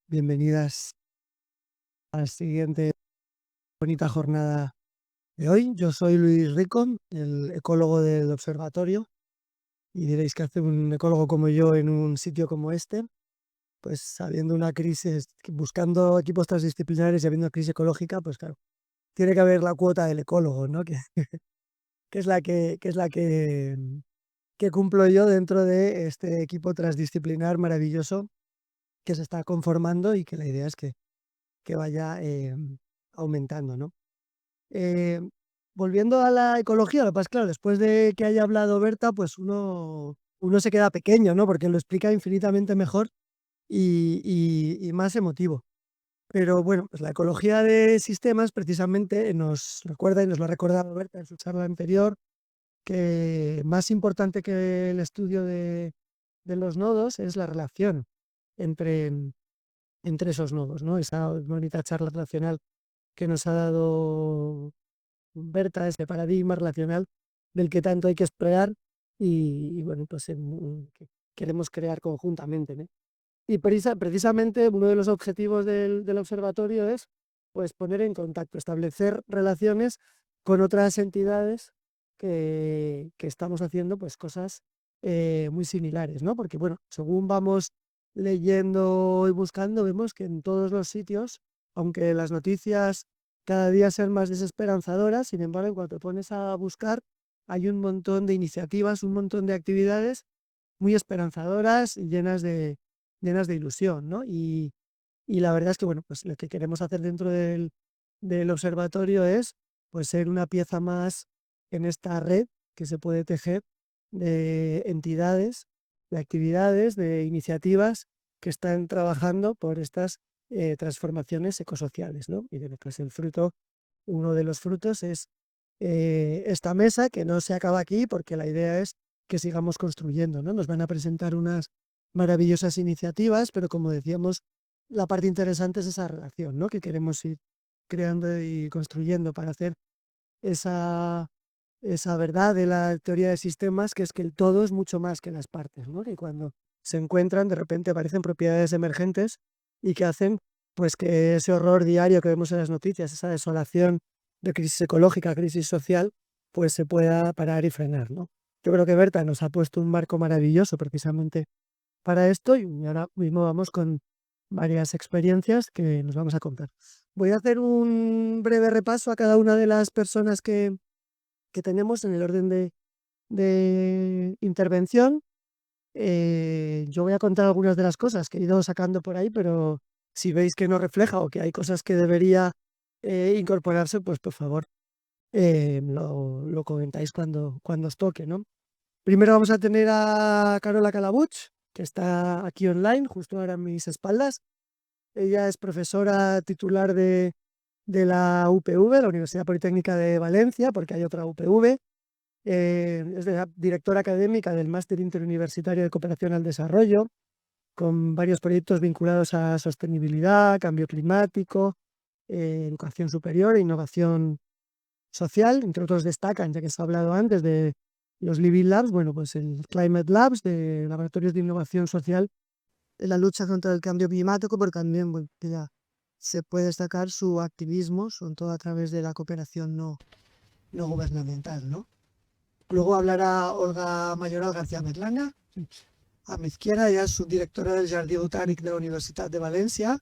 Bienvenidas a la siguiente bonita jornada de hoy. Yo soy Luis Rico, el ecólogo del observatorio, y diréis que hace un ecólogo como yo en un sitio como este, pues habiendo una crisis, buscando equipos transdisciplinares y habiendo crisis ecológica, pues claro, tiene que haber la cuota del ecólogo, ¿no? Que es la que cumplo yo dentro de este equipo transdisciplinar maravilloso que se está conformando y que la idea es que vaya aumentando, ¿no? Eh, Volviendo a la ecología, lo que pasa es claro, después de que haya hablado Berta, pues uno se queda pequeño, ¿no? Porque lo explica infinitamente mejor y más emotivo. Pero bueno, pues la ecología de sistemas precisamente nos recuerda, y nos lo ha recordado Berta en su charla anterior, que más importante que el estudio de los nodos es la relación entre, entre esos nodos, ¿no? Esa bonita charla relacional que nos ha dado Berta, ese paradigma relacional del que tanto hay que explorar y bueno, pues que queremos crear conjuntamente, ¿no? Y precisamente uno de los objetivos del observatorio es pues poner en contacto, establecer relaciones con otras entidades que estamos haciendo pues cosas muy similares, ¿no? Porque bueno, según vamos leyendo y buscando, vemos que en todos los sitios, aunque las noticias cada día sean más desesperanzadoras, sin embargo, cuando te pones a buscar, hay un montón de iniciativas, un montón de actividades muy esperanzadoras y llenas de ilusión, ¿no? Y la verdad es que, bueno, pues lo que queremos hacer dentro del observatorio es, pues, ser una pieza más en esta red que se puede tejer de entidades, de actividades, de iniciativas que están trabajando por estas transformaciones ecosociales, ¿no? Y bueno, pues el fruto, uno de los frutos es esta mesa que no se acaba aquí porque la idea es que sigamos construyendo, ¿no? Nos van a presentar unas maravillosas iniciativas, pero como decíamos, la parte interesante es esa relación, ¿no? Que queremos ir creando y construyendo para hacer esa, esa verdad de la teoría de sistemas, que es que el todo es mucho más que las partes, ¿no? Que cuando se encuentran, de repente aparecen propiedades emergentes y que hacen pues que ese horror diario que vemos en las noticias, esa desolación de crisis ecológica, crisis social, pues se pueda parar y frenar, ¿no? Yo creo que Berta nos ha puesto un marco maravilloso precisamente para esto y ahora mismo vamos con varias experiencias que nos vamos a contar. Voy a hacer un breve repaso a cada una de las personas que tenemos en el orden de intervención. Yo voy a contar algunas de las cosas que he ido sacando por ahí, pero si veis que no refleja o que hay cosas que debería incorporarse, pues por favor lo comentáis cuando os toque, ¿no? Primero vamos a tener a Carola Calabuch, que está aquí online, justo ahora a mis espaldas. Ella es profesora titular de la UPV, la Universidad Politécnica de Valencia, porque hay otra UPV. Es la directora académica del Máster Interuniversitario de Cooperación al Desarrollo, con varios proyectos vinculados a sostenibilidad, cambio climático, educación superior e innovación social. Entre otros destacan, ya que se ha hablado antes de los Living Labs, bueno, pues el Climate Labs, de laboratorios de innovación social en la lucha contra el cambio climático, pero también, bueno, que ya se puede destacar su activismo, sobre todo a través de la cooperación no gubernamental, ¿no? Luego hablará Olga Mayoral García Merlana. A mi izquierda, ella es subdirectora del Jardí Botànic de la Universidad de Valencia,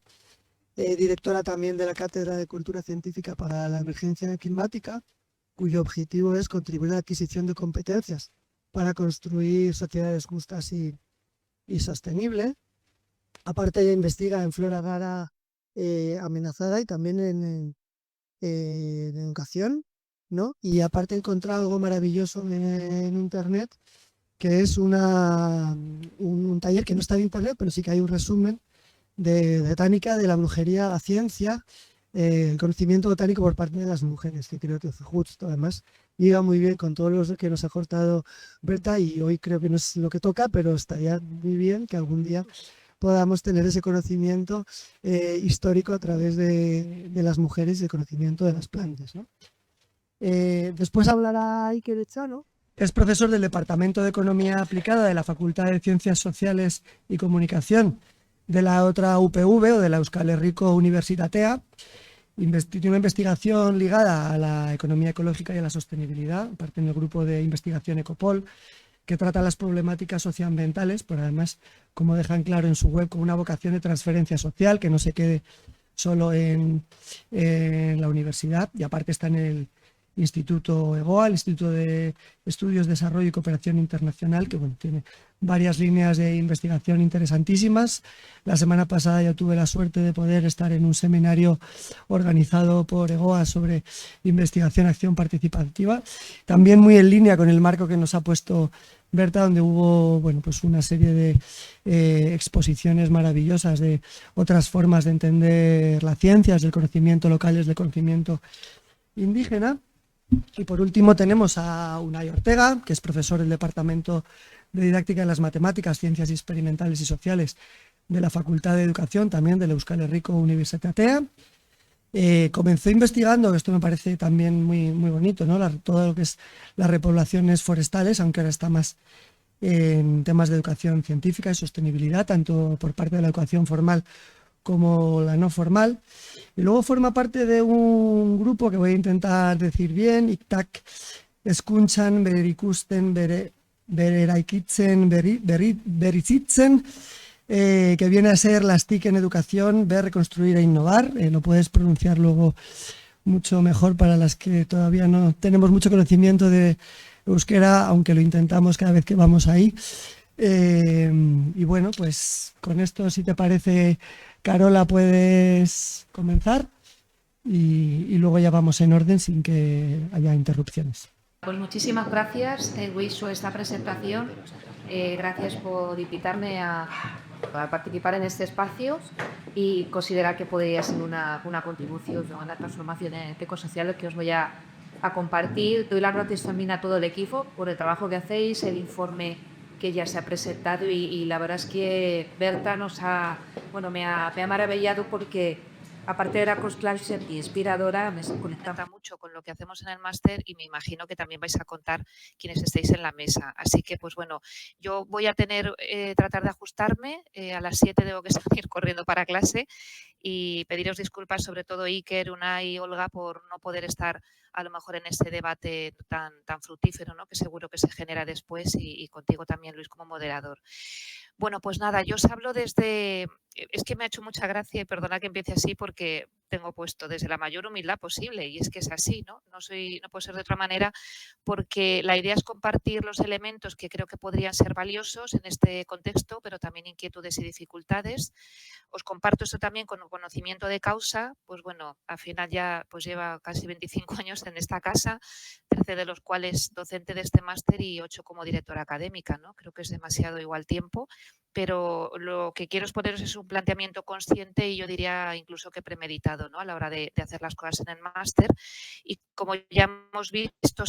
directora también de la Cátedra de Cultura Científica para la Emergencia Climática, cuyo objetivo es contribuir a la adquisición de competencias para construir sociedades justas y sostenibles. Aparte, ella investiga en flora rara amenazada y también en educación, ¿no? Y aparte he encontrado algo maravilloso en internet, que es un taller que no está en internet, pero sí que hay un resumen de botánica, de la brujería a la ciencia, el conocimiento botánico por parte de las mujeres, que creo que justo además llega muy bien con todo lo que nos ha cortado Berta, y hoy creo que no es lo que toca, pero estaría muy bien que algún día podamos tener ese conocimiento histórico a través de las mujeres y el conocimiento de las plantas, ¿no? Después hablará Iker Echano, es profesor del Departamento de Economía Aplicada de la Facultad de Ciencias Sociales y Comunicación de la otra UPV o de la Euskal Herriko Universitatea. Tiene una investigación ligada a la economía ecológica y a la sostenibilidad, parte del grupo de investigación Ecopol, que trata las problemáticas socioambientales, pero además, como dejan claro en su web, con una vocación de transferencia social, que no se quede solo en la universidad, y aparte está en el Instituto EGOA, el Instituto de Estudios, Desarrollo y Cooperación Internacional, que bueno, tiene varias líneas de investigación interesantísimas. La semana pasada ya tuve la suerte de poder estar en un seminario organizado por EGOA sobre investigación, acción participativa, también muy en línea con el marco que nos ha puesto Berta, donde hubo bueno, pues una serie de exposiciones maravillosas de otras formas de entender las ciencias, del conocimiento local, del conocimiento indígena. Y por último tenemos a Unai Ortega, que es profesor del Departamento de Didáctica de las Matemáticas, Ciencias Experimentales y Sociales de la Facultad de Educación, también de la Euskal Herriko Universitatea. Comenzó investigando, esto me parece también muy, muy bonito, ¿no? Todo lo que es las repoblaciones forestales, aunque ahora está más en temas de educación científica y sostenibilidad, tanto por parte de la educación formal como la no formal. Y luego forma parte de un grupo que voy a intentar decir bien, ICTAC Eskuntxan Berikusten Bereraikitzen Berizitzen, que viene a ser las TIC en educación, ver, reconstruir e innovar. Lo puedes pronunciar luego mucho mejor para las que todavía no tenemos mucho conocimiento de euskera, aunque lo intentamos cada vez que vamos ahí. Y bueno, pues con esto, si te parece, Carola, puedes comenzar y luego ya vamos en orden sin que haya interrupciones. Pues muchísimas gracias, Luis, por esta presentación. Gracias por invitarme a participar en este espacio y considerar que podría ser una contribución a la transformación ecosocial que os voy a compartir. Doy las gracias también a todo el equipo por el trabajo que hacéis, el informe que ya se ha presentado y la verdad es que Berta me ha maravillado porque aparte de la clase inspiradora, me conecta mucho con lo que hacemos en el máster y me imagino que también vais a contar quienes estéis en la mesa. Así que, pues bueno, yo voy a tratar de ajustarme. A las 7 debo que salir corriendo para clase y pediros disculpas, sobre todo Iker, Unai y Olga, por no poder estar a lo mejor en este debate tan fructífero, ¿no? Que seguro que se genera después y contigo también, Luis, como moderador. Bueno, pues nada, yo os hablo desde... Es que me ha hecho mucha gracia y perdona que empiece así porque tengo puesto desde la mayor humildad posible y es que es así, ¿no? No puede ser de otra manera porque la idea es compartir los elementos que creo que podrían ser valiosos en este contexto, pero también inquietudes y dificultades. Os comparto esto también con un conocimiento de causa, pues bueno, al final ya pues lleva casi 25 años en esta casa, 13 de los cuales docente de este máster y 8 como directora académica, ¿no? Creo que es demasiado igual tiempo, pero lo que quiero exponeros es un planteamiento consciente y yo diría incluso que premeditado, ¿no? A la hora de hacer las cosas en el máster. Y como ya hemos visto,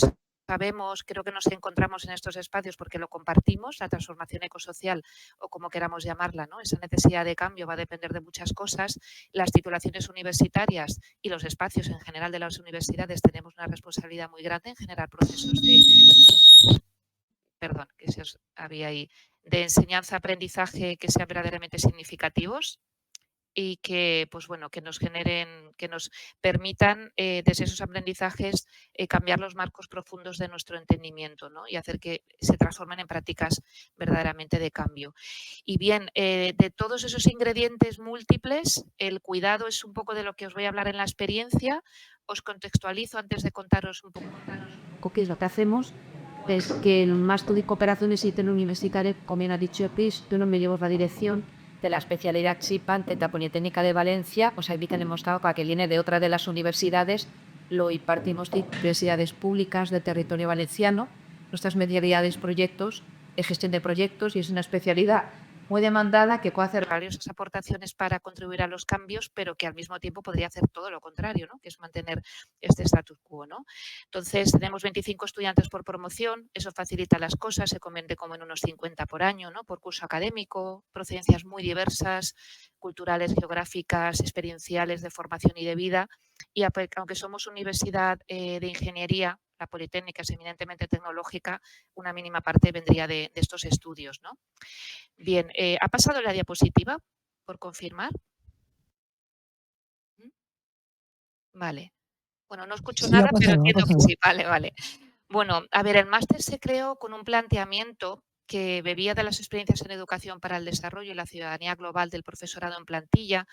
sabemos, creo que nos encontramos en estos espacios porque lo compartimos, la transformación ecosocial o como queramos llamarla, ¿no? Esa necesidad de cambio va a depender de muchas cosas. Las titulaciones universitarias y los espacios en general de las universidades tenemos una responsabilidad muy grande en generar procesos que se os había ahí, de enseñanza-aprendizaje que sean verdaderamente significativos y que, pues bueno, que nos generen, que nos permitan desde esos aprendizajes cambiar los marcos profundos de nuestro entendimiento, ¿no? Y hacer que se transformen en prácticas verdaderamente de cambio. Y bien, de todos esos ingredientes múltiples, el cuidado es un poco de lo que os voy a hablar en la experiencia. Os contextualizo antes de contaros un poco qué es lo que hacemos. Es que en un máster de cooperación y sistema universitario, como bien ha dicho Chris, tú no me llevas la dirección de la especialidad CSIPAN, Teta Politécnica de Valencia, o sea, vi que han demostrado que viene de otra de las universidades, lo impartimos de universidades públicas del territorio valenciano, nuestras especialidades proyectos, gestión de proyectos, y es una especialidad muy demandada que puede hacer valiosas aportaciones para contribuir a los cambios, pero que al mismo tiempo podría hacer todo lo contrario, ¿no? Que es mantener este status quo, ¿no? Entonces, tenemos 25 estudiantes por promoción, eso facilita las cosas, se convierte como en unos 50 por año, ¿no? Por curso académico, procedencias muy diversas, culturales, geográficas, experienciales, de formación y de vida. Y aunque somos universidad de ingeniería, la Politécnica es eminentemente tecnológica, una mínima parte vendría de estos estudios, ¿no? Bien, ¿ha pasado la diapositiva? por confirmar. Vale. Bueno, no escucho Sí, ha nada, pero pasado, ha entiendo que pasado. sí. Vale, vale. Bueno, a ver, el máster se creó con un planteamiento que bebía de las experiencias en educación para el desarrollo y la ciudadanía global del profesorado en plantilla,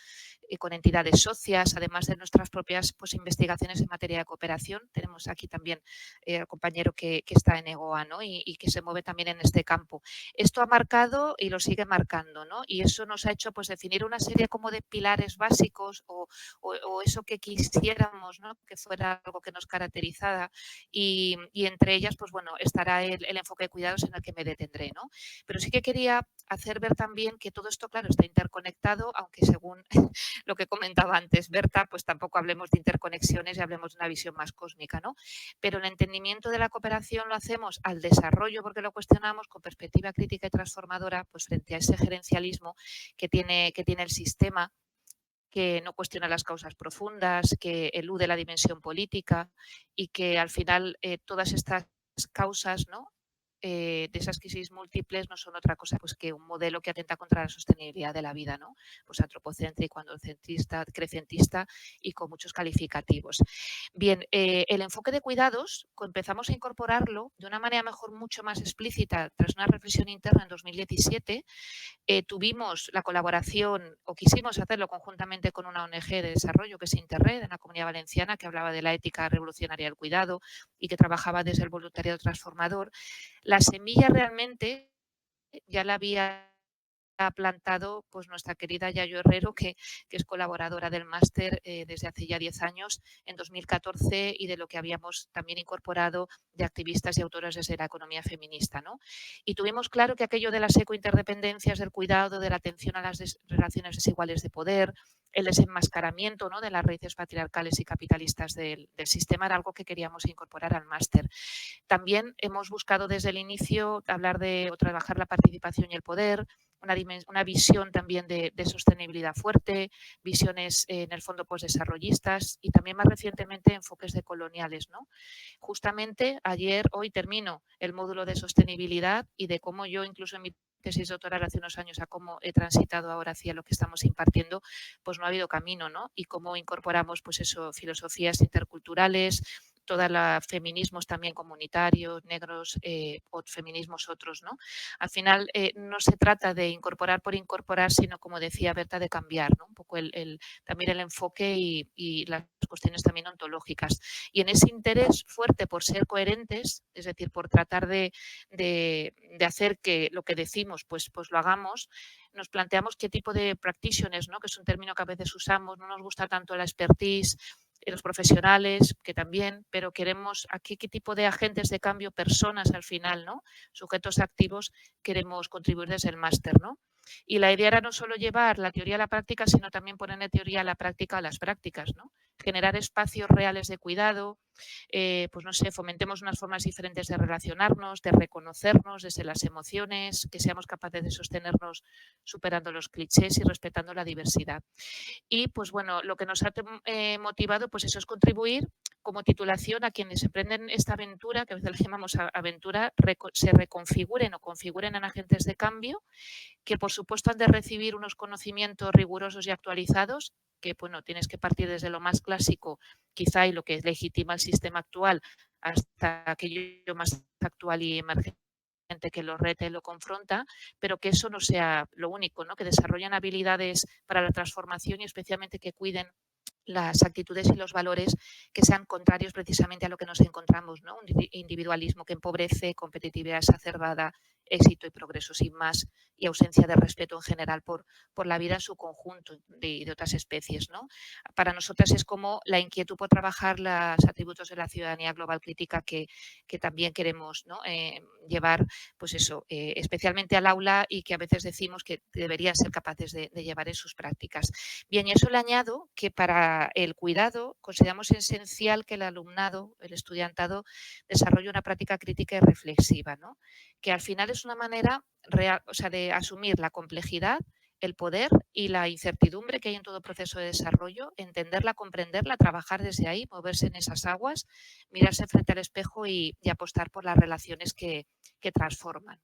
y con entidades socias, además de nuestras propias pues, investigaciones en materia de cooperación. Tenemos aquí también al compañero que está en EGOA, ¿no? Y que se mueve también en este campo. Esto ha marcado y lo sigue marcando, ¿no? Y eso nos ha hecho pues, definir una serie como de pilares básicos o eso que quisiéramos, ¿no? Que fuera algo que nos caracterizara y entre ellas, pues bueno, estará el enfoque de cuidados en el que me detendré, ¿no? Pero sí que quería hacer ver también que todo esto, claro, está interconectado, aunque según lo que comentaba antes Berta, pues tampoco hablemos de interconexiones y hablemos de una visión más cósmica, ¿no? Pero el entendimiento de la cooperación lo hacemos al desarrollo porque lo cuestionamos con perspectiva crítica y transformadora, pues frente a ese gerencialismo que tiene el sistema, que no cuestiona las causas profundas, que elude la dimensión política y que al final todas estas causas, ¿no? De esas crisis múltiples no son otra cosa pues que un modelo que atenta contra la sostenibilidad de la vida, ¿no? Pues antropocéntrico, androcentrista, crecentista y con muchos calificativos. Bien, el enfoque de cuidados empezamos a incorporarlo de una manera mejor mucho más explícita tras una reflexión interna en 2017. Tuvimos la colaboración o quisimos hacerlo conjuntamente con una ONG de desarrollo que es Interred en la Comunidad Valenciana, que hablaba de la ética revolucionaria del cuidado y que trabajaba desde el voluntariado transformador. La semilla realmente ya la había plantado pues nuestra querida Yayo Herrero, que es colaboradora del máster desde hace ya 10 años, en 2014, y de lo que habíamos también incorporado de activistas y autoras desde la economía feminista, ¿no? Y tuvimos claro que aquello de las ecointerdependencias, del cuidado, de la atención a las relaciones desiguales de poder, el desenmascaramiento, ¿no? De las raíces patriarcales y capitalistas del sistema era algo que queríamos incorporar al máster. También hemos buscado desde el inicio hablar de o trabajar la participación y el poder, una visión también de sostenibilidad fuerte, visiones en el fondo desarrollistas y también más recientemente enfoques decoloniales, ¿no? Justamente hoy termino el módulo de sostenibilidad y de cómo yo incluso en mi tesis doctoral hace unos años a cómo he transitado ahora hacia lo que estamos impartiendo, pues no ha habido camino, ¿no? Y cómo incorporamos pues eso, filosofías interculturales, todos los feminismos también comunitarios, negros o feminismos otros, ¿no? Al final no se trata de incorporar por incorporar, sino como decía Berta, de cambiar, ¿no? Un poco también el enfoque y las cuestiones también ontológicas. Y en ese interés fuerte por ser coherentes, es decir, por tratar de hacer que lo que decimos pues lo hagamos, nos planteamos qué tipo de practitioners, ¿no? Que es un término que a veces usamos, no nos gusta tanto la expertise, los profesionales, que también, pero queremos aquí qué tipo de agentes de cambio, personas al final, ¿no? Sujetos activos, queremos contribuir desde el máster, ¿no? Y la idea era no solo llevar la teoría a la práctica, sino también poner en teoría a la práctica a las prácticas, ¿no? Generar espacios reales de cuidado, pues no sé, fomentemos unas formas diferentes de relacionarnos, de reconocernos desde las emociones, que seamos capaces de sostenernos superando los clichés y respetando la diversidad. Y pues bueno, lo que nos ha motivado pues eso es contribuir como titulación a quienes emprenden esta aventura, que a veces la llamamos aventura, se reconfiguren o configuren en agentes de cambio, que por supuesto han de recibir unos conocimientos rigurosos y actualizados, que bueno, tienes que partir desde lo más clásico, quizá, y lo que legitima el sistema actual, hasta aquello más actual y emergente que lo reta y lo confronta, pero que eso no sea lo único, ¿no? Que desarrollen habilidades para la transformación y especialmente que cuiden las actitudes y los valores que sean contrarios precisamente a lo que nos encontramos, ¿no? Un individualismo que empobrece, competitividad exacerbada, éxito y progreso sin más y ausencia de respeto en general por la vida en su conjunto de otras especies, ¿no? Para nosotras es como la inquietud por trabajar los atributos de la ciudadanía global crítica que también queremos, ¿no? Llevar, pues eso, especialmente al aula y que a veces decimos que deberían ser capaces de llevar en sus prácticas. Bien, y eso le añado que para el cuidado consideramos esencial que el alumnado, el estudiantado, desarrolle una práctica crítica y reflexiva, ¿no? Que al final es una manera real, o sea, de asumir la complejidad, el poder y la incertidumbre que hay en todo proceso de desarrollo, entenderla, comprenderla, trabajar desde ahí, moverse en esas aguas, mirarse frente al espejo y apostar por las relaciones que transforman.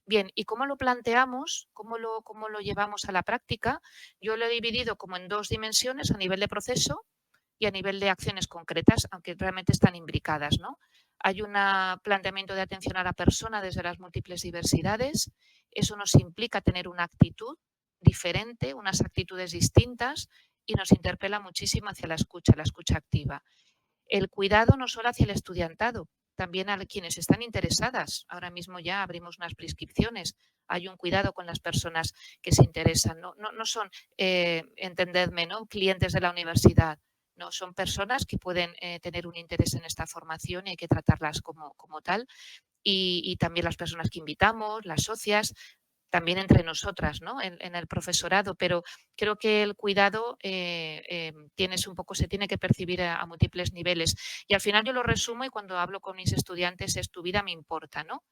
Bien, ¿y cómo lo planteamos? Cómo lo llevamos a la práctica? Yo lo he dividido como en dos dimensiones, a nivel de proceso y a nivel de acciones concretas, aunque realmente están imbricadas, ¿no? Hay un planteamiento de atención a la persona desde las múltiples diversidades. Eso nos implica tener una actitud diferente, unas actitudes distintas y nos interpela muchísimo hacia la escucha activa. El cuidado no solo hacia el estudiantado, también a quienes están interesadas. Ahora mismo ya abrimos unas prescripciones. Hay un cuidado con las personas que se interesan. No son, entendedme, ¿no?, clientes de la universidad. No, son personas que pueden tener un interés en esta formación y hay que tratarlas como tal. Y también las personas que invitamos, las socias, también entre nosotras, ¿no?, en el profesorado, pero creo que el cuidado un poco, se tiene que percibir a múltiples niveles. Y al final yo lo resumo y cuando hablo con mis estudiantes es: tu vida me importa, ¿no?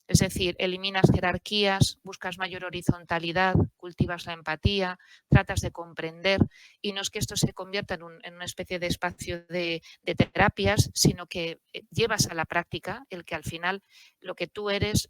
Es decir, eliminas jerarquías, buscas mayor horizontalidad, cultivas la empatía, tratas de comprender, y no es que esto se convierta en una especie de espacio de terapias, sino que llevas a la práctica el que al final lo que tú eres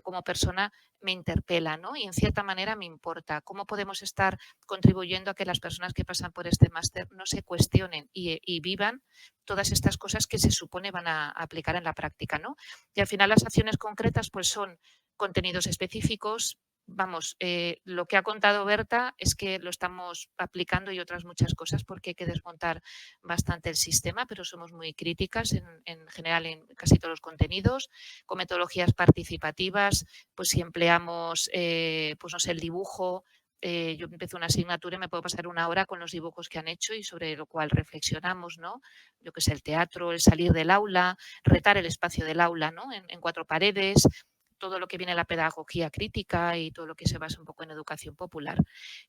como persona me interpela, ¿no? Y en cierta manera me importa. ¿Cómo podemos estar contribuyendo a que las personas que pasan por este máster no se cuestionen y vivan todas estas cosas que se supone van a aplicar en la práctica, ¿no? Y al final las acciones concretas pues son contenidos específicos. Vamos, lo que ha contado Berta es que lo estamos aplicando y otras muchas cosas, porque hay que desmontar bastante el sistema, pero somos muy críticas en general en casi todos los contenidos, con metodologías participativas. Pues si empleamos, pues no sé, el dibujo. Yo empecé una asignatura y me puedo pasar una hora con los dibujos que han hecho y sobre lo cual reflexionamos, ¿no? Yo que sé, el teatro, el salir del aula, retar el espacio del aula, ¿no?, en cuatro paredes, todo lo que viene de la pedagogía crítica y todo lo que se basa un poco en educación popular.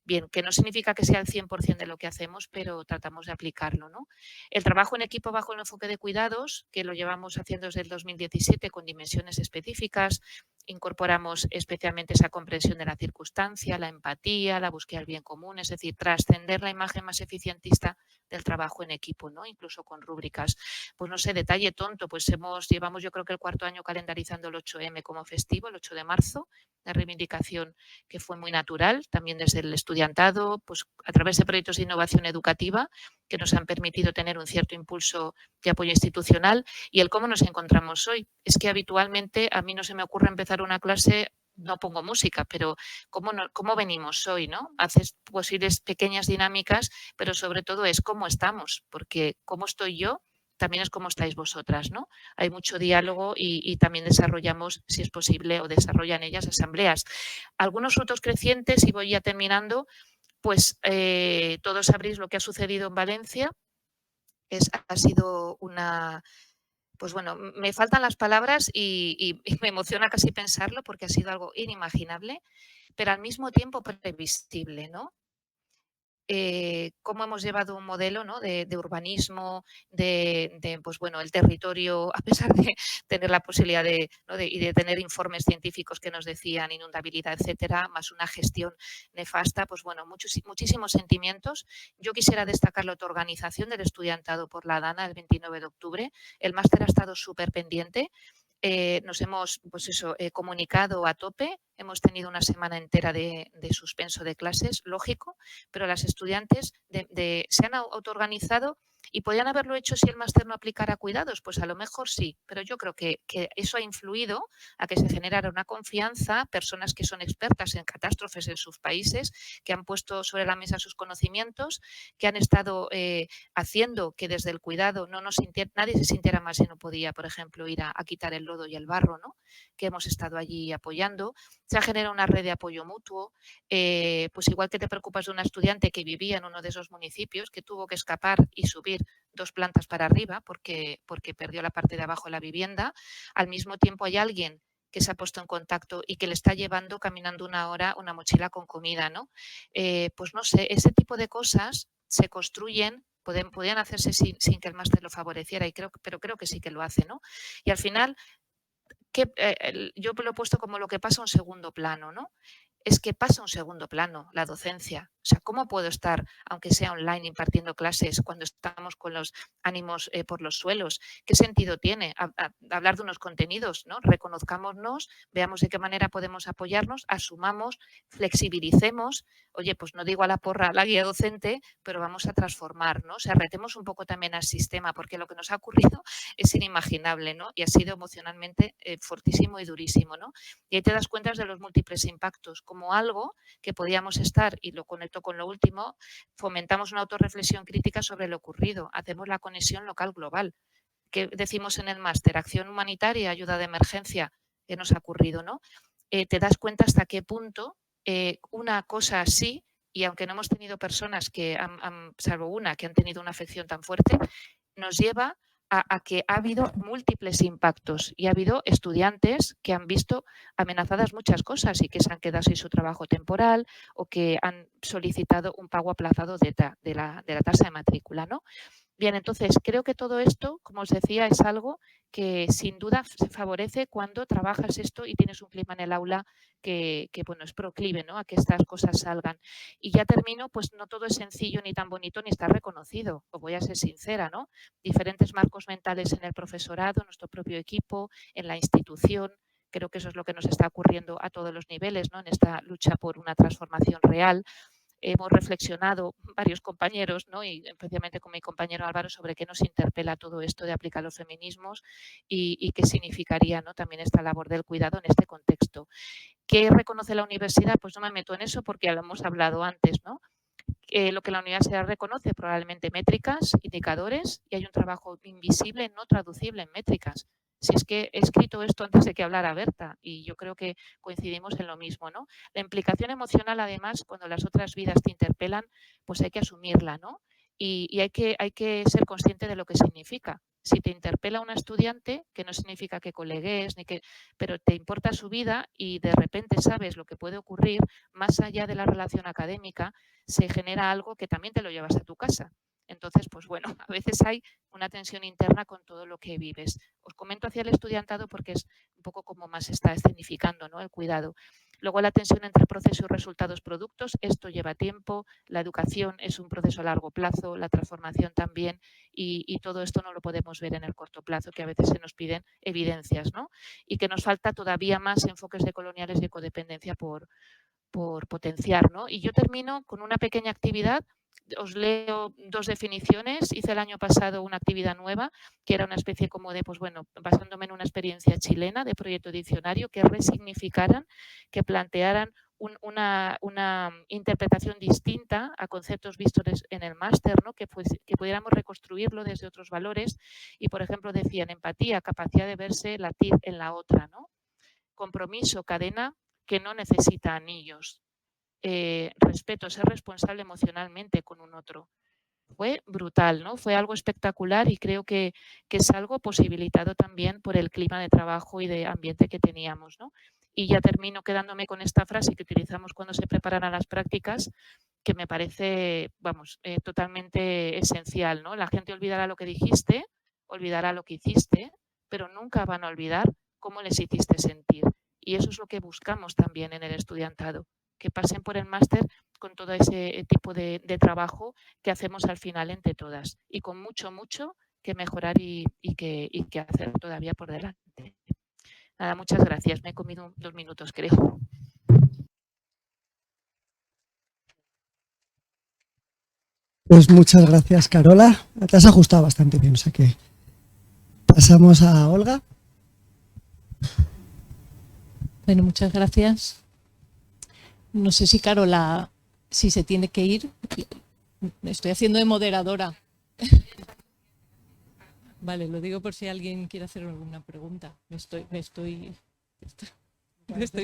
Bien, que no significa que sea el 100% de lo que hacemos, pero tratamos de aplicarlo, ¿no? El trabajo en equipo bajo el enfoque de cuidados, que lo llevamos haciendo desde el 2017 con dimensiones específicas, incorporamos especialmente esa comprensión de la circunstancia, la empatía, la búsqueda del bien común, es decir, trascender la imagen más eficientista del trabajo en equipo, ¿no?, incluso con rúbricas. Pues no sé, detalle tonto, pues llevamos yo creo que el cuarto año calendarizando el 8M como festivo, el 8 de marzo, la reivindicación que fue muy natural, también desde el estudiantado, pues a través de proyectos de innovación educativa que nos han permitido tener un cierto impulso de apoyo institucional. Y el cómo nos encontramos hoy. Es que habitualmente a mí no se me ocurre empezar una clase, no pongo música, pero cómo venimos hoy, ¿no? Haces posibles pequeñas dinámicas, pero sobre todo es cómo estamos, porque cómo estoy yo también es cómo estáis vosotras, ¿no? Hay mucho diálogo y también desarrollamos, si es posible, o desarrollan ellas asambleas. Algunos frutos crecientes, y voy ya terminando, pues todos sabréis lo que ha sucedido en Valencia. Ha sido una, pues bueno, me faltan las palabras y me emociona casi pensarlo porque ha sido algo inimaginable, pero al mismo tiempo previsible, ¿no? Cómo hemos llevado un modelo, ¿no?, de urbanismo, pues bueno, el territorio, a pesar de tener la posibilidad ¿no?, y de tener informes científicos que nos decían inundabilidad, etcétera, más una gestión nefasta, pues bueno, muchísimos sentimientos. Yo quisiera destacar la autoorganización del estudiantado por la DANA el 29 de octubre. El máster ha estado súper pendiente. Nos hemos, pues eso, comunicado a tope. Hemos tenido una semana entera de suspenso de clases, lógico, pero las estudiantes se han autoorganizado y podían haberlo hecho si el máster no aplicara cuidados. Pues a lo mejor sí, pero yo creo que eso ha influido a que se generara una confianza, personas que son expertas en catástrofes en sus países, que han puesto sobre la mesa sus conocimientos, que han estado haciendo que desde el cuidado nadie se sintiera mal si no podía, por ejemplo, ir a quitar el lodo y el barro, ¿no?, que hemos estado allí apoyando. Se ha generado una red de apoyo mutuo. Pues igual que te preocupas de una estudiante que vivía en uno de esos municipios, que tuvo que escapar y subir 2 plantas para arriba porque perdió la parte de abajo de la vivienda, al mismo tiempo hay alguien que se ha puesto en contacto y que le está llevando caminando una hora una mochila con comida, ¿no? Pues no sé, ese tipo de cosas se construyen, podían hacerse sin que el máster lo favoreciera, pero creo que sí que lo hace, ¿no? Y al final, yo lo he puesto como lo que pasa a un segundo plano, ¿no? es que pasa a un segundo plano la docencia. O sea, ¿cómo puedo estar, aunque sea online, impartiendo clases cuando estamos con los ánimos por los suelos? ¿Qué sentido tiene hablar de unos contenidos, ¿no? Reconozcámonos, veamos de qué manera podemos apoyarnos, asumamos, flexibilicemos. Oye, pues no digo a la porra la guía docente, pero vamos a transformar, ¿no? O sea, retemos un poco también al sistema, porque lo que nos ha ocurrido es inimaginable, ¿no? Y ha sido emocionalmente fortísimo y durísimo, ¿no? Y ahí te das cuenta de los múltiples impactos, como algo que podíamos estar, y lo conecto con lo último, fomentamos una autorreflexión crítica sobre lo ocurrido, hacemos la conexión local-global. ¿Qué decimos en el máster? Acción humanitaria, ayuda de emergencia, ¿qué nos ha ocurrido, no? Te das cuenta hasta qué punto una cosa así, y aunque no hemos tenido personas que, salvo una, que han tenido una afección tan fuerte, nos lleva a que ha habido múltiples impactos y ha habido estudiantes que han visto amenazadas muchas cosas y que se han quedado sin su trabajo temporal o que han solicitado un pago aplazado de la tasa de matrícula, ¿no? Bien, entonces creo que todo esto, como os decía, es algo que sin duda se favorece cuando trabajas esto y tienes un clima en el aula que bueno, es proclive, ¿no?, a que estas cosas salgan. Y ya termino, pues no todo es sencillo ni tan bonito ni está reconocido, os voy a ser sincera, ¿no? Diferentes marcos mentales en el profesorado, en nuestro propio equipo, en la institución. Creo que eso es lo que nos está ocurriendo a todos los niveles, ¿no?, en esta lucha por una transformación real. Hemos reflexionado varios compañeros, ¿no?, y especialmente con mi compañero Álvaro, sobre qué nos interpela todo esto de aplicar los feminismos y qué significaría, ¿no?, también esta labor del cuidado en este contexto. ¿Qué reconoce la universidad? Pues no me meto en eso porque ya lo hemos hablado antes, ¿no? Lo que la universidad reconoce, probablemente métricas, indicadores, y hay un trabajo invisible no traducible en métricas. Si es que he escrito esto antes de que hablara Berta y yo creo que coincidimos en lo mismo, ¿no? La implicación emocional, además, cuando las otras vidas te interpelan, pues hay que asumirla, ¿no? Y hay que ser consciente de lo que significa. Si te interpela una estudiante, que no significa que colegues, pero te importa su vida y de repente sabes lo que puede ocurrir, más allá de la relación académica, se genera algo que también te lo llevas a tu casa. Entonces, pues bueno, a veces hay una tensión interna con todo lo que vives. Os comento hacia el estudiantado porque es un poco como más está escenificando, ¿no?, el cuidado. Luego la tensión entre proceso y resultados productos, esto lleva tiempo, la educación es un proceso a largo plazo, la transformación también, y todo esto no lo podemos ver en el corto plazo, que a veces se nos piden evidencias, ¿no? Y que nos falta todavía más enfoques decoloniales de codependencia por potenciar, ¿no? Y yo termino con una pequeña actividad. Os leo dos definiciones. Hice el año pasado una actividad nueva, que era una especie como de, pues bueno, basándome en una experiencia chilena de proyecto diccionario, que resignificaran, que plantearan una interpretación distinta a conceptos vistos en el máster, ¿no?, que pudiéramos reconstruirlo desde otros valores. Y, por ejemplo, decían empatía, capacidad de verse, latir en la otra, ¿no? Compromiso, cadena que no necesita anillos. Respeto, ser responsable emocionalmente con un otro. Fue brutal, ¿no? Fue algo espectacular y creo que es algo posibilitado también por el clima de trabajo y de ambiente que teníamos, ¿no? Y ya termino quedándome con esta frase que utilizamos cuando se preparan a las prácticas, que me parece, vamos, totalmente esencial, ¿no? La gente olvidará lo que dijiste, olvidará lo que hiciste, pero nunca van a olvidar cómo les hiciste sentir. Y eso es lo que buscamos también en el estudiantado, que pasen por el máster con todo ese tipo de trabajo que hacemos al final entre todas y con mucho, mucho que mejorar y que hacer todavía por delante. Nada, muchas gracias. Me he comido 2 minutos, creo. Pues muchas gracias, Carola. Te has ajustado bastante bien, o sea que pasamos a Olga. Bueno, muchas gracias. No sé si Carola, si se tiene que ir. Estoy haciendo de moderadora. Vale, lo digo por si alguien quiere hacer alguna pregunta. Me estoy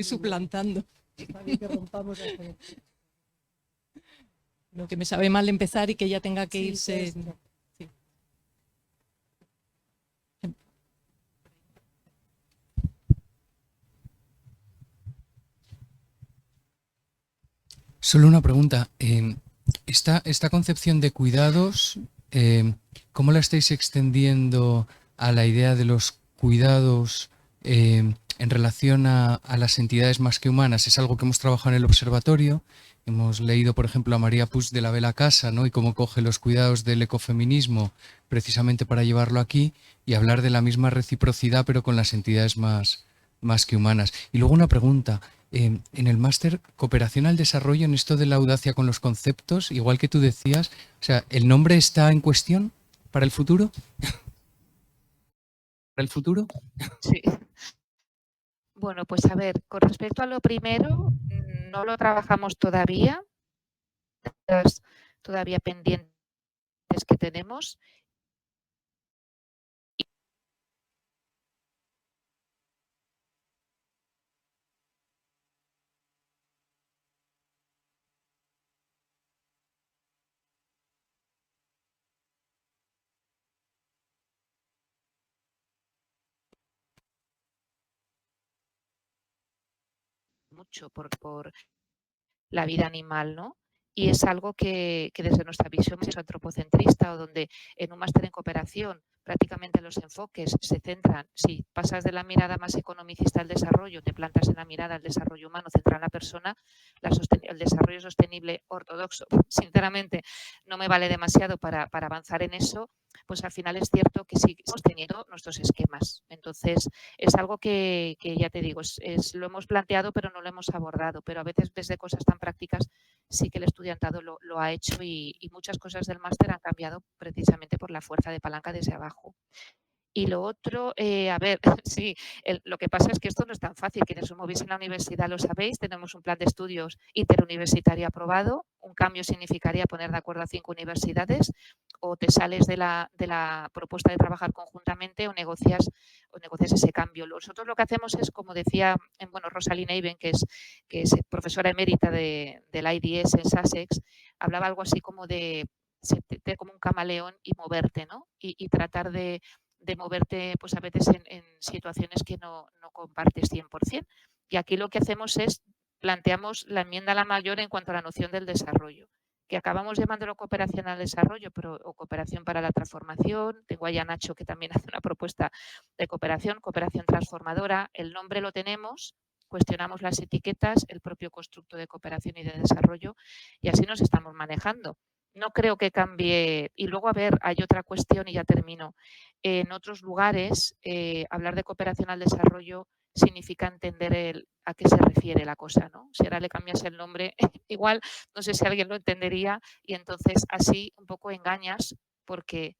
suplantando. Lo que me sabe mal empezar y que ella tenga que irse. Sí. Solo una pregunta. Esta concepción de cuidados, ¿cómo la estáis extendiendo a la idea de los cuidados en relación a las entidades más que humanas. Es algo que hemos trabajado en el observatorio. Hemos leído, por ejemplo, a María Puig de la Vela Casa, ¿no? Y cómo coge los cuidados del ecofeminismo precisamente para llevarlo aquí y hablar de la misma reciprocidad, pero con las entidades más que humanas. Y luego una pregunta. En el máster Cooperación al Desarrollo, en esto de la audacia con los conceptos, igual que tú decías, o sea, ¿el nombre está en cuestión para el futuro? ¿Para el futuro? Sí. Bueno, pues a ver, con respecto a lo primero, no lo trabajamos todavía, todavía pendientes que tenemos. Mucho por la vida animal, ¿no? Y es algo que desde nuestra visión más antropocentrista, o donde en un máster en cooperación prácticamente los enfoques se centran, si pasas de la mirada más economicista al desarrollo, te plantas en la mirada al desarrollo humano, centrar en la persona, el desarrollo sostenible ortodoxo, sinceramente, no me vale demasiado para avanzar en eso, pues al final es cierto que sí hemos tenido nuestros esquemas. Entonces, es algo que ya te digo, lo hemos planteado, pero no lo hemos abordado. Pero a veces desde cosas tan prácticas sí que el estudiantado lo ha hecho y muchas cosas del máster han cambiado precisamente por la fuerza de palanca desde abajo. Y lo otro, a ver, sí, lo que pasa es que esto no es tan fácil. Quienes os movís en la universidad lo sabéis, tenemos un plan de estudios interuniversitario aprobado. Un cambio significaría poner de acuerdo a 5 universidades, o te sales de la propuesta de trabajar conjuntamente o negocias ese cambio. Nosotros lo que hacemos es, como decía, bueno, Rosalind Eiben, que es profesora emérita del IDS en Sussex, hablaba algo así como de sentirte como un camaleón y moverte, ¿no? Y tratar de moverte, pues a veces en situaciones que no compartes 100%. Y aquí lo que hacemos es, planteamos la enmienda a la mayor en cuanto a la noción del desarrollo, que acabamos llamándolo cooperación al desarrollo, o cooperación para la transformación. Tengo ahí a Nacho, que también hace una propuesta de cooperación transformadora. El nombre lo tenemos, cuestionamos las etiquetas, el propio constructo de cooperación y de desarrollo, y así nos estamos manejando. No creo que cambie. Y luego, a ver, hay otra cuestión y ya termino. En otros lugares, hablar de cooperación al desarrollo significa entender a qué se refiere la cosa, ¿no? Si ahora le cambias el nombre, igual no sé si alguien lo entendería, y entonces así un poco engañas, porque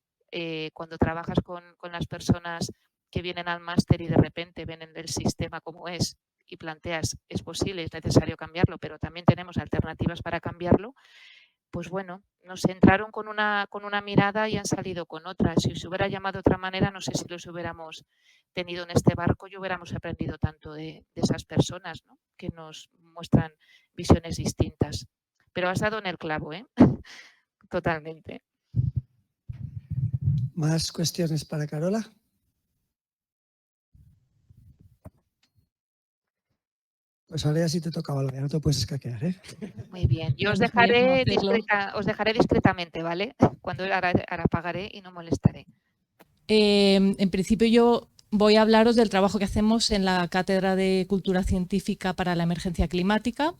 cuando trabajas con las personas que vienen al máster y de repente ven el sistema como es y planteas, es posible, es necesario cambiarlo, pero también tenemos alternativas para cambiarlo, pues bueno, nos entraron con una mirada y han salido con otra. Si se hubiera llamado de otra manera, no sé si los hubiéramos tenido en este barco y hubiéramos aprendido tanto de esas personas, ¿no? Que nos muestran visiones distintas. Pero has dado en el clavo, ¿eh? Totalmente. ¿Más cuestiones para Carola? Pues ahora ya sí te tocaba algo, ya no te puedes escaquear, ¿eh? Muy bien. Yo os No dejaré, podemos hacerlo. discretamente, ¿vale? Cuando ahora apagaré y no molestaré. En principio yo voy a hablaros del trabajo que hacemos en la Cátedra de Cultura Científica para la Emergencia Climática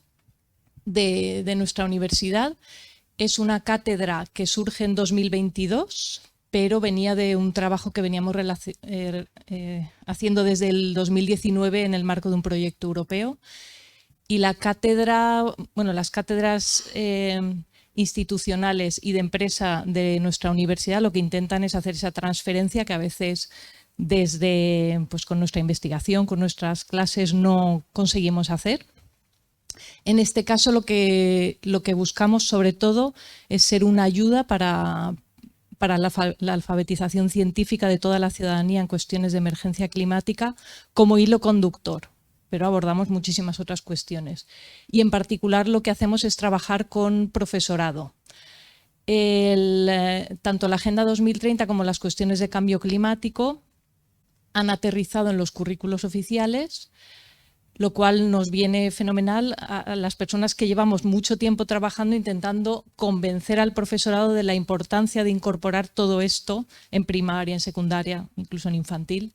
de nuestra universidad. Es una cátedra que surge en 2022, pero venía de un trabajo que veníamos haciendo desde el 2019 en el marco de un proyecto europeo. Y la cátedra, bueno, las cátedras institucionales y de empresa de nuestra universidad lo que intentan es hacer esa transferencia que a veces desde, pues con nuestra investigación, con nuestras clases no conseguimos hacer. En este caso lo que buscamos sobre todo es ser una ayuda para la alfabetización científica de toda la ciudadanía en cuestiones de emergencia climática como hilo conductor, pero abordamos muchísimas otras cuestiones. Y en particular lo que hacemos es trabajar con profesorado. Tanto la Agenda 2030 como las cuestiones de cambio climático han aterrizado en los currículos oficiales, lo cual nos viene fenomenal a las personas que llevamos mucho tiempo trabajando intentando convencer al profesorado de la importancia de incorporar todo esto en primaria, en secundaria, incluso en infantil.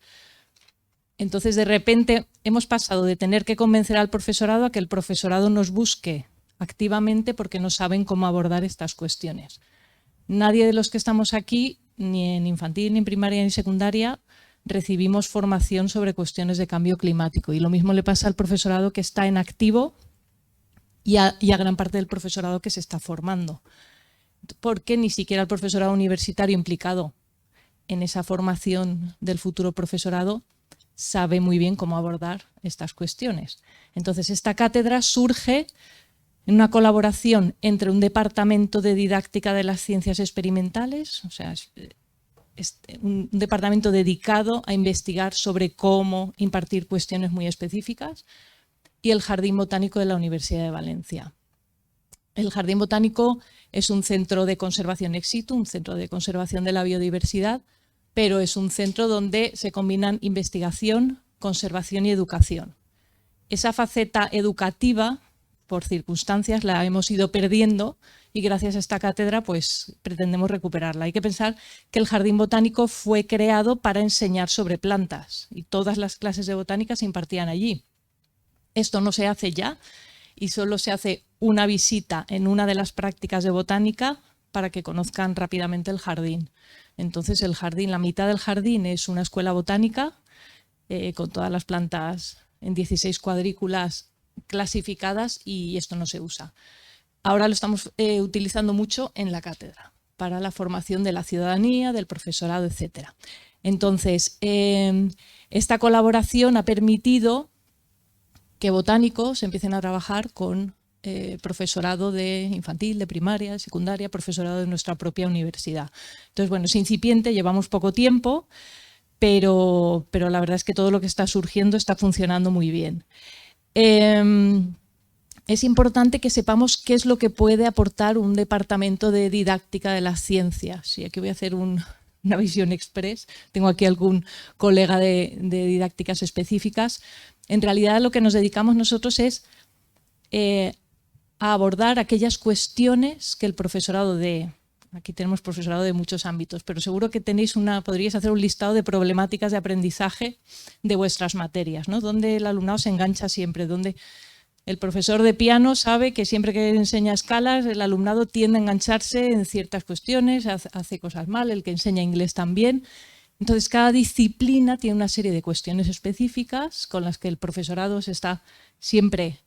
Entonces, de repente, hemos pasado de tener que convencer al profesorado a que el profesorado nos busque activamente porque no saben cómo abordar estas cuestiones. Nadie de los que estamos aquí, ni en infantil, ni en primaria, ni en secundaria, recibimos formación sobre cuestiones de cambio climático. Y lo mismo le pasa al profesorado que está en activo y a gran parte del profesorado que se está formando. Porque ni siquiera el profesorado universitario implicado en esa formación del futuro profesorado sabe muy bien cómo abordar estas cuestiones. Entonces, esta cátedra surge en una colaboración entre un departamento de didáctica de las ciencias experimentales, o sea, es un departamento dedicado a investigar sobre cómo impartir cuestiones muy específicas, y el Jardín Botánico de la Universidad de Valencia. El Jardín Botánico es un centro de conservación ex situ, un centro de conservación de la biodiversidad, pero es un centro donde se combinan investigación, conservación y educación. Esa faceta educativa, por circunstancias, la hemos ido perdiendo y gracias a esta cátedra pues pretendemos recuperarla. Hay que pensar que el Jardín Botánico fue creado para enseñar sobre plantas y todas las clases de botánica se impartían allí. Esto no se hace ya y solo se hace una visita en una de las prácticas de botánica para que conozcan rápidamente el jardín. Entonces el jardín, la mitad del jardín es una escuela botánica con todas las plantas en 16 cuadrículas clasificadas y esto no se usa. Ahora lo estamos utilizando mucho en la cátedra para la formación de la ciudadanía, del profesorado, etc. Entonces, esta colaboración ha permitido que botánicos empiecen a trabajar con profesorado de infantil, de primaria, de secundaria, profesorado de nuestra propia universidad. Entonces, bueno, es incipiente, llevamos poco tiempo, pero la verdad es que todo lo que está surgiendo está funcionando muy bien. Es importante que sepamos qué es lo que puede aportar un departamento de didáctica de las ciencias. Y aquí voy a hacer una visión express. Tengo aquí algún colega de didácticas específicas. En realidad lo que nos dedicamos nosotros es a abordar aquellas cuestiones que el profesorado aquí tenemos profesorado de muchos ámbitos, pero seguro que podríais hacer un listado de problemáticas de aprendizaje de vuestras materias, ¿no? Donde el alumnado se engancha siempre, donde el profesor de piano sabe que siempre que enseña escalas el alumnado tiende a engancharse en ciertas cuestiones, hace cosas mal, el que enseña inglés también. Entonces cada disciplina tiene una serie de cuestiones específicas con las que el profesorado siempre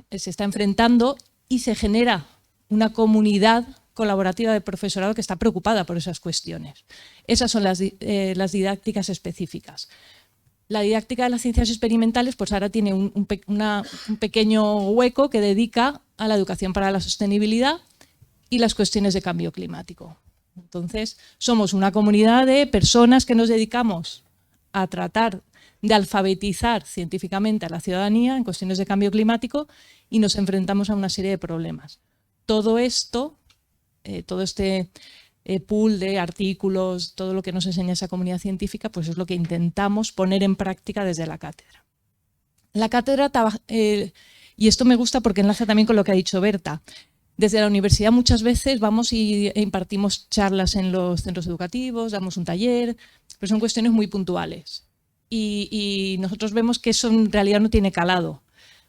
se está enfrentando y se genera una comunidad colaborativa de profesorado que está preocupada por esas cuestiones. Esas son las didácticas específicas. La didáctica de las ciencias experimentales pues ahora tiene un pequeño hueco que dedica a la educación para la sostenibilidad y las cuestiones de cambio climático. Entonces, somos una comunidad de personas que nos dedicamos a tratar de alfabetizar científicamente a la ciudadanía en cuestiones de cambio climático y nos enfrentamos a una serie de problemas. Todo esto, todo este pool de artículos, todo lo que nos enseña esa comunidad científica, pues es lo que intentamos poner en práctica desde la cátedra. La cátedra, y esto me gusta porque enlaza también con lo que ha dicho Berta, desde la universidad muchas veces vamos e impartimos charlas en los centros educativos, damos un taller, pero son cuestiones muy puntuales. Y nosotros vemos que eso en realidad no tiene calado.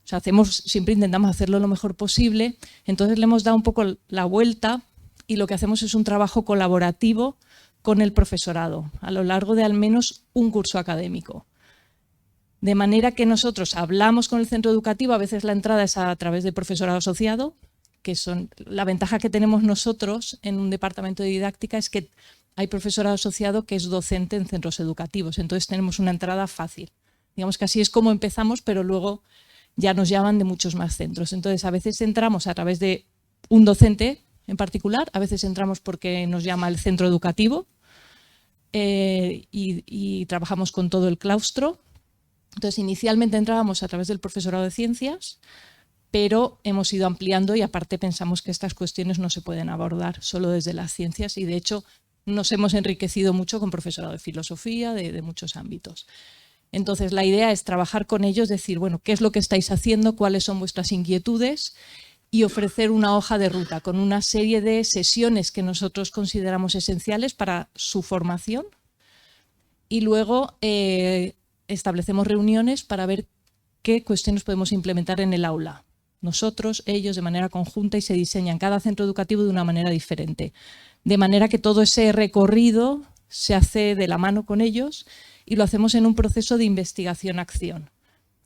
O sea, siempre intentamos hacerlo lo mejor posible, entonces le hemos dado un poco la vuelta y lo que hacemos es un trabajo colaborativo con el profesorado a lo largo de al menos un curso académico. De manera que nosotros hablamos con el centro educativo, a veces la entrada es a través del profesorado asociado, que son la ventaja que tenemos nosotros en un departamento de didáctica es que hay profesorado asociado que es docente en centros educativos, entonces tenemos una entrada fácil. Digamos que así es como empezamos, pero luego ya nos llaman de muchos más centros. Entonces a veces entramos a través de un docente en particular, a veces entramos porque nos llama el centro educativo y trabajamos con todo el claustro. Entonces inicialmente entrábamos a través del profesorado de ciencias, pero hemos ido ampliando y aparte pensamos que estas cuestiones no se pueden abordar solo desde las ciencias y de hecho nos hemos enriquecido mucho con profesorado de filosofía, de muchos ámbitos. Entonces la idea es trabajar con ellos, decir, bueno, ¿qué es lo que estáis haciendo? ¿Cuáles son vuestras inquietudes? Y ofrecer una hoja de ruta con una serie de sesiones que nosotros consideramos esenciales para su formación y luego establecemos reuniones para ver qué cuestiones podemos implementar en el aula. Nosotros, ellos, de manera conjunta, y se diseñan cada centro educativo de una manera diferente. De manera que todo ese recorrido se hace de la mano con ellos y lo hacemos en un proceso de investigación-acción.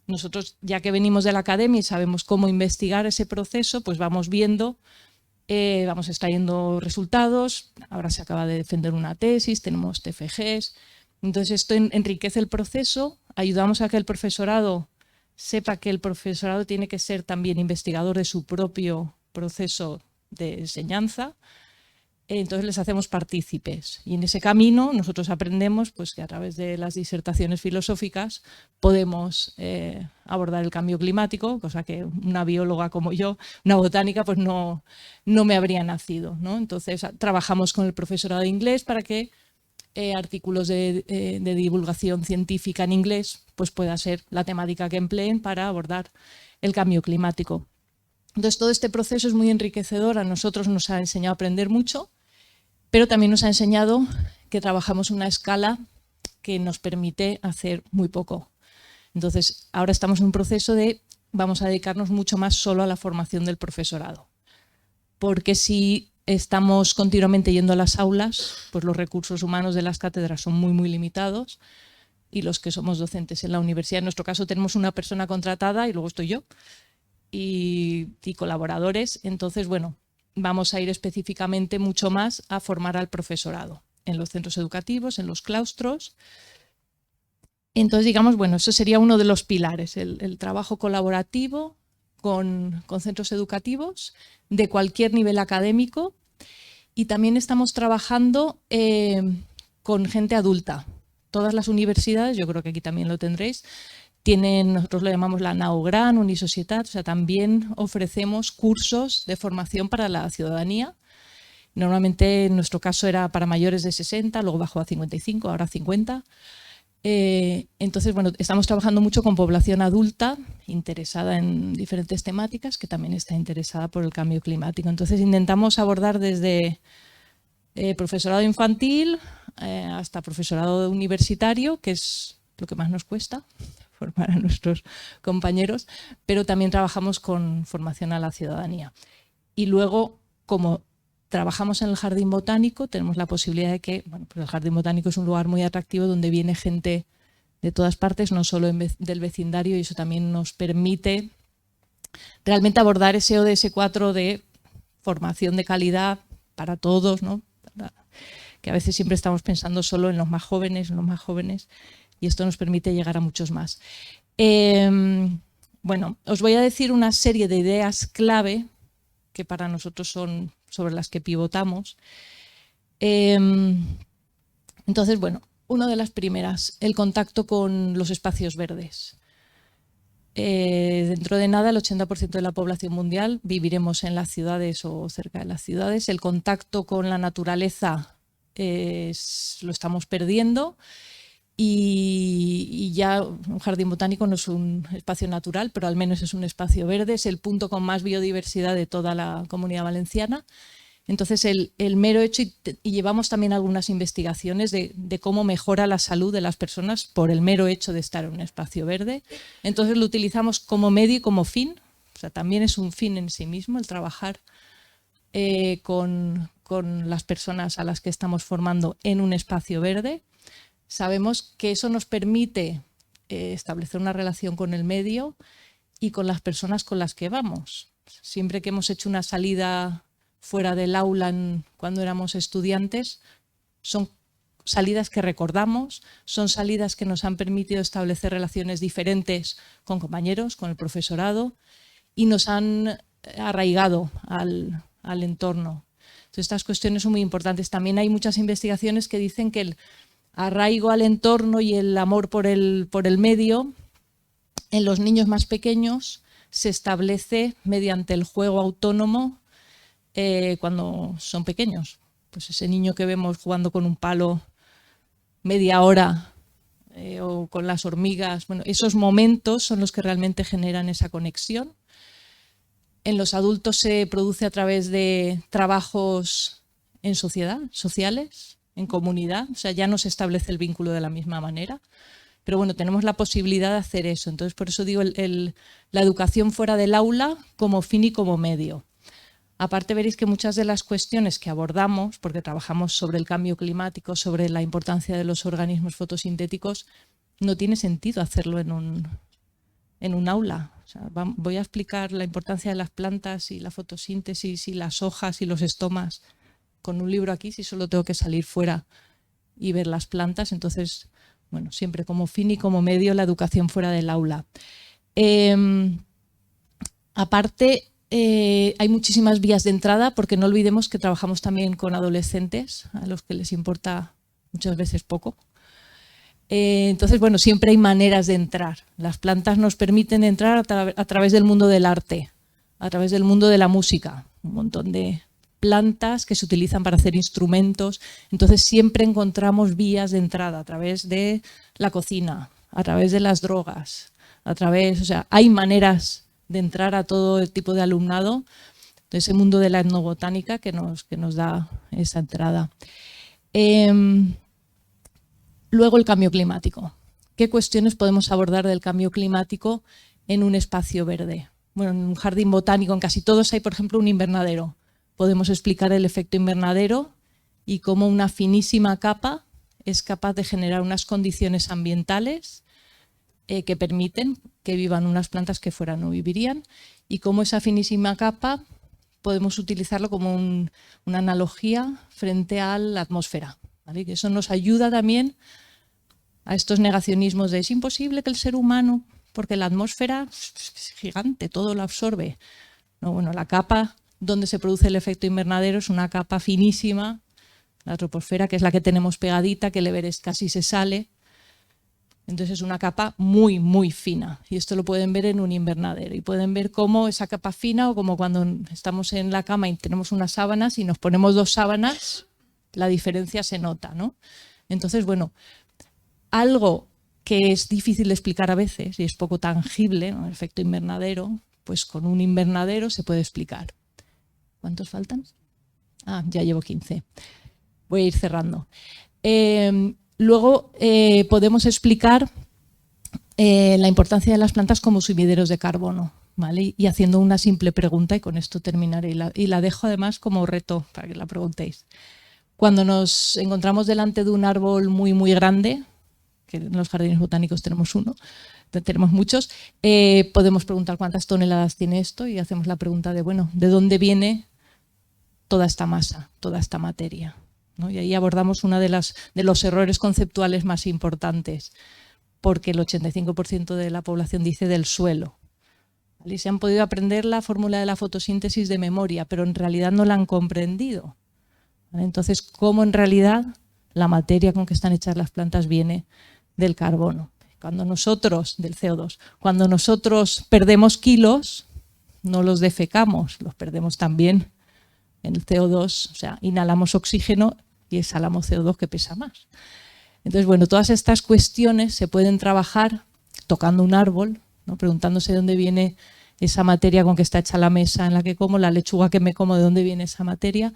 Nosotros, ya que venimos de la academia y sabemos cómo investigar ese proceso, pues vamos viendo, vamos extrayendo resultados. Ahora se acaba de defender una tesis, tenemos TFGs. Entonces esto enriquece el proceso, ayudamos a que el profesorado sepa que el profesorado tiene que ser también investigador de su propio proceso de enseñanza. Entonces les hacemos partícipes y en ese camino nosotros aprendemos pues, que a través de las disertaciones filosóficas podemos abordar el cambio climático, cosa que una bióloga como yo, una botánica, pues no me habría nacido, ¿no? Entonces trabajamos con el profesorado de inglés para que artículos de divulgación científica en inglés pues pueda ser la temática que empleen para abordar el cambio climático. Entonces todo este proceso es muy enriquecedor, a nosotros nos ha enseñado a aprender mucho, pero también nos ha enseñado que trabajamos una escala que nos permite hacer muy poco. Entonces ahora estamos en un proceso de vamos a dedicarnos mucho más solo a la formación del profesorado, porque si estamos continuamente yendo a las aulas, pues los recursos humanos de las cátedras son muy limitados y los que somos docentes en la universidad, en nuestro caso tenemos una persona contratada y luego estoy yo y colaboradores. Entonces, bueno, vamos a ir específicamente mucho más a formar al profesorado en los centros educativos, en los claustros. Entonces, digamos, bueno, eso sería uno de los pilares, el trabajo colaborativo con centros educativos de cualquier nivel académico, y también estamos trabajando con gente adulta. Todas las universidades, yo creo que aquí también lo tendréis, tienen, nosotros lo llamamos la Naugran, Unisocietat, o sea, también ofrecemos cursos de formación para la ciudadanía. Normalmente en nuestro caso era para mayores de 60, luego bajó a 55, ahora 50. Entonces, bueno, estamos trabajando mucho con población adulta interesada en diferentes temáticas, que también está interesada por el cambio climático. Entonces intentamos abordar desde profesorado infantil hasta profesorado universitario, que es lo que más nos cuesta formar a nuestros compañeros, pero también trabajamos con formación a la ciudadanía. Y luego, como trabajamos en el Jardín Botánico, tenemos la posibilidad de que, bueno, pues el Jardín Botánico es un lugar muy atractivo donde viene gente de todas partes, no solo del vecindario, y eso también nos permite realmente abordar ese ODS 4 de formación de calidad para todos, ¿no? Que a veces siempre estamos pensando solo en los más jóvenes, y esto nos permite llegar a muchos más. Bueno, os voy a decir una serie de ideas clave que para nosotros son sobre las que pivotamos. Entonces, bueno, una de las primeras, el contacto con los espacios verdes. Dentro de nada, el 80% de la población mundial viviremos en las ciudades o cerca de las ciudades. El contacto con la naturaleza lo estamos perdiendo. Y ya un jardín botánico no es un espacio natural, pero al menos es un espacio verde, es el punto con más biodiversidad de toda la Comunidad Valenciana. Entonces el mero hecho, y llevamos también algunas investigaciones de cómo mejora la salud de las personas por el mero hecho de estar en un espacio verde. Entonces lo utilizamos como medio y como fin, o sea, también es un fin en sí mismo el trabajar con las personas a las que estamos formando en un espacio verde. Sabemos que eso nos permite establecer una relación con el medio y con las personas con las que vamos. Siempre que hemos hecho una salida fuera del aula cuando éramos estudiantes, son salidas que recordamos, son salidas que nos han permitido establecer relaciones diferentes con compañeros, con el profesorado, y nos han arraigado al entorno. Entonces, estas cuestiones son muy importantes. También hay muchas investigaciones que dicen que el arraigo al entorno y el amor por el medio en los niños más pequeños se establece mediante el juego autónomo cuando son pequeños. Pues ese niño que vemos jugando con un palo media hora o con las hormigas, bueno, esos momentos son los que realmente generan esa conexión. En los adultos se produce a través de trabajos en sociedad, sociales, en comunidad, o sea, ya no se establece el vínculo de la misma manera. pero bueno, tenemos la posibilidad de hacer eso. Entonces, por eso digo la educación fuera del aula como fin y como medio. Aparte veréis que muchas de las cuestiones que abordamos, porque trabajamos sobre el cambio climático, sobre la importancia de los organismos fotosintéticos, no tiene sentido hacerlo en un aula. O sea, voy a explicar la importancia de las plantas y la fotosíntesis y las hojas y los estomas con un libro aquí, si solo tengo que salir fuera y ver las plantas. Entonces, bueno, siempre como fin y como medio la educación fuera del aula. Aparte, hay muchísimas vías de entrada, porque no olvidemos que trabajamos también con adolescentes, a los que les importa muchas veces poco. Entonces, bueno, siempre hay maneras de entrar. Las plantas nos permiten entrar a través del mundo del arte, a través del mundo de la música. Un montón de plantas que se utilizan para hacer instrumentos. Entonces, siempre encontramos vías de entrada a través de la cocina, a través de las drogas, o sea, hay maneras de entrar a todo el tipo de alumnado de ese mundo de la etnobotánica que nos da esa entrada. Luego el cambio climático. ¿Qué cuestiones podemos abordar del cambio climático en un espacio verde? Bueno, en un jardín botánico, en casi todos hay, por ejemplo, un invernadero. Podemos explicar el efecto invernadero y cómo una finísima capa es capaz de generar unas condiciones ambientales que permiten que vivan unas plantas que fuera no vivirían, y cómo esa finísima capa podemos utilizarlo como una analogía frente a la atmósfera, ¿vale? Que eso nos ayuda también a estos negacionismos de es imposible que el ser humano, porque la atmósfera es gigante, todo lo absorbe. No, bueno, la capa donde se produce el efecto invernadero es una capa finísima, la troposfera, que es la que tenemos pegadita, que el Everest casi se sale. Entonces es una capa muy, muy fina, y esto lo pueden ver en un invernadero, y pueden ver cómo esa capa fina, o como cuando estamos en la cama y tenemos unas sábanas y nos ponemos 2 sábanas, la diferencia se nota, ¿no? Entonces, bueno, algo que es difícil de explicar a veces y es poco tangible, ¿no? El efecto invernadero, pues con un invernadero se puede explicar. ¿Cuántos faltan? Ah, ya llevo 15. Voy a ir cerrando. Luego podemos explicar la importancia de las plantas como sumideros de carbono, ¿vale? Y haciendo una simple pregunta, y con esto terminaré, y la dejo además como reto para que la preguntéis. Cuando nos encontramos delante de un árbol muy, muy grande, que en los jardines botánicos tenemos uno, tenemos muchos, podemos preguntar cuántas toneladas tiene esto, y hacemos la pregunta de, bueno, ¿de dónde viene toda esta masa, toda esta materia? ¿No? Y ahí abordamos uno de los errores conceptuales más importantes, porque el 85% de la población dice del suelo. ¿Vale? Y se han podido aprender la fórmula de la fotosíntesis de memoria, pero en realidad no la han comprendido. ¿Vale? Entonces, ¿cómo en realidad la materia con que están hechas las plantas viene del carbono? Del CO2. Cuando nosotros perdemos kilos, no los defecamos, los perdemos también en el CO2, o sea, inhalamos oxígeno y exhalamos CO2, que pesa más. Entonces, bueno, todas estas cuestiones se pueden trabajar tocando un árbol, ¿no? Preguntándose de dónde viene esa materia con que está hecha la mesa en la que como, la lechuga que me como, de dónde viene esa materia.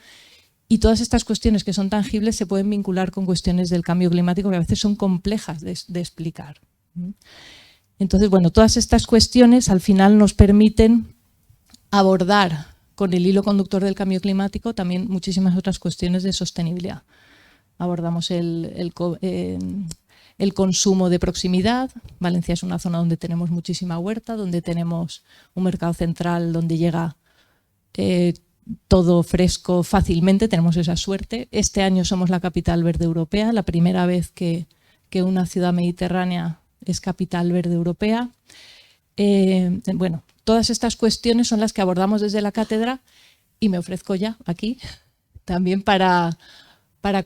Y todas estas cuestiones que son tangibles se pueden vincular con cuestiones del cambio climático que a veces son complejas de explicar. Entonces, bueno, todas estas cuestiones al final nos permiten abordar con el hilo conductor del cambio climático también muchísimas otras cuestiones de sostenibilidad. Abordamos el consumo de proximidad. Valencia es una zona donde tenemos muchísima huerta, donde tenemos un mercado central donde llega todo fresco fácilmente, tenemos esa suerte. Este año somos la capital verde europea, la primera vez que una ciudad mediterránea es capital verde europea. Bueno, todas estas cuestiones son las que abordamos desde la cátedra, y me ofrezco ya aquí también para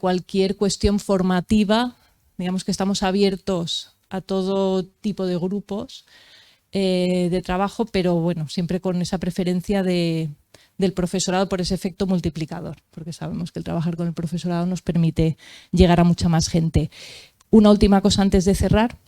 cualquier cuestión formativa. Digamos que estamos abiertos a todo tipo de grupos de trabajo, pero bueno, siempre con esa preferencia del profesorado por ese efecto multiplicador, porque sabemos que el trabajar con el profesorado nos permite llegar a mucha más gente. Una última cosa antes de cerrar,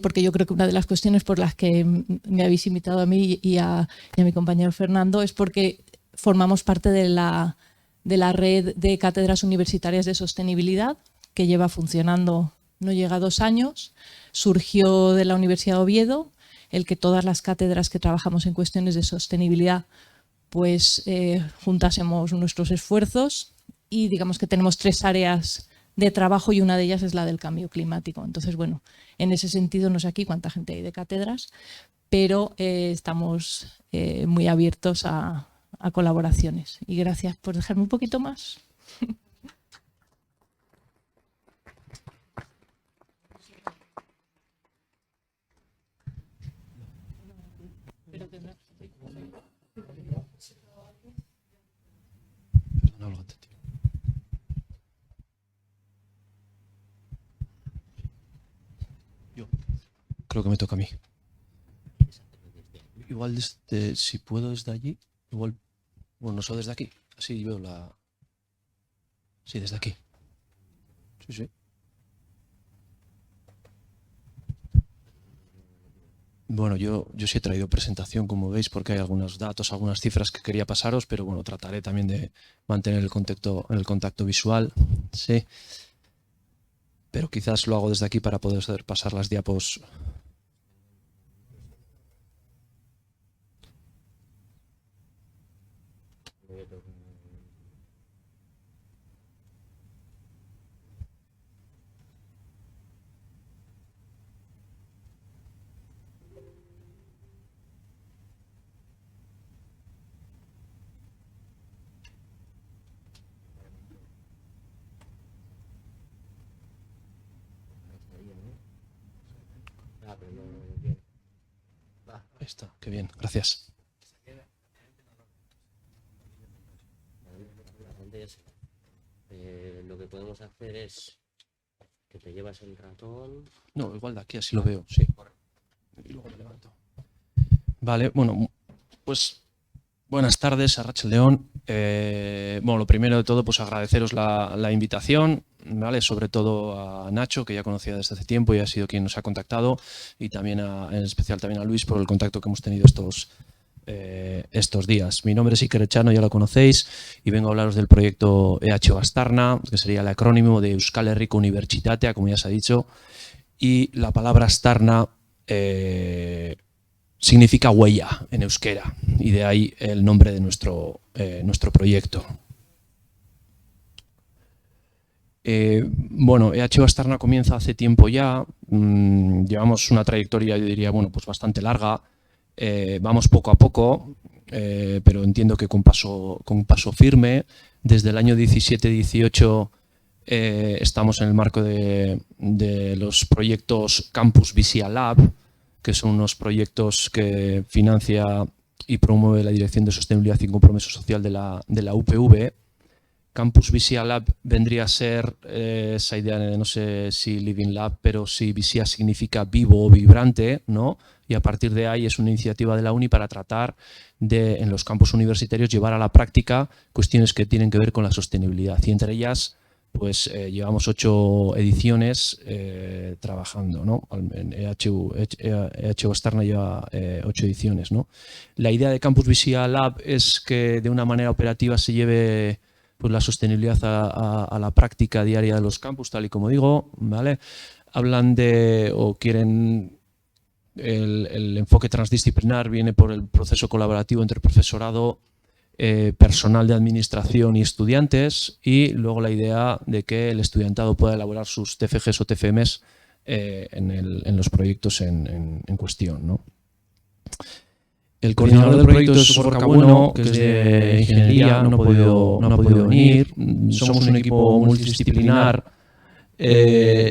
porque yo creo que una de las cuestiones por las que me habéis invitado a mí y a mi compañero Fernando es porque formamos parte de la red de cátedras universitarias de sostenibilidad, que lleva funcionando no llega a 2 años, surgió de la Universidad de Oviedo el que todas las cátedras que trabajamos en cuestiones de sostenibilidad pues juntásemos nuestros esfuerzos, y digamos que tenemos 3 áreas de trabajo y una de ellas es la del cambio climático. Entonces, bueno, en ese sentido no sé aquí cuánta gente hay de cátedras, pero estamos muy abiertos a colaboraciones. Y gracias por dejarme un poquito más. Yo creo que me toca a mí. Igual desde, si puedo desde allí, igual, bueno, no solo desde aquí, así veo la... Sí, desde aquí. Sí, sí. Bueno, yo sí he traído presentación, como veis, porque hay algunos datos, algunas cifras que quería pasaros, pero bueno, trataré también de mantener el contacto visual, sí. Pero quizás lo hago desde aquí para poder pasar las diapos. Ahí está, qué bien, gracias. Lo que podemos hacer es que te llevas el ratón. No, igual de aquí así lo veo, sí. Y luego me levanto. Vale, bueno, pues buenas tardes a Rachel León. Bueno, lo primero de todo, pues agradeceros la invitación, ¿vale? Sobre todo a Nacho, que ya conocía desde hace tiempo y ha sido quien nos ha contactado, y también en especial también a Luis por el contacto que hemos tenido estos días. Mi nombre es Iker Echano, ya lo conocéis, y vengo a hablaros del proyecto EH Astarna, que sería el acrónimo de Euskal Herriko Unibertsitatea, como ya se ha dicho, y la palabra Astarna significa huella en euskera, y de ahí el nombre de nuestro proyecto. Bueno, EH Astarna comienza hace tiempo ya, llevamos una trayectoria, yo diría, bueno, pues bastante larga. Vamos poco a poco, pero entiendo que con paso firme. Desde el año 17-18 estamos en el marco de los proyectos Campus Visia Lab, que son unos proyectos que financia y promueve la Dirección de Sostenibilidad y Compromiso Social de la UPV. Campus Visia Lab vendría a ser esa idea, no sé si Living Lab, pero sí Visia significa vivo o vibrante, ¿no? Y a partir de ahí es una iniciativa de la UNI para tratar de, en los campus universitarios, llevar a la práctica cuestiones que tienen que ver con la sostenibilidad. Y entre ellas, pues llevamos 8 ediciones trabajando, ¿no? EH Astarna lleva 8 ediciones, ¿no? La idea de Campus Visia Lab es que de una manera operativa se lleve pues la sostenibilidad a la práctica diaria de los campus, tal y como digo, ¿vale? Hablan de, o quieren, el enfoque transdisciplinar viene por el proceso colaborativo entre profesorado, personal de administración y estudiantes, y luego la idea de que el estudiantado pueda elaborar sus TFGs o TFMs en los proyectos en cuestión, ¿no? El coordinador del proyecto es Gorka Bueno, que es de ingeniería, no ha podido venir. Somos un equipo multidisciplinar.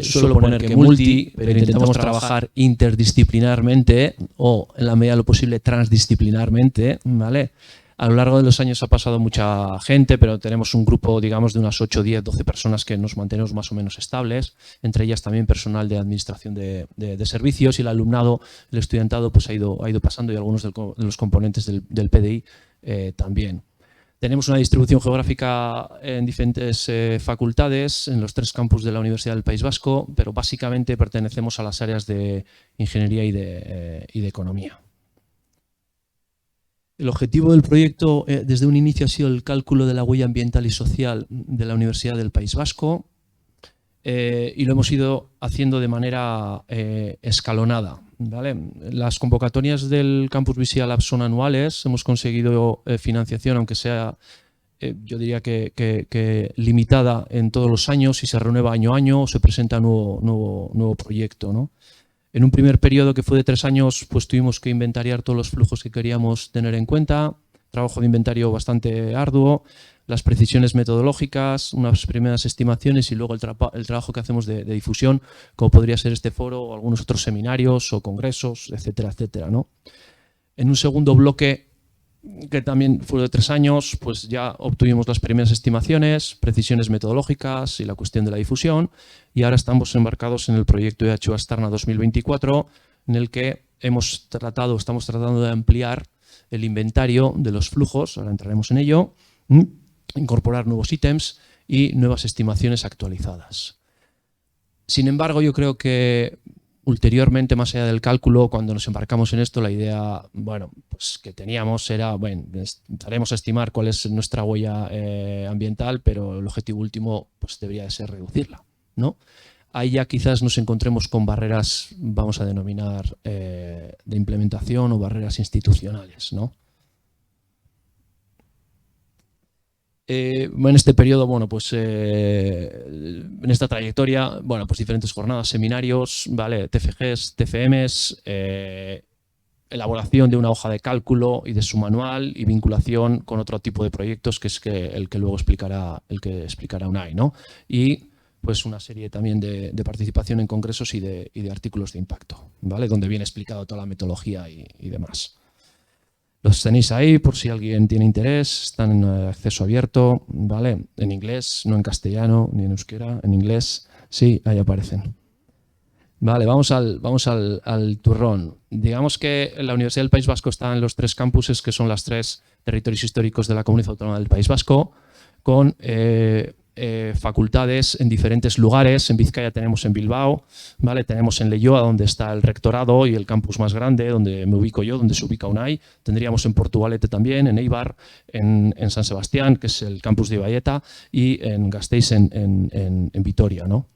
Suelo poner que multi, pero intentamos trabajar interdisciplinarmente o, en la medida de lo posible, transdisciplinarmente, ¿vale? A lo largo de los años ha pasado mucha gente, pero tenemos un grupo, digamos, de unas 8, 10, 12 personas que nos mantenemos más o menos estables, entre ellas también personal de administración de servicios, y el alumnado, el estudiantado, pues ha ido pasando, y algunos de los componentes del PDI también. Tenemos una distribución geográfica en diferentes facultades, en los 3 campus de la Universidad del País Vasco, pero básicamente pertenecemos a las áreas de ingeniería y de economía. El objetivo del proyecto desde un inicio ha sido el cálculo de la huella ambiental y social de la Universidad del País Vasco. y lo hemos ido haciendo de manera escalonada, ¿vale? Las convocatorias del Campus Visia Lab son anuales, hemos conseguido financiación, aunque sea, yo diría que limitada en todos los años, y se renueva año a año o se presenta nuevo proyecto, ¿no? En un primer periodo que fue de 3 años, pues tuvimos que inventariar todos los flujos que queríamos tener en cuenta, trabajo de inventario bastante arduo, las precisiones metodológicas, unas primeras estimaciones y luego el trabajo que hacemos de difusión, como podría ser este foro o algunos otros seminarios o congresos, etcétera, etcétera, ¿no? En un segundo bloque, que también fue de 3 años, pues ya obtuvimos las primeras estimaciones, precisiones metodológicas y la cuestión de la difusión, y ahora estamos embarcados en el proyecto EHU Astana 2024, en el que estamos tratando de ampliar el inventario de los flujos, ahora entraremos en ello, incorporar nuevos ítems y nuevas estimaciones actualizadas. Sin embargo, yo creo que ulteriormente, más allá del cálculo, cuando nos embarcamos en esto, la idea, bueno, pues que teníamos era, bueno, empezaremos a estimar cuál es nuestra huella ambiental, pero el objetivo último pues debería de ser reducirla, ¿no? Ahí ya quizás nos encontremos con barreras, vamos a denominar, de implementación o barreras institucionales, ¿no? En este periodo, bueno, pues en esta trayectoria, bueno, pues diferentes jornadas, seminarios, ¿vale? TFGs, TFMs, elaboración de una hoja de cálculo y de su manual y vinculación con otro tipo de proyectos que es el que luego explicará Unai, ¿no? Y pues una serie también de participación en congresos y de artículos de impacto, ¿vale? Donde viene explicado toda la metodología y demás. Los tenéis ahí por si alguien tiene interés, están en acceso abierto, ¿vale? En inglés, no en castellano ni en euskera, en inglés, sí, ahí aparecen. Vale, vamos al turrón. Digamos que la Universidad del País Vasco está en los 3 campuses, que son los 3 territorios históricos de la Comunidad Autónoma del País Vasco, con facultades en diferentes lugares. En Vizcaya tenemos en Bilbao, ¿vale? Tenemos en Leioa, donde está el rectorado y el campus más grande, donde me ubico yo, donde se ubica Unai. Tendríamos en Portugalete también, en Eibar, en San Sebastián, que es el campus de Ibaieta, y en Gasteiz, en Vitoria, ¿no?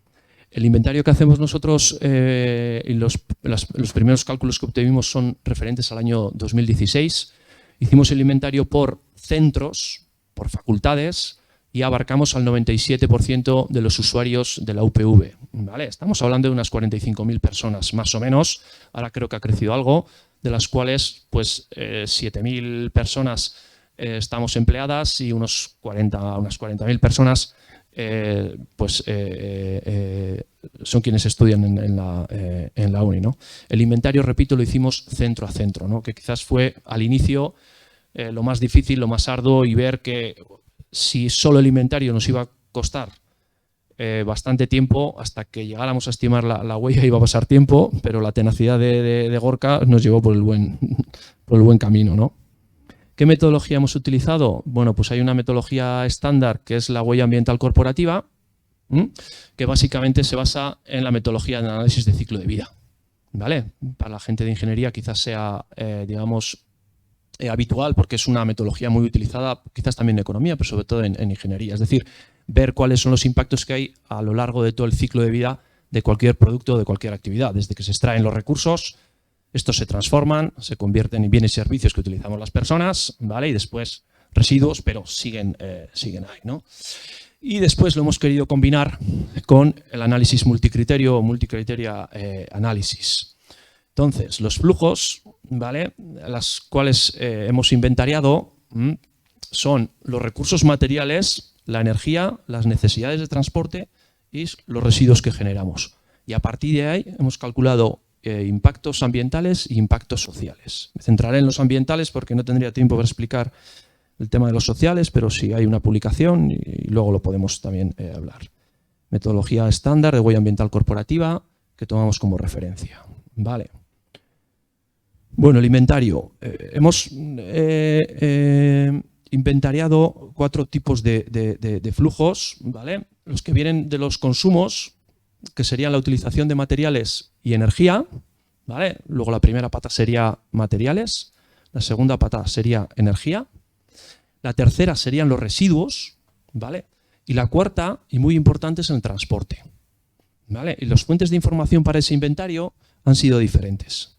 El inventario que hacemos nosotros y los primeros cálculos que obtuvimos son referentes al año 2016. Hicimos el inventario por centros, por facultades, y abarcamos al 97% de los usuarios de la UPV, ¿vale? Estamos hablando de unas 45.000 personas, más o menos. Ahora creo que ha crecido algo, de las cuales pues 7.000 personas estamos empleadas y unas 40.000 personas son quienes estudian en la uni, ¿no? El inventario, repito, lo hicimos centro a centro, ¿no? Que quizás fue al inicio lo más difícil, lo más arduo, y ver que si solo el inventario nos iba a costar bastante tiempo, hasta que llegáramos a estimar la huella iba a pasar tiempo, pero la tenacidad de Gorka nos llevó por el buen camino, ¿no? ¿Qué metodología hemos utilizado? Bueno, pues hay una metodología estándar que es la huella ambiental corporativa, que básicamente se basa en la metodología de análisis de ciclo de vida, ¿vale? Para la gente de ingeniería quizás sea, digamos, habitual, porque es una metodología muy utilizada quizás también en economía, pero sobre todo en ingeniería. Es decir, ver cuáles son los impactos que hay a lo largo de todo el ciclo de vida de cualquier producto o de cualquier actividad. Desde que se extraen los recursos, estos se transforman, se convierten en bienes y servicios que utilizamos las personas, ¿vale? Y después residuos, pero siguen ahí, ¿no? Y después lo hemos querido combinar con el análisis multicriterio o multicriteria análisis. Entonces, los flujos, ¿vale?, las cuales hemos inventariado son los recursos materiales, la energía, las necesidades de transporte y los residuos que generamos. Y a partir de ahí hemos calculado impactos ambientales e impactos sociales. Me centraré en los ambientales porque no tendría tiempo para explicar el tema de los sociales, pero sí hay una publicación y luego lo podemos también hablar. Metodología estándar de huella ambiental corporativa que tomamos como referencia. Vale. Bueno, el inventario. Hemos inventariado 4 tipos de flujos, ¿vale? Los que vienen de los consumos, que serían la utilización de materiales y energía, ¿vale? Luego la primera pata sería materiales, la segunda pata sería energía, la tercera serían los residuos, ¿vale? Y la cuarta, y muy importante, es el transporte, ¿vale? Y las fuentes de información para ese inventario han sido diferentes.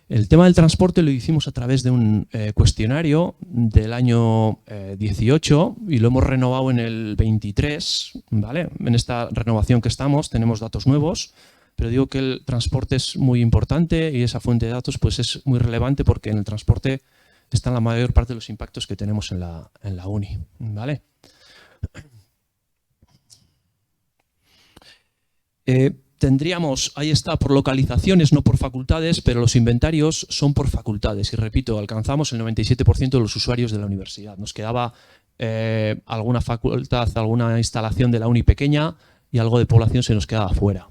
El tema del transporte lo hicimos a través de un cuestionario del año 18 y lo hemos renovado en el 23, ¿vale? En esta renovación que estamos tenemos datos nuevos, pero digo que el transporte es muy importante y esa fuente de datos pues es muy relevante porque en el transporte están la mayor parte de los impactos que tenemos en la uni, ¿vale? Tendríamos, ahí está, por localizaciones, no por facultades, pero los inventarios son por facultades. Y repito, alcanzamos el 97% de los usuarios de la universidad. Nos quedaba alguna facultad, alguna instalación de la uni pequeña y algo de población se nos quedaba fuera.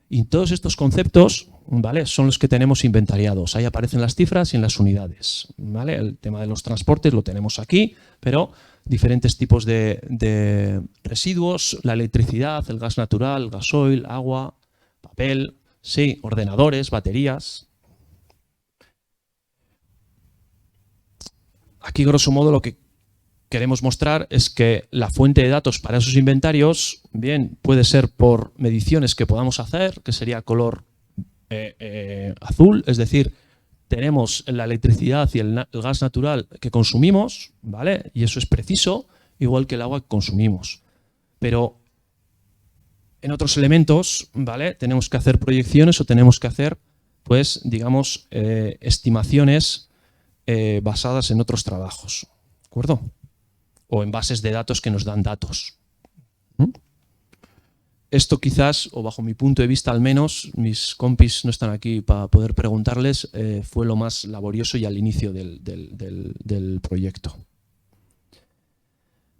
Y todos estos conceptos, ¿vale?, son los que tenemos inventariados. Ahí aparecen las cifras y en las unidades, ¿vale? El tema de los transportes lo tenemos aquí, pero diferentes tipos de residuos, la electricidad, el gas natural, el gasoil, agua, papel, sí, ordenadores, baterías. Aquí, grosso modo, lo que queremos mostrar es que la fuente de datos para esos inventarios, bien, puede ser por mediciones que podamos hacer, que sería color azul, es decir, tenemos la electricidad y el gas natural que consumimos, ¿vale? Y eso es preciso, igual que el agua que consumimos. Pero en otros elementos, ¿vale?, tenemos que hacer proyecciones o tenemos que hacer, pues, digamos, estimaciones basadas en otros trabajos, ¿de acuerdo? O en bases de datos que nos dan datos. Esto quizás, o bajo mi punto de vista al menos, mis compis no están aquí para poder preguntarles, fue lo más laborioso y al inicio del proyecto.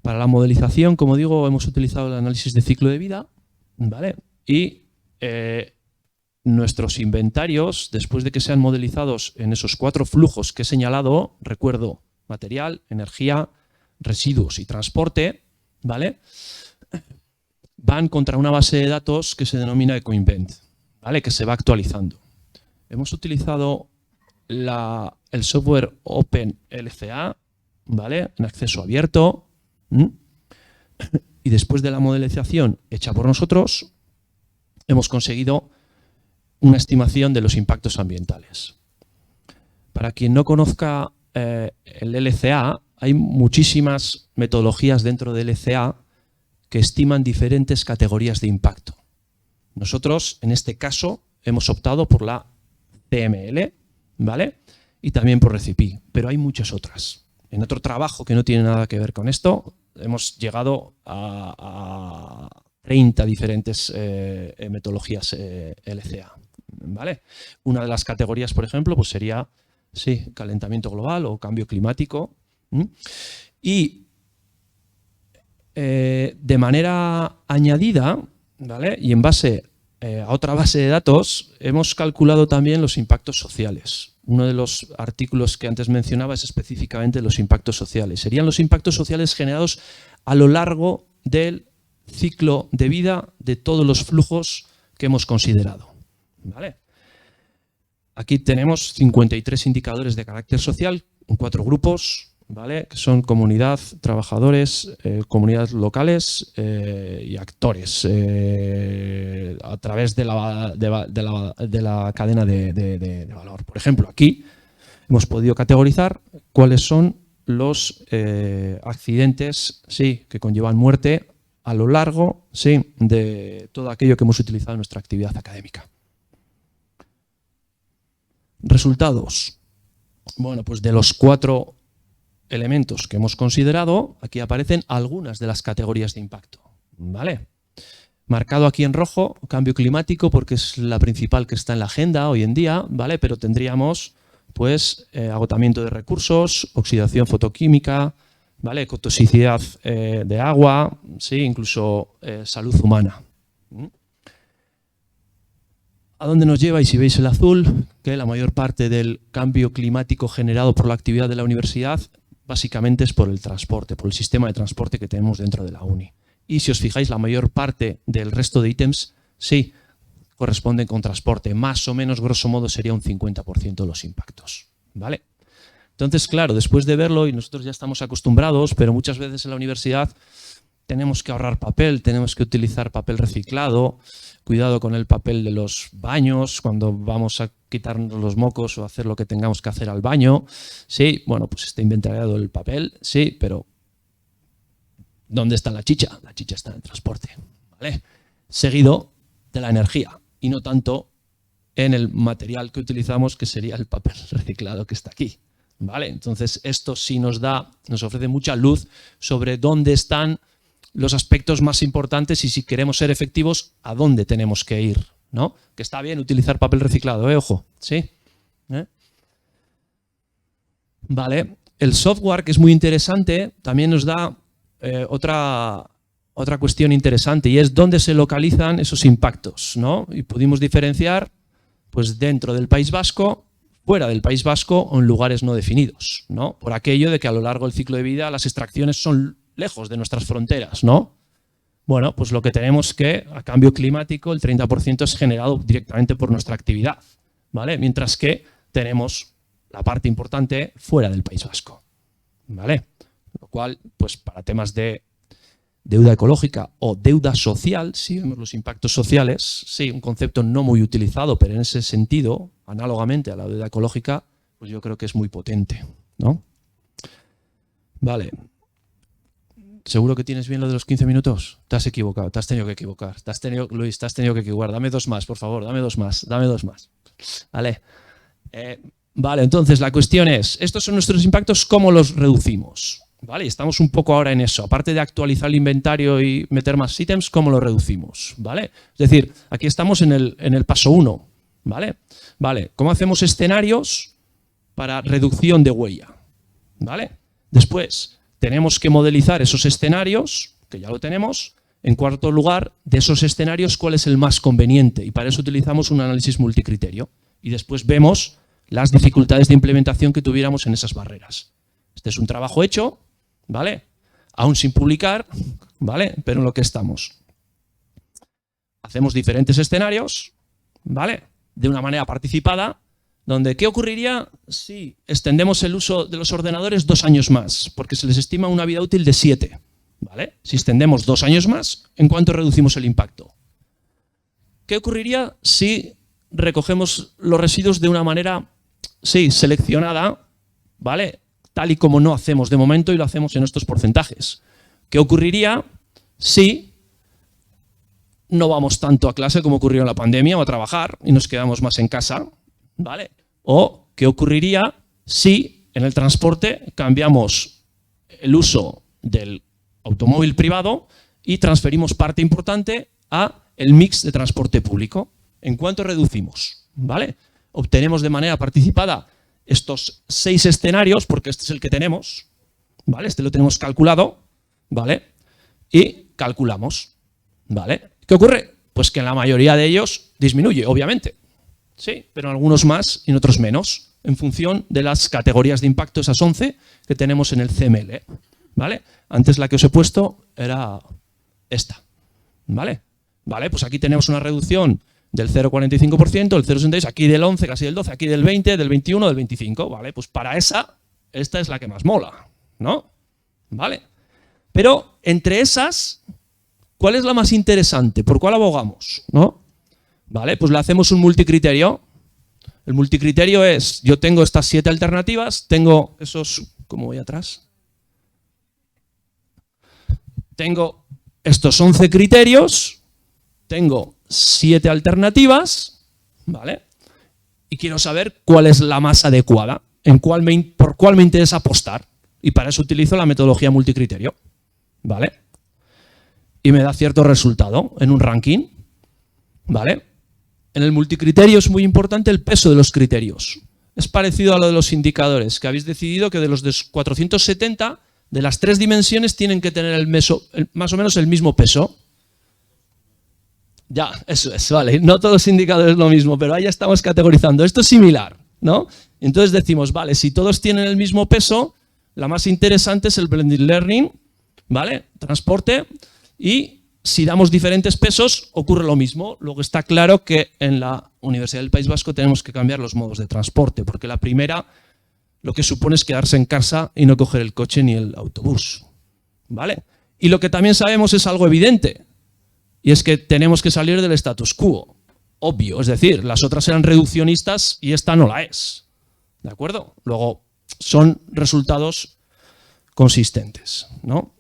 Para la modelización, como digo, hemos utilizado el análisis de ciclo de vida, ¿vale? Y nuestros inventarios, después de que sean modelizados en esos 4 flujos que he señalado, recuerdo, material, energía, residuos y transporte, ¿vale?, van contra una base de datos que se denomina EcoInvent, ¿vale?, que se va actualizando. Hemos utilizado el software OpenLCA, ¿vale?, en acceso abierto, y después de la modelización hecha por nosotros, hemos conseguido una estimación de los impactos ambientales. Para quien no conozca el LCA, hay muchísimas metodologías dentro del LCA que estiman diferentes categorías de impacto. Nosotros, en este caso, hemos optado por la CML, ¿vale?, y también por RECIPI, pero hay muchas otras. En otro trabajo que no tiene nada que ver con esto, hemos llegado a 30 diferentes metodologías LCA, ¿vale? Una de las categorías, por ejemplo, pues sería, sí, calentamiento global o cambio climático. Y de manera añadida, ¿vale?, y en base a otra base de datos, hemos calculado también los impactos sociales. Uno de los artículos que antes mencionaba es específicamente los impactos sociales. Serían los impactos sociales generados a lo largo del ciclo de vida de todos los flujos que hemos considerado, ¿vale? Aquí tenemos 53 indicadores de carácter social en 4 grupos, ¿vale?, que son comunidad, trabajadores, comunidades locales y actores a través de la cadena de valor. Por ejemplo, aquí hemos podido categorizar cuáles son los accidentes, sí, que conllevan muerte a lo largo, sí, de todo aquello que hemos utilizado en nuestra actividad académica. Resultados. Bueno, pues de los 4 elementos que hemos considerado, aquí aparecen algunas de las categorías de impacto, ¿vale? Marcado aquí en rojo, cambio climático, porque es la principal que está en la agenda hoy en día, ¿vale? Pero tendríamos, pues, agotamiento de recursos, oxidación fotoquímica, ¿vale?, ecotoxicidad de agua, sí, incluso salud humana. ¿A dónde nos lleva? Y si veis el azul, que la mayor parte del cambio climático generado por la actividad de la universidad básicamente es por el transporte, por el sistema de transporte que tenemos dentro de la uni. Y si os fijáis, la mayor parte del resto de ítems, sí, corresponden con transporte. Más o menos, grosso modo, sería un 50% de los impactos, ¿vale? Entonces, claro, después de verlo, y nosotros ya estamos acostumbrados, pero muchas veces en la universidad tenemos que ahorrar papel, tenemos que utilizar papel reciclado, cuidado con el papel de los baños cuando vamos a quitarnos los mocos o hacer lo que tengamos que hacer al baño. Sí, bueno, pues está inventariado el papel, sí, pero ¿dónde está la chicha? La chicha está en el transporte, ¿vale? Seguido de la energía y no tanto en el material que utilizamos, que sería el papel reciclado que está aquí, ¿vale? Entonces esto sí nos ofrece mucha luz sobre dónde están los aspectos más importantes y si queremos ser efectivos, a dónde tenemos que ir, ¿no? Que está bien utilizar papel reciclado, ojo, ¿sí? Vale, el software, que es muy interesante, también nos da otra cuestión interesante, y es dónde se localizan esos impactos, ¿no? Y pudimos diferenciar, pues, dentro del País Vasco, fuera del País Vasco o en lugares no definidos, ¿no? Por aquello de que a lo largo del ciclo de vida las extracciones son lejos de nuestras fronteras, ¿no? Bueno, pues lo que tenemos que, a cambio climático, el 30% es generado directamente por nuestra actividad, ¿vale? Mientras que tenemos la parte importante fuera del País Vasco, ¿vale? Lo cual, pues para temas de deuda ecológica o deuda social, si vemos los impactos sociales, sí, un concepto no muy utilizado, pero en ese sentido, análogamente a la deuda ecológica, pues yo creo que es muy potente, ¿no? Vale. ¿Seguro que tienes bien lo de los 15 minutos? Te has equivocado, te has tenido que equivocar. Luis, te has tenido que equivocar. Dame 2 más, por favor, dame 2 más. Vale. Vale, entonces la cuestión es, estos son nuestros impactos, ¿cómo los reducimos? Vale, estamos un poco ahora en eso. Aparte de actualizar el inventario y meter más ítems, ¿cómo lo reducimos? ¿Vale? Es decir, aquí estamos en el paso 1. ¿Vale? Vale, ¿cómo hacemos escenarios para reducción de huella? ¿Vale? Después, tenemos que modelizar esos escenarios, que ya lo tenemos. En cuarto lugar, de esos escenarios, ¿cuál es el más conveniente? Y para eso utilizamos un análisis multicriterio. Y después vemos las dificultades de implementación que tuviéramos en esas barreras. Este es un trabajo hecho, ¿vale? Aún sin publicar, ¿vale? Pero en lo que estamos. Hacemos diferentes escenarios, ¿vale? De una manera participada, donde ¿qué ocurriría si extendemos el uso de los ordenadores 2 años más? Porque se les estima una vida útil de 7, ¿vale? Si extendemos 2 años más, ¿en cuánto reducimos el impacto? ¿Qué ocurriría si recogemos los residuos de una manera, sí, seleccionada, ¿vale? Tal y como no hacemos de momento y lo hacemos en estos porcentajes. ¿Qué ocurriría si no vamos tanto a clase como ocurrió en la pandemia o a trabajar y nos quedamos más en casa? ¿Vale? O ¿qué ocurriría si en el transporte cambiamos el uso del automóvil privado y transferimos parte importante a el mix de transporte público? ¿En cuánto reducimos? ¿Vale? Obtenemos de manera participada estos 6 escenarios, porque este es el que tenemos, ¿vale? Este lo tenemos calculado, ¿vale? Y calculamos, ¿vale? ¿Qué ocurre? Pues que en la mayoría de ellos disminuye, obviamente. Sí, pero en algunos más y en otros menos, en función de las categorías de impacto, esas 11 que tenemos en el CML, ¿vale? Antes la que os he puesto era esta, ¿vale? Vale, pues aquí tenemos una reducción del 0,45%, el 0,66%, aquí del 11, casi del 12, aquí del 20, del 21, del 25, ¿vale? Pues para esta es la que más mola, ¿no? ¿Vale? Pero entre esas, ¿cuál es la más interesante? ¿Por cuál abogamos? ¿No? Vale, pues le hacemos un multicriterio. El multicriterio es, yo tengo estas 7 alternativas, tengo esos, ¿cómo voy atrás? Tengo estos 11 criterios, tengo 7 alternativas, ¿vale? Y quiero saber cuál es la más adecuada, por cuál me interesa apostar. Y para eso utilizo la metodología multicriterio, ¿vale? Y me da cierto resultado en un ranking, ¿vale? En el multicriterio es muy importante el peso de los criterios. Es parecido a lo de los indicadores, que habéis decidido que de los de 470, de las 3 dimensiones tienen que tener más o menos el mismo peso. Ya, eso es, vale. No todos los indicadores es lo mismo, pero ahí ya estamos categorizando. Esto es similar, ¿no? Entonces decimos, vale, si todos tienen el mismo peso, la más interesante es el blended learning, ¿vale? Transporte. Y si damos diferentes pesos, ocurre lo mismo. Luego está claro que en la Universidad del País Vasco tenemos que cambiar los modos de transporte, porque la primera lo que supone es quedarse en casa y no coger el coche ni el autobús, ¿vale? Y lo que también sabemos es algo evidente, y es que tenemos que salir del status quo, obvio. Es decir, las otras eran reduccionistas y esta no la es. ¿De acuerdo? Luego, son resultados consistentes, ¿no?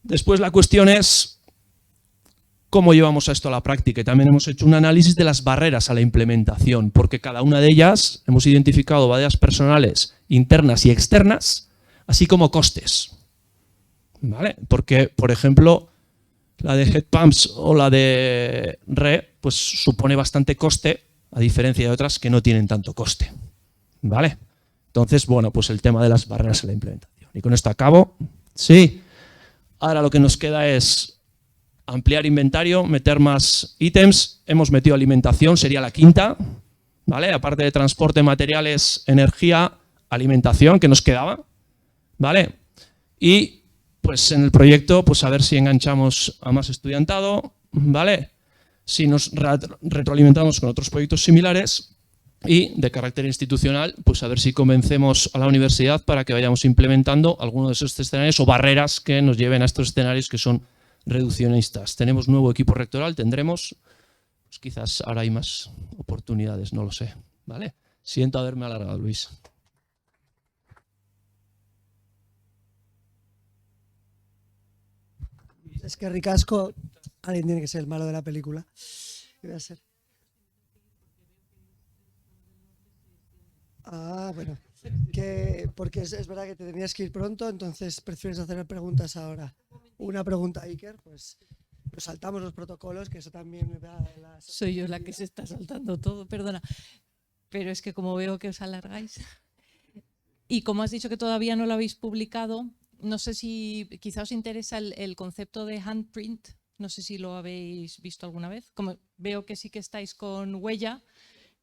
Después la cuestión es cómo llevamos esto a la práctica. Y también hemos hecho un análisis de las barreras a la implementación, porque cada una de ellas hemos identificado barreras personales, internas y externas, así como costes. ¿Vale? Porque, por ejemplo, la de Head Pumps o la de RE, pues supone bastante coste, a diferencia de otras que no tienen tanto coste. ¿Vale? Entonces, bueno, pues el tema de las barreras a la implementación. Y con esto acabo. Sí. Ahora lo que nos queda es ampliar inventario, meter más ítems. Hemos metido alimentación, sería la quinta. ¿Vale? Aparte de transporte, materiales, energía, alimentación, que nos quedaba. ¿Vale? Y pues en el proyecto, pues a ver si enganchamos a más estudiantado. ¿Vale? Si nos retroalimentamos con otros proyectos similares. Y de carácter institucional, pues a ver si convencemos a la universidad para que vayamos implementando algunos de esos escenarios o barreras que nos lleven a estos escenarios que son reduccionistas. Tenemos nuevo equipo rectoral, tendremos, pues quizás ahora hay más oportunidades, no lo sé. ¿Vale? Siento haberme alargado, Luis. Es que ricasco, alguien tiene que ser el malo de la película. ¿Qué voy a ser? Ah, bueno, porque es verdad que te tenías que ir pronto, entonces prefieres hacer preguntas ahora. Una pregunta a Iker, pues nos saltamos los protocolos, que eso también me da la... Soy yo la que se está saltando todo, perdona. Pero es que como veo que os alargáis. Y como has dicho que todavía no lo habéis publicado, no sé si quizá os interesa el concepto de handprint, no sé si lo habéis visto alguna vez. Como veo que sí que estáis con huella,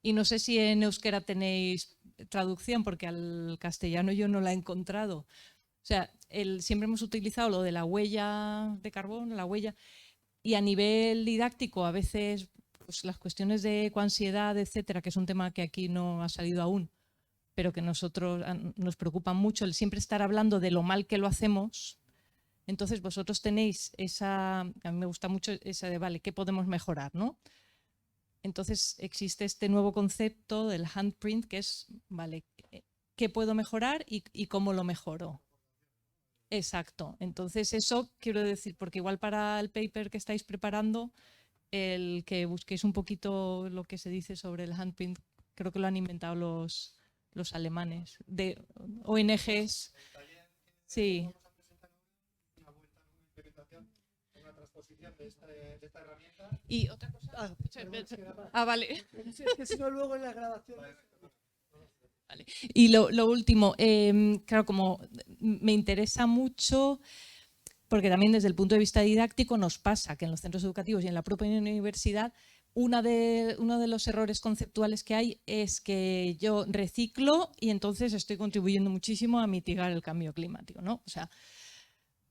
y no sé si en euskera tenéis traducción, porque al castellano yo no la he encontrado. O sea, siempre hemos utilizado lo de la huella de carbón, la huella, y a nivel didáctico a veces pues, las cuestiones de ecoansiedad, etcétera, que es un tema que aquí no ha salido aún, pero que nosotros nos preocupa mucho, el siempre estar hablando de lo mal que lo hacemos. Entonces vosotros tenéis esa, a mí me gusta mucho esa de, vale, ¿qué podemos mejorar, no? Entonces existe este nuevo concepto del handprint que es, vale, ¿qué puedo mejorar y cómo lo mejoro? Exacto. Entonces eso quiero decir, porque igual para el paper que estáis preparando, el que busquéis un poquito lo que se dice sobre el handprint, creo que lo han inventado los alemanes, de ONGs. Sí. Y otra cosa. Vale. Es que si no, luego en la grabación. Vale. Y lo último, claro, como me interesa mucho, porque también desde el punto de vista didáctico nos pasa que en los centros educativos y en la propia universidad, uno de los errores conceptuales que hay es que yo reciclo y entonces estoy contribuyendo muchísimo a mitigar el cambio climático, ¿no? O sea,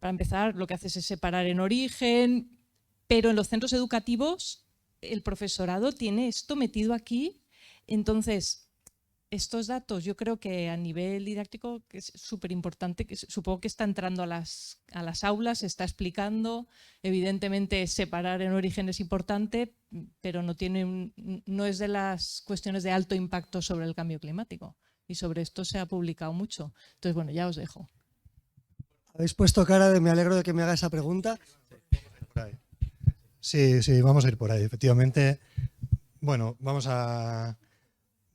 para empezar, lo que haces es separar en origen, pero en los centros educativos el profesorado tiene esto metido aquí. Entonces, estos datos yo creo que a nivel didáctico que es súper importante, que supongo que está entrando a las aulas, se está explicando. Evidentemente, separar en origen es importante, pero no es de las cuestiones de alto impacto sobre el cambio climático. Y sobre esto se ha publicado mucho. Entonces, bueno, ya os dejo. Habéis puesto cara de me alegro de que me haga esa pregunta. Sí, vamos a ir por ahí. Efectivamente, bueno, vamos a...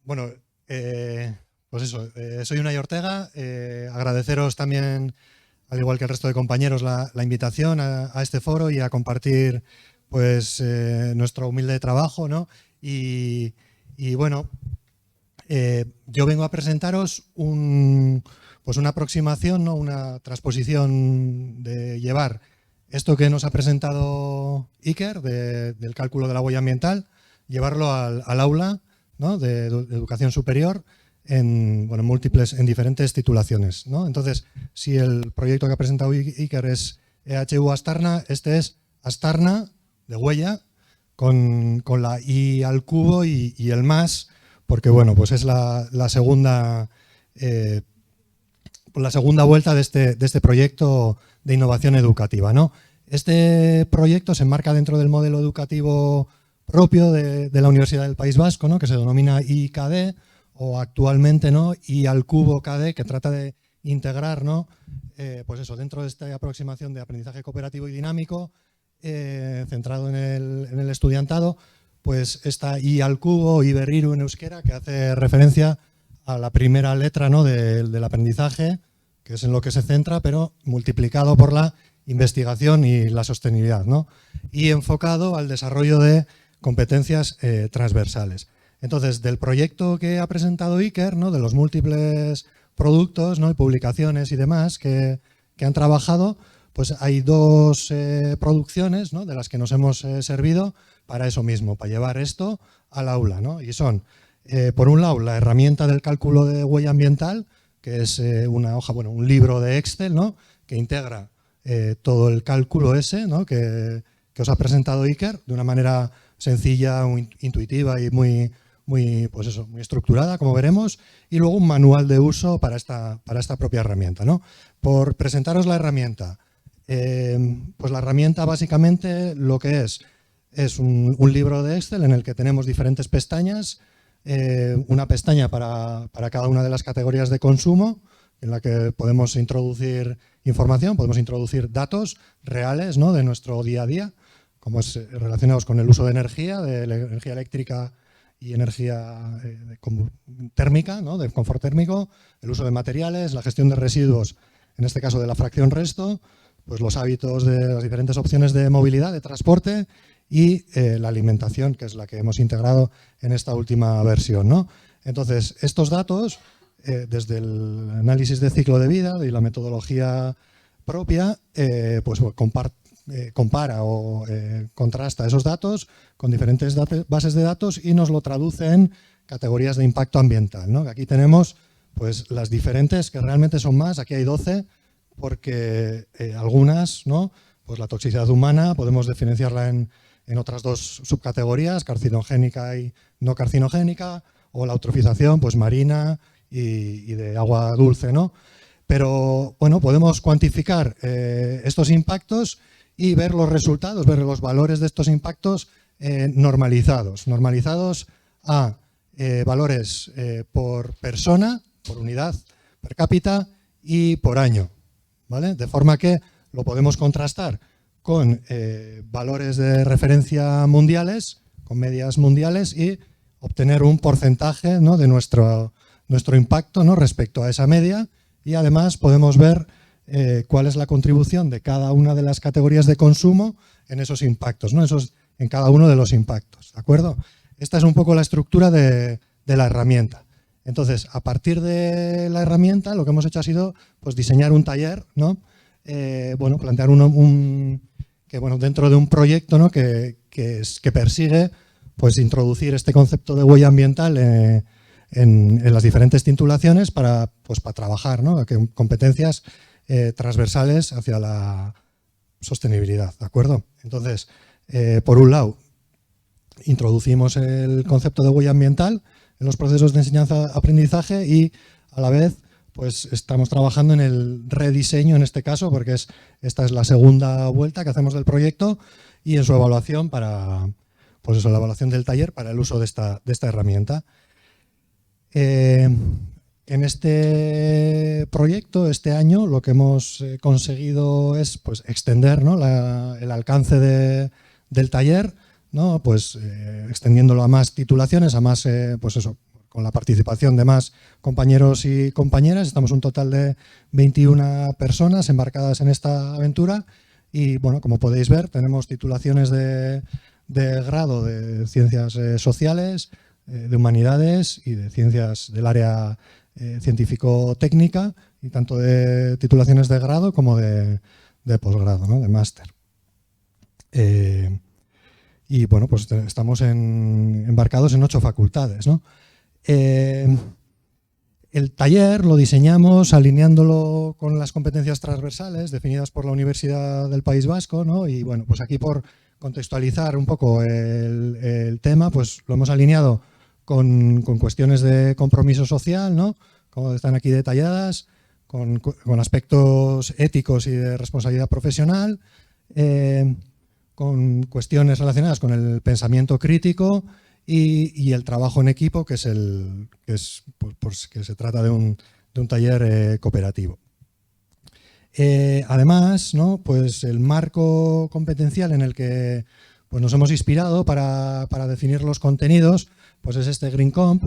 Bueno, pues eso, soy Unai Ortega. Agradeceros también, al igual que el resto de compañeros, la invitación a este foro y a compartir pues nuestro humilde trabajo, ¿no? Y bueno, yo vengo a presentaros pues una aproximación, ¿no? Una transposición de llevar esto que nos ha presentado Iker del cálculo de la huella ambiental, llevarlo al aula, ¿no? de educación superior en diferentes titulaciones, ¿no? Entonces, si el proyecto que ha presentado Iker es EHU Astana, este es Astana de huella con la I al cubo y el más, porque bueno, pues es la segunda la segunda vuelta de este proyecto de innovación educativa, ¿no? Este proyecto se enmarca dentro del modelo educativo propio de la Universidad del País Vasco, ¿no? Que se denomina IKD, o actualmente, ¿no?, I²KD, que trata de integrar, ¿no?, pues eso, dentro de esta aproximación de aprendizaje cooperativo y dinámico, centrado en el estudiantado, pues esta I², Iberriru en euskera, que hace referencia a la primera letra, ¿no?, del aprendizaje, que es en lo que se centra, pero multiplicado por la investigación y la sostenibilidad, ¿no?, y enfocado al desarrollo de competencias transversales. Entonces, del proyecto que ha presentado Iker, ¿no?, de los múltiples productos, ¿no?, y publicaciones y demás que han trabajado, pues hay dos producciones, ¿no?, de las que nos hemos servido para eso mismo, para llevar esto al aula, ¿no? Y son, por un lado, la herramienta del cálculo de huella ambiental, que es una hoja, bueno, un libro de Excel, ¿no?, que integra todo el cálculo ese, ¿no?, que os ha presentado Iker de una manera sencilla, muy intuitiva y muy estructurada, como veremos, y luego un manual de uso para esta propia herramienta, ¿no? Por presentaros la herramienta, pues la herramienta básicamente lo que es un libro de Excel en el que tenemos diferentes pestañas, una pestaña para cada una de las categorías de consumo, en la que podemos introducir información, podemos introducir datos reales, ¿no?, de nuestro día a día, como es relacionados con el uso de energía eléctrica y energía térmica, ¿no?, de confort térmico, el uso de materiales, la gestión de residuos, en este caso de la fracción resto, pues los hábitos de las diferentes opciones de movilidad, de transporte y la alimentación, que es la que hemos integrado en esta última versión, ¿no? Entonces, estos datos, desde el análisis de ciclo de vida y la metodología propia, pues compara o contrasta esos datos con diferentes bases de datos y nos lo traduce en categorías de impacto ambiental, ¿no? Aquí tenemos pues las diferentes, que realmente son más, aquí hay 12, porque algunas, ¿no?, pues la toxicidad humana podemos diferenciarla en otras dos subcategorías, carcinogénica y no carcinogénica, o la eutrofización pues marina y de agua dulce, ¿no? Pero bueno, podemos cuantificar estos impactos y ver los resultados, ver los valores de estos impactos normalizados a valores por persona, por unidad per cápita y por año, ¿vale? De forma que lo podemos contrastar con valores de referencia mundiales, con medias mundiales, y obtener un porcentaje, ¿no?, de nuestro impacto, ¿no?, respecto a esa media, y además podemos ver cuál es la contribución de cada una de las categorías de consumo en esos impactos, ¿no?, en cada uno de los impactos, ¿de acuerdo? Esta es un poco la estructura de la herramienta. Entonces, a partir de la herramienta, lo que hemos hecho ha sido pues diseñar un taller, ¿no? Bueno, plantear dentro de un proyecto, ¿no?, que persigue pues introducir este concepto de huella ambiental en las diferentes titulaciones para trabajar, ¿no?, competencias transversales hacia la sostenibilidad, ¿de acuerdo? Entonces, por un lado, introducimos el concepto de huella ambiental en los procesos de enseñanza-aprendizaje y a la vez pues estamos trabajando en el rediseño en este caso, porque esta es la segunda vuelta que hacemos del proyecto, y en su evaluación la evaluación del taller para el uso de esta herramienta. En este proyecto, este año, lo que hemos conseguido es pues extender, ¿no?, el alcance del taller, ¿no?, pues extendiéndolo a más titulaciones, a más, con la participación de más compañeros y compañeras. Estamos un total de 21 personas embarcadas en esta aventura y, bueno, como podéis ver, tenemos titulaciones de grado de ciencias sociales, de humanidades y de ciencias del área científico-técnica, y tanto de titulaciones de grado como de posgrado, ¿no?, de máster. Y bueno, pues estamos embarcados en 8 facultades, ¿no? El taller lo diseñamos alineándolo con las competencias transversales definidas por la Universidad del País Vasco, ¿no? Y bueno, pues aquí por contextualizar un poco el tema, pues lo hemos alineado con cuestiones de compromiso social, ¿no?, como están aquí detalladas, con aspectos éticos y de responsabilidad profesional, con cuestiones relacionadas con el pensamiento crítico y el trabajo en equipo, que que se trata de un taller cooperativo. Además, ¿no? Pues el marco competencial en el que pues nos hemos inspirado para definir los contenidos, pues es este Green Comp,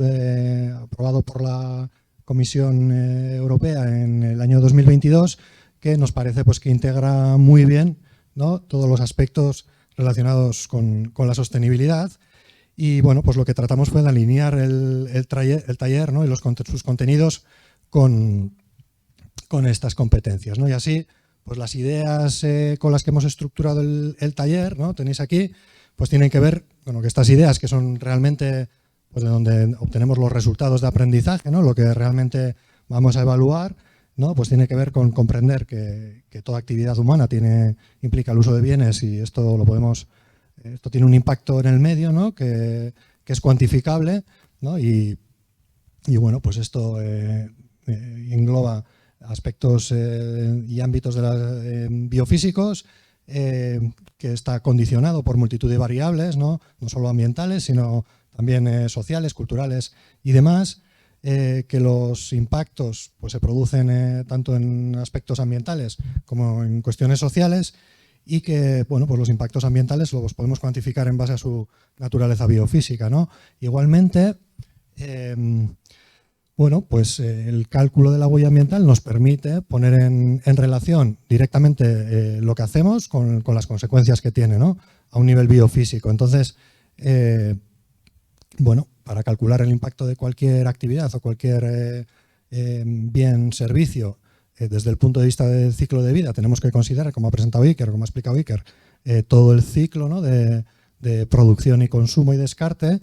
aprobado por la Comisión Europea en el año 2022, que nos parece pues que integra muy bien, ¿no? Todos los aspectos relacionados con la sostenibilidad. Y bueno, pues lo que tratamos fue de alinear el taller, ¿no? Y sus contenidos con estas competencias, ¿no? Y así, pues las ideas con las que hemos estructurado el taller, ¿no? Tenéis aquí, pues tienen que ver, bueno, que estas ideas que son realmente pues de donde obtenemos los resultados de aprendizaje, ¿no? Lo que realmente vamos a evaluar, ¿no? Pues tiene que ver con comprender que toda actividad humana implica el uso de bienes y esto tiene un impacto en el medio, ¿no? que es cuantificable, ¿no? Y bueno, pues esto engloba aspectos y ámbitos biofísicos, que está condicionado por multitud de variables, no solo ambientales, sino también sociales, culturales y demás, que los impactos pues, se producen tanto en aspectos ambientales como en cuestiones sociales, y que bueno, pues los impactos ambientales los podemos cuantificar en base a su naturaleza biofísica, ¿no? Igualmente, bueno, pues el cálculo de la huella ambiental nos permite poner en relación directamente lo que hacemos con las consecuencias que tiene, ¿no? A un nivel biofísico. Entonces, bueno, para calcular el impacto de cualquier actividad o cualquier bien, servicio, desde el punto de vista del ciclo de vida, tenemos que considerar, como ha presentado Iker, como ha explicado Iker, todo el ciclo, ¿no? de producción y consumo y descarte,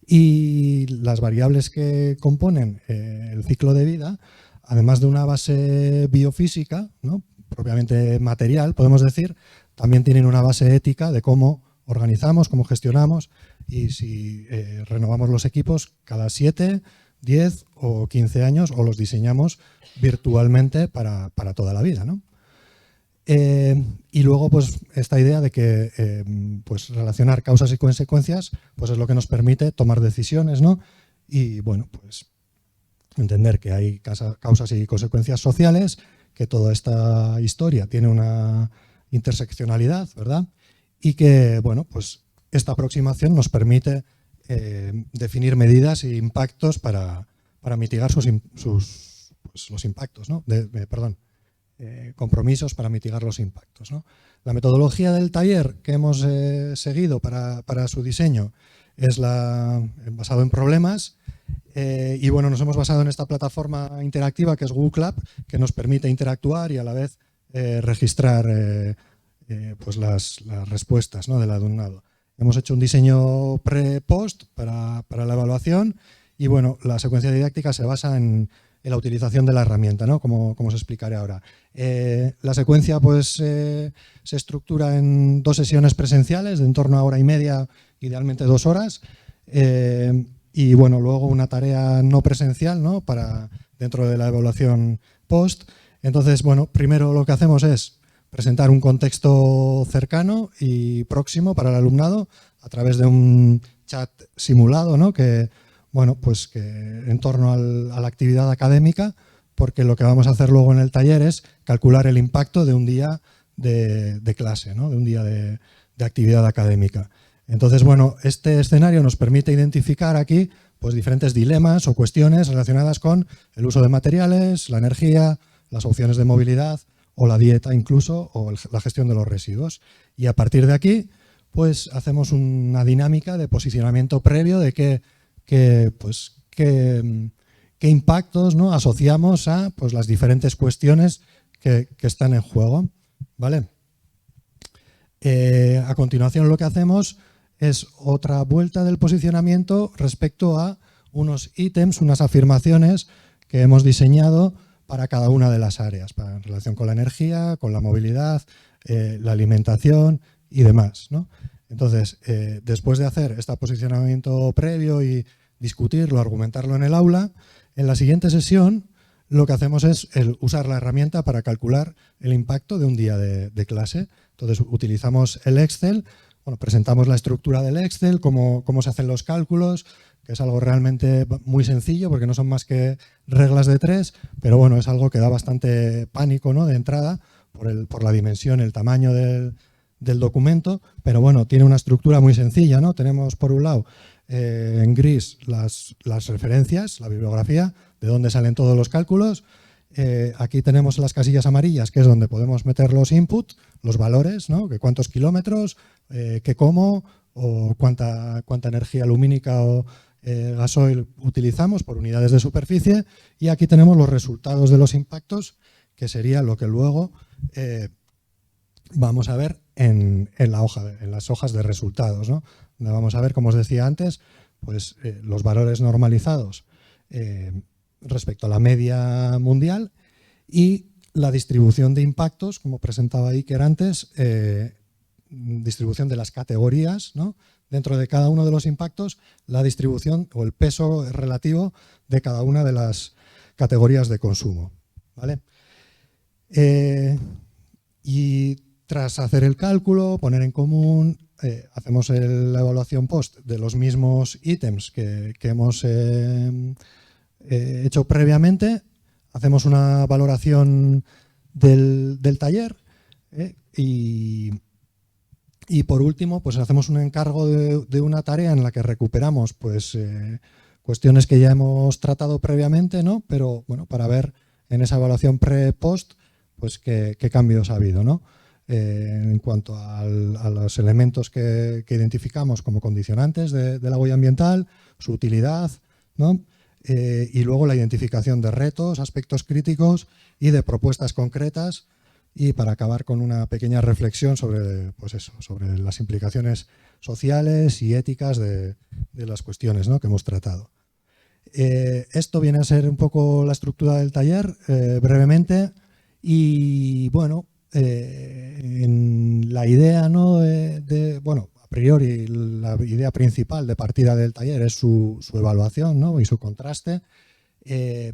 y las variables que componen el ciclo de vida, además de una base biofísica, ¿no? Propiamente material, podemos decir, también tienen una base ética de cómo organizamos, cómo gestionamos y si renovamos los equipos cada 7, 10 o 15 años o los diseñamos virtualmente para toda la vida, ¿no? Y luego pues esta idea de que pues relacionar causas y consecuencias pues es lo que nos permite tomar decisiones, ¿no? Y bueno, pues entender que hay causas y consecuencias sociales, que toda esta historia tiene una interseccionalidad, ¿verdad? Y que, bueno, pues esta aproximación nos permite definir medidas e impactos para mitigar los impactos, ¿no? Compromisos para mitigar los impactos, ¿no? La metodología del taller que hemos seguido para su diseño es basado en problemas, y bueno, nos hemos basado en esta plataforma interactiva que es Google Lab, que nos permite interactuar y a la vez registrar pues las respuestas, ¿no? del alumnado. Hemos hecho un diseño pre-post para la evaluación y bueno, la secuencia didáctica se basa en la utilización de la herramienta, ¿no? como os explicaré ahora. La secuencia pues, se estructura en 2 sesiones presenciales de en torno a 1 hora y media, idealmente 2 horas, y bueno, luego una tarea no presencial, ¿no? Dentro de la evaluación post. Entonces, bueno, primero lo que hacemos es presentar un contexto cercano y próximo para el alumnado a través de un chat simulado, ¿no? Que en torno a la actividad académica, porque lo que vamos a hacer luego en el taller es calcular el impacto de un día de clase, ¿no? De un día de actividad académica. Entonces, bueno, este escenario nos permite identificar aquí pues, diferentes dilemas o cuestiones relacionadas con el uso de materiales, la energía, las opciones de movilidad o la dieta incluso, o la gestión de los residuos. Y a partir de aquí, pues hacemos una dinámica de posicionamiento previo de qué impactos, ¿no? asociamos a pues, las diferentes cuestiones que están en juego, ¿vale? A continuación lo que hacemos es otra vuelta del posicionamiento respecto a unos ítems, unas afirmaciones que hemos diseñado para cada una de las áreas, en relación con la energía, con la movilidad, la alimentación y demás, ¿no? Entonces, después de hacer este posicionamiento previo y discutirlo, argumentarlo en el aula, en la siguiente sesión lo que hacemos es usar la herramienta para calcular el impacto de un día de clase. Entonces utilizamos el Excel, bueno, presentamos la estructura del Excel, cómo se hacen los cálculos, que es algo realmente muy sencillo porque no son más que reglas de 3, pero bueno, es algo que da bastante pánico, ¿no?, de entrada por la dimensión, el tamaño del documento, pero bueno, tiene una estructura muy sencilla, ¿no? Tenemos por un lado en gris las referencias, la bibliografía, de dónde salen todos los cálculos. Aquí tenemos las casillas amarillas, que es donde podemos meter los inputs, los valores, ¿no?, que cuántos kilómetros, qué cómo, o cuánta energía lumínica o gasoil utilizamos por unidades de superficie, y aquí tenemos los resultados de los impactos, que sería lo que luego vamos a ver en las hojas de resultados, ¿no?, donde vamos a ver, como os decía antes, pues, los valores normalizados respecto a la media mundial y la distribución de impactos, como presentaba Iker antes, distribución de las categorías, ¿no?, dentro de cada uno de los impactos, la distribución o el peso relativo de cada una de las categorías de consumo, ¿vale? Y tras hacer el cálculo, poner en común, hacemos la evaluación post de los mismos ítems que hemos hecho previamente, hacemos una valoración del taller y por último, pues hacemos un encargo de una tarea en la que recuperamos, pues, cuestiones que ya hemos tratado previamente, ¿no?, pero bueno, para ver en esa evaluación pre-post, pues qué cambios ha habido, ¿no?, en cuanto a los elementos que identificamos como condicionantes de la huella ambiental, su utilidad, ¿no?, y luego la identificación de retos, aspectos críticos y de propuestas concretas, y para acabar con una pequeña reflexión sobre, pues eso, sobre las implicaciones sociales y éticas de las cuestiones, ¿no?, que hemos tratado. Esto viene a ser un poco la estructura del taller, brevemente, y bueno, en la idea, ¿no?, bueno, a priori la idea principal de partida del taller es su evaluación, ¿no?, y su contraste,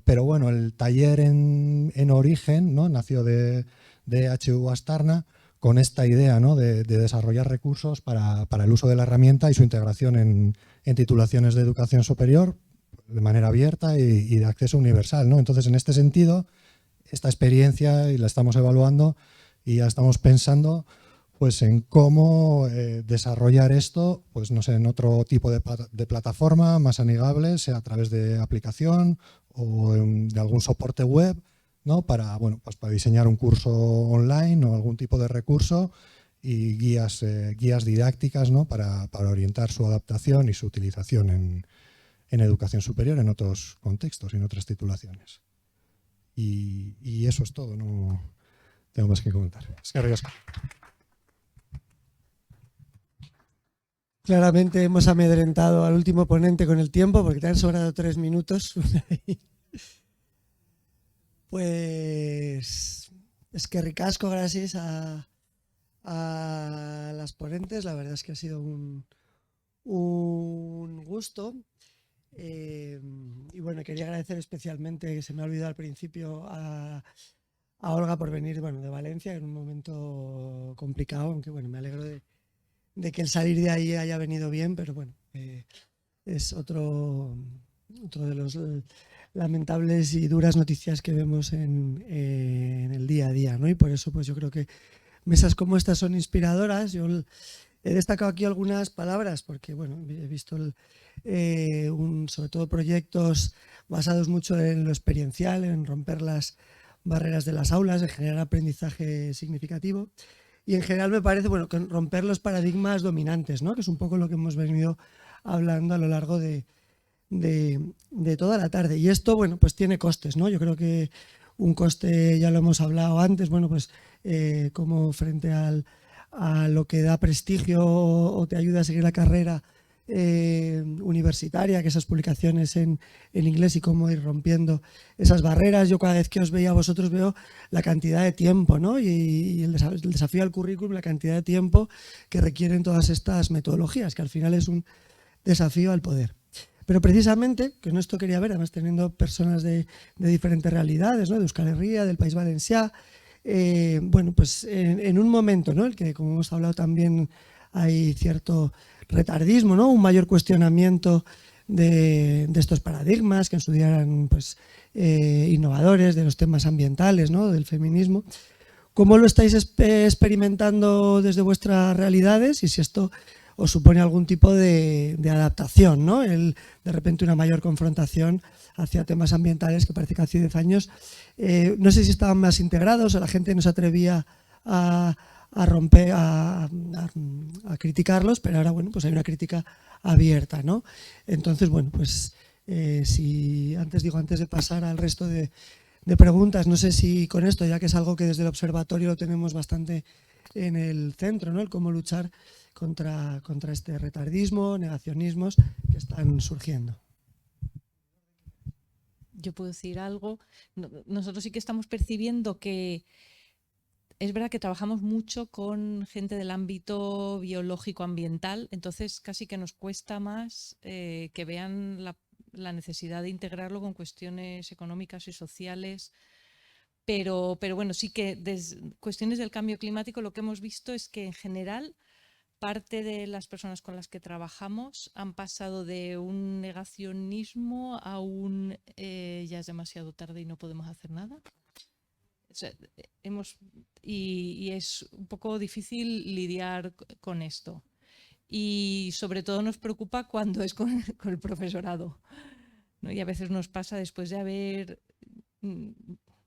pero bueno, el taller en origen, ¿no?, nació de HU Astana con esta idea, ¿no?, de desarrollar recursos para el uso de la herramienta y su integración en titulaciones de educación superior de manera abierta y de acceso universal, ¿no? Entonces, en este sentido, esta experiencia y la estamos evaluando y ya estamos pensando, pues, en cómo desarrollar esto, pues no sé, en otro tipo de plataforma más amigable, sea a través de aplicación o de algún soporte web, ¿no?, para, bueno, pues para diseñar un curso online o algún tipo de recurso y guías didácticas, ¿no?, para orientar su adaptación y su utilización en educación superior, en otros contextos y en otras titulaciones. Y eso es todo, no tengo más que comentar. Es que arriesgo. Claramente hemos amedrentado al último ponente con el tiempo porque te han sobrado 3 minutos. Pues es que ricasco, gracias a las ponentes. La verdad es que ha sido un gusto. Y bueno, quería agradecer especialmente, que se me ha olvidado al principio, a Olga por venir, bueno, de Valencia en un momento complicado, aunque bueno, me alegro de que el salir de ahí haya venido bien, pero bueno, es otro de los lamentables y duras noticias que vemos en el día a día, ¿no? Y por eso pues yo creo que mesas como estas son inspiradoras. Yo he destacado aquí algunas palabras porque bueno, he visto sobre todo proyectos basados mucho en lo experiencial, en romper las barreras de las aulas, en generar aprendizaje significativo. Y en general me parece, bueno, que romper los paradigmas dominantes, ¿no?, que es un poco lo que hemos venido hablando a lo largo de toda la tarde. Y esto, bueno, pues tiene costes, ¿no? Yo creo que un coste, ya lo hemos hablado antes, bueno, pues como frente a lo que da prestigio o te ayuda a seguir la carrera universitaria, que esas publicaciones en inglés, y cómo ir rompiendo esas barreras. Yo cada vez que os veía a vosotros veo la cantidad de tiempo, ¿no?, y el desafío al currículum, la cantidad de tiempo que requieren todas estas metodologías, que al final es un desafío al poder. Pero precisamente, que en esto quería ver, además teniendo personas de diferentes realidades, ¿no? De Euskal Herria, del País Valencià, bueno, pues en un momento, ¿no? El que, como hemos hablado también, hay cierto retardismo, ¿no? Un mayor cuestionamiento de estos paradigmas que en su día eran pues, innovadores, de los temas ambientales, ¿no? Del feminismo. ¿Cómo lo estáis experimentando desde vuestras realidades y si esto os supone algún tipo de adaptación, ¿no? De repente una mayor confrontación hacia temas ambientales que parece que hace 10 años no sé si estaban más integrados o la gente no se atrevía a romper, a criticarlos, pero ahora, bueno, pues hay una crítica abierta, ¿no? Entonces, bueno, pues si antes de pasar al resto de preguntas, no sé si con esto, ya que es algo que desde el observatorio lo tenemos bastante en el centro, ¿no? El cómo luchar contra este retardismo, negacionismos que están surgiendo. Yo puedo decir algo. Nosotros sí que estamos percibiendo que es verdad que trabajamos mucho con gente del ámbito biológico-ambiental, entonces casi que nos cuesta más que vean la necesidad de integrarlo con cuestiones económicas y sociales. Pero bueno, sí que desde cuestiones del cambio climático lo que hemos visto es que en general parte de las personas con las que trabajamos han pasado de un negacionismo a un ya es demasiado tarde y no podemos hacer nada. O sea, y es un poco difícil lidiar con esto. Y sobre todo nos preocupa cuando es con el profesorado, ¿no? Y a veces nos pasa después de haber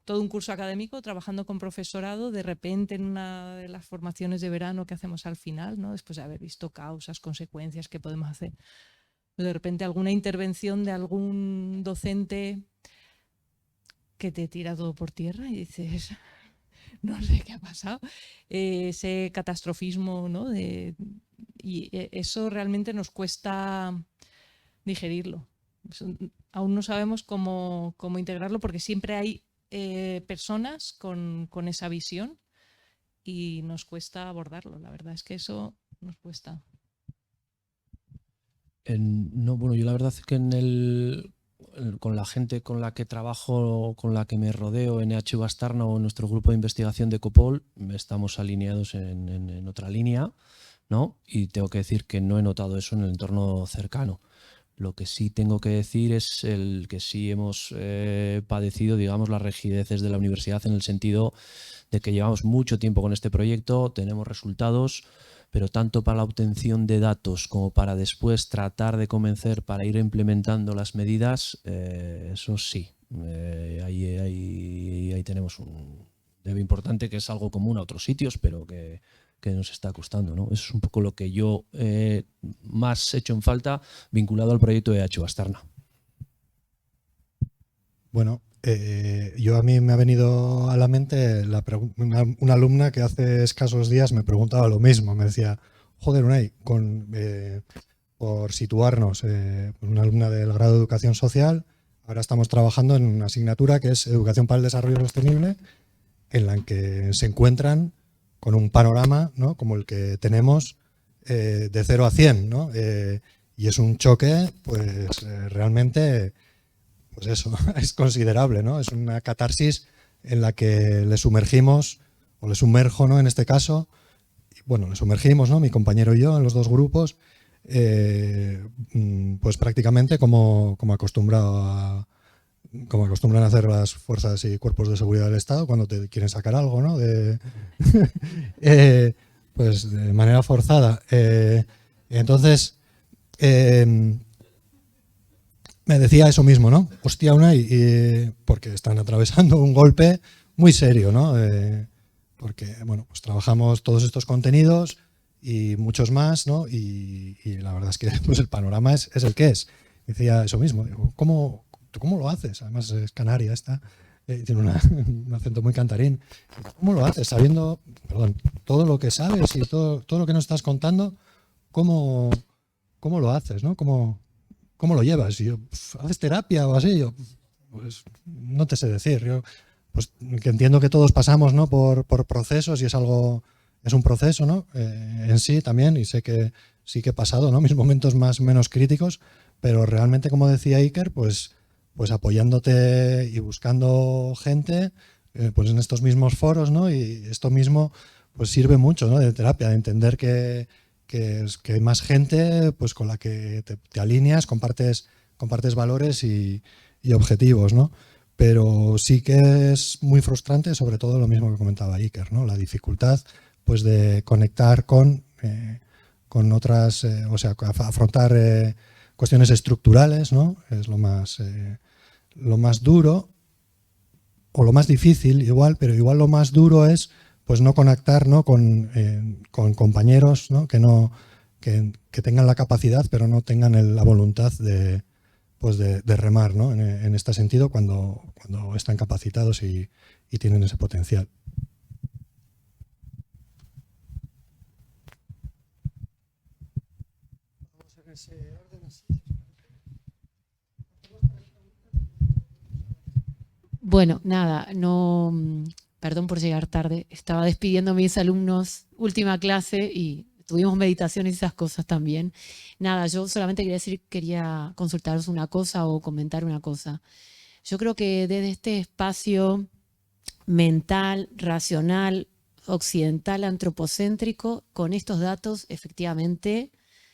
todo un curso académico trabajando con profesorado, de repente en una de las formaciones de verano que hacemos al final, ¿no? Después de haber visto causas, consecuencias, qué podemos hacer, de repente alguna intervención de algún docente que te tira todo por tierra y dices, no sé qué ha pasado, ese catastrofismo, ¿no? Y eso realmente nos cuesta digerirlo. Aún no sabemos cómo integrarlo porque siempre hay personas con esa visión y nos cuesta abordarlo. La verdad es que eso nos cuesta. No, bueno, yo la verdad es que con la gente con la que trabajo, con la que me rodeo en EHU Bastarna o en nuestro grupo de investigación de Copol, estamos alineados en otra línea, ¿no? Y tengo que decir que no he notado eso en el entorno cercano. Lo que sí tengo que decir es el que sí hemos padecido, digamos, las rigideces de la universidad en el sentido de que llevamos mucho tiempo con este proyecto, tenemos resultados, pero tanto para la obtención de datos como para después tratar de convencer para ir implementando las medidas, eso sí, ahí tenemos un debe importante que es algo común a otros sitios, pero que nos está costando, ¿no? Eso es un poco lo que yo más he hecho en falta vinculado al proyecto de EHU Bastarna. Bueno, a mí me ha venido a la mente una alumna que hace escasos días me preguntaba lo mismo. Me decía, joder, Unai, por situarnos, una alumna del grado de Educación Social, ahora estamos trabajando en una asignatura que es Educación para el Desarrollo Sostenible, en la que se encuentran con un panorama, ¿no? Como el que tenemos de 0 a 100, ¿no? Y es un choque, pues realmente, pues eso, es considerable, ¿no? Es una catarsis en la que le sumergimos, o le sumerjo, ¿no? En este caso, bueno, le sumergimos, ¿no? Mi compañero y yo en los dos grupos, pues prácticamente como acostumbran a hacer las fuerzas y cuerpos de seguridad del Estado cuando te quieren sacar algo, ¿no? Pues de manera forzada. Entonces, me decía eso mismo, ¿no? Hostia, Unai, porque están atravesando un golpe muy serio, ¿no? Porque, bueno, pues trabajamos todos estos contenidos y muchos más, ¿no? Y la verdad es que pues el panorama es el que es. Decía eso mismo, digo, ¿cómo lo haces? Además es canaria esta, tiene un acento muy cantarín. ¿Cómo lo haces? Sabiendo, todo lo que sabes y todo lo que nos estás contando, ¿cómo lo haces, ¿no? ¿Cómo lo llevas? Y yo, ¿haces terapia o así? Yo, pues no te sé decir. Yo, pues que entiendo que todos pasamos, ¿no? por procesos y es un proceso, ¿no? En sí también, y sé que sí que he pasado, ¿no? Mis momentos menos críticos, pero realmente, como decía Iker, pues apoyándote y buscando gente pues en estos mismos foros, ¿no? Y esto mismo pues sirve mucho, ¿no? De terapia, de entender que hay más gente pues con la que te alineas, compartes valores y objetivos, ¿no? Pero sí que es muy frustrante, sobre todo lo mismo que comentaba Iker, ¿no? La dificultad pues de conectar con otras, o sea, afrontar cuestiones estructurales, ¿no? Es lo más duro o lo más difícil igual, pero igual lo más duro es pues no conectar, ¿no? con compañeros, ¿no? Que tengan la capacidad pero no tengan la voluntad de remar, ¿no? en este sentido cuando están capacitados y tienen ese potencial. Bueno, nada, no, perdón por llegar tarde, estaba despidiendo a mis alumnos, última clase, y tuvimos meditaciones y esas cosas también. Nada, yo solamente quería consultaros una cosa o comentar una cosa. Yo creo que desde este espacio mental, racional, occidental, antropocéntrico, con estos datos, efectivamente,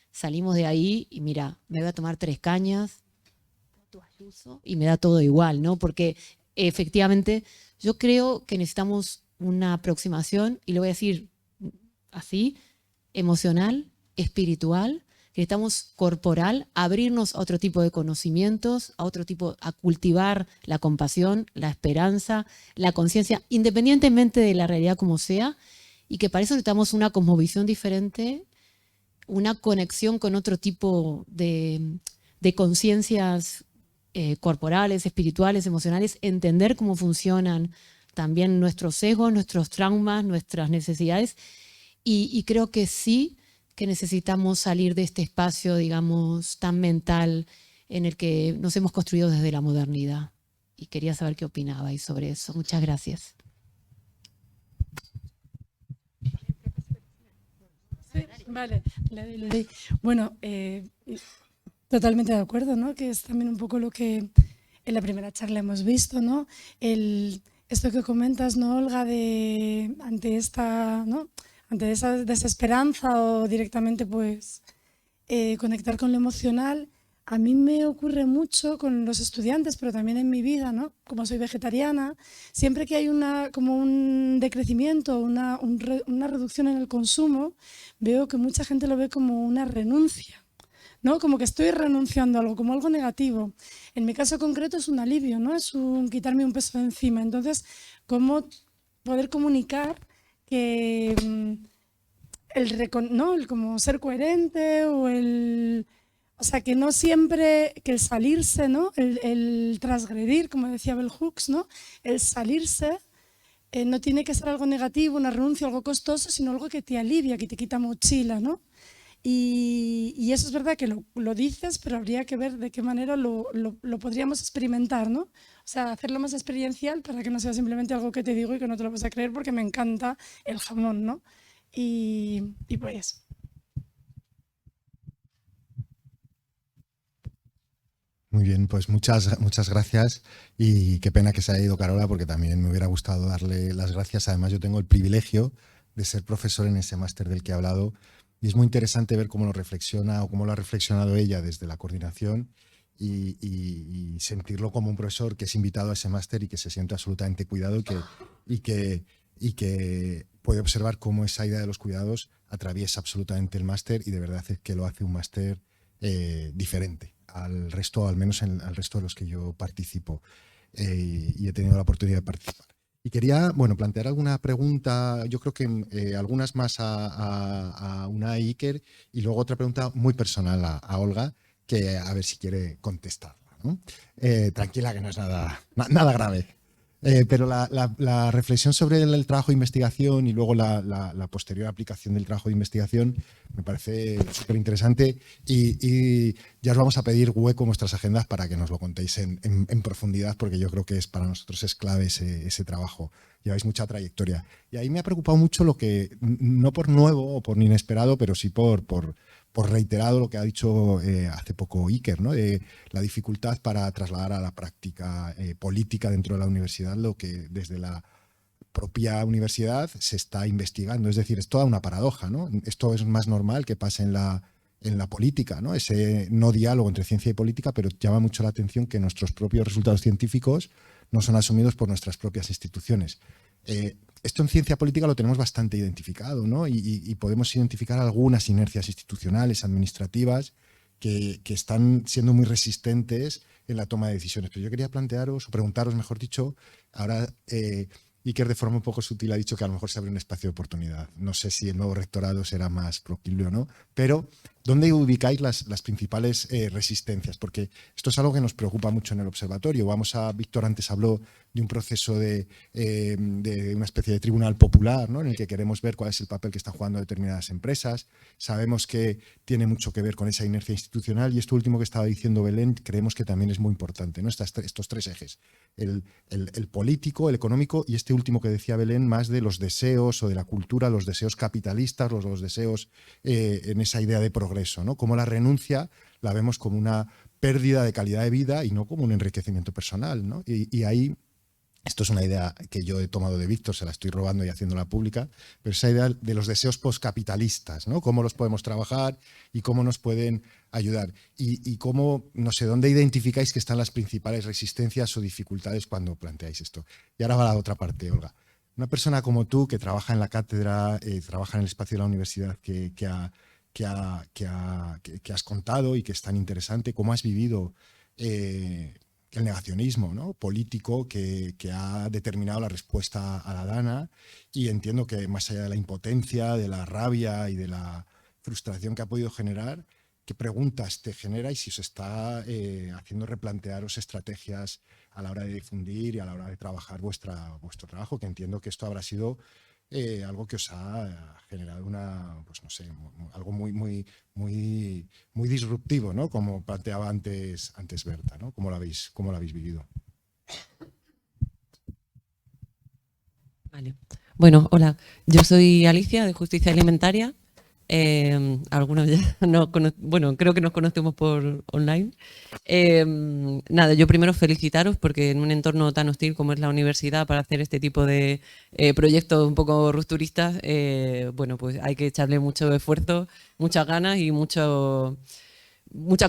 salimos de ahí y mira, me voy a tomar 3 cañas y me da todo igual, ¿no? Porque efectivamente yo creo que necesitamos una aproximación, y lo voy a decir así, emocional, espiritual, que necesitamos corporal, abrirnos a otro tipo de conocimientos, a cultivar la compasión, la esperanza, la conciencia, independientemente de la realidad como sea, y que para eso necesitamos una cosmovisión diferente, una conexión con otro tipo de conciencias corporales, espirituales, emocionales, entender cómo funcionan también nuestros egos, nuestros traumas, nuestras necesidades, y creo que sí que necesitamos salir de este espacio, digamos, tan mental en el que nos hemos construido desde la modernidad. Y quería saber qué opinabais sobre eso. Muchas gracias. Sí, vale, le doy. Bueno, totalmente de acuerdo, ¿no? Que es también un poco lo que en la primera charla hemos visto, ¿no? Esto que comentas, ¿no, Olga? Ante esta, ¿no? Ante esa desesperanza o directamente pues conectar con lo emocional, a mí me ocurre mucho con los estudiantes, pero también en mi vida, ¿no? Como soy vegetariana, siempre que hay como un decrecimiento, una reducción en el consumo, veo que mucha gente lo ve como una renuncia, ¿no? Como que estoy renunciando a algo, como algo negativo. En mi caso concreto es un alivio, ¿no? Es quitarme un peso de encima. Entonces, ¿cómo poder comunicar que el como ser coherente o sea, que no siempre, que el salirse, ¿no? El transgredir, como decía Bell Hooks, ¿no? El salirse no tiene que ser algo negativo, una renuncia, algo costoso, sino algo que te alivia, que te quita mochila, ¿no? Y eso es verdad que lo dices, pero habría que ver de qué manera lo podríamos experimentar, ¿no? O sea, hacerlo más experiencial para que no sea simplemente algo que te digo y que no te lo vas a creer porque me encanta el jamón, ¿no? Y pues... Muy bien, pues muchas gracias y qué pena que se haya ido Carola porque también me hubiera gustado darle las gracias. Además yo tengo el privilegio de ser profesor en ese máster del que he hablado y es muy interesante ver cómo lo reflexiona o cómo lo ha reflexionado ella desde la coordinación y sentirlo como un profesor que es invitado a ese máster y que se siente absolutamente cuidado y que puede observar cómo esa idea de los cuidados atraviesa absolutamente el máster y de verdad es que lo hace un máster diferente al resto, al menos al resto de los que yo participo y he tenido la oportunidad de participar. Y quería, bueno, plantear alguna pregunta, yo creo que algunas más a Unai, Iker, y luego otra pregunta muy personal a Olga, que a ver si quiere contestarla, ¿no? Tranquila, que no es nada grave. Pero la reflexión sobre el trabajo de investigación y luego la posterior aplicación del trabajo de investigación me parece súper interesante y ya os vamos a pedir hueco en vuestras agendas para que nos lo contéis en profundidad porque yo creo que para nosotros es clave ese trabajo. Lleváis mucha trayectoria. Y ahí me ha preocupado mucho lo que, no por nuevo o por inesperado, pero sí por por reiterado lo que ha dicho hace poco Iker, ¿no? De la dificultad para trasladar a la práctica política dentro de la universidad lo que desde la propia universidad se está investigando. Es decir, es toda una paradoja, ¿no? Esto es más normal que pase en la política, ¿no? Ese no diálogo entre ciencia y política, pero llama mucho la atención que nuestros propios resultados científicos no son asumidos por nuestras propias instituciones. Esto en ciencia política lo tenemos bastante identificado, ¿no? Y podemos identificar algunas inercias institucionales, administrativas, que están siendo muy resistentes en la toma de decisiones. Pero yo quería plantearos, o preguntaros, mejor dicho, ahora Iker de forma un poco sutil ha dicho que a lo mejor se abre un espacio de oportunidad. No sé si el nuevo rectorado será más proclive o no, pero ¿dónde ubicáis las principales resistencias? Porque esto es algo que nos preocupa mucho en el observatorio. Víctor antes habló de un proceso de una especie de tribunal popular, ¿no? En el que queremos ver cuál es el papel que están jugando determinadas empresas. Sabemos que tiene mucho que ver con esa inercia institucional, y esto último que estaba diciendo Belén creemos que también es muy importante, ¿no? Estos tres ejes, el político, el económico y este último que decía Belén, más de los deseos o de la cultura, los deseos capitalistas, los deseos en esa idea de progreso, ¿no? Como la renuncia la vemos como una pérdida de calidad de vida y no como un enriquecimiento personal, ¿no? Y ahí, esto es una idea que yo he tomado de Víctor, se la estoy robando y haciéndola pública, pero esa idea de los deseos postcapitalistas, ¿no? Cómo los podemos trabajar y cómo nos pueden ayudar. Y cómo, no sé, ¿dónde identificáis que están las principales resistencias o dificultades cuando planteáis esto? Y ahora va la otra parte, Olga. Una persona como tú, que trabaja en la cátedra, trabaja en el espacio de la universidad que has contado y que es tan interesante, ¿cómo has vivido el negacionismo, ¿no? Político que ha determinado la respuesta a la Dana? Y entiendo que más allá de la impotencia, de la rabia y de la frustración que ha podido generar, ¿qué preguntas te genera y si os está haciendo replantearos estrategias a la hora de difundir y a la hora de trabajar vuestro trabajo? Que entiendo que esto habrá sido algo que os ha generado pues no sé, algo muy disruptivo, ¿no? Como planteaba antes Berta, ¿no? ¿Cómo lo habéis vivido? Vale. Bueno, hola. Yo soy Alicia, de Justicia Alimentaria. Algunos ya bueno, creo que nos conocemos por online. Nada, yo primero felicitaros porque en un entorno tan hostil como es la universidad, para hacer este tipo de proyectos un poco rupturistas, bueno, pues hay que echarle mucho esfuerzo, muchas ganas y mucha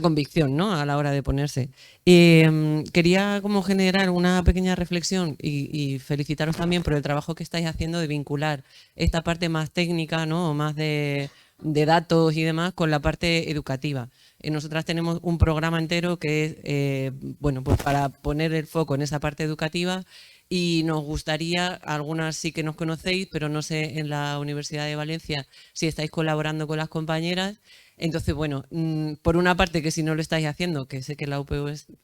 convicción, ¿no? A la hora de ponerse. Quería como generar una pequeña reflexión y felicitaros también por el trabajo que estáis haciendo de vincular esta parte más técnica, ¿no? O más de datos y demás con la parte educativa. Nosotras tenemos un programa entero que es, bueno, pues para poner el foco en esa parte educativa, y nos gustaría, algunas sí que nos conocéis, pero no sé en la Universidad de Valencia si estáis colaborando con las compañeras. Entonces, bueno, por una parte, que si no lo estáis haciendo, que sé que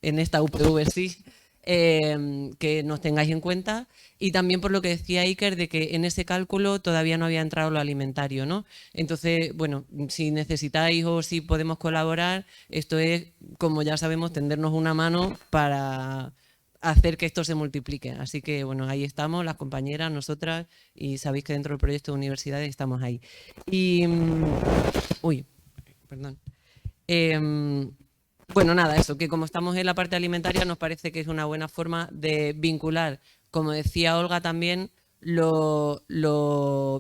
en esta UPV sí, que nos tengáis en cuenta, y también por lo que decía Iker, de que en ese cálculo todavía no había entrado lo alimentario, ¿no? Entonces, bueno, si necesitáis o si podemos colaborar, esto es, como ya sabemos, tendernos una mano para hacer que esto se multiplique. Así que, bueno, ahí estamos, las compañeras, nosotras, y sabéis que dentro del proyecto de universidades estamos ahí. Y, uy, perdón. Bueno, nada, eso, que como estamos en la parte alimentaria, nos parece que es una buena forma de vincular, como decía Olga también, lo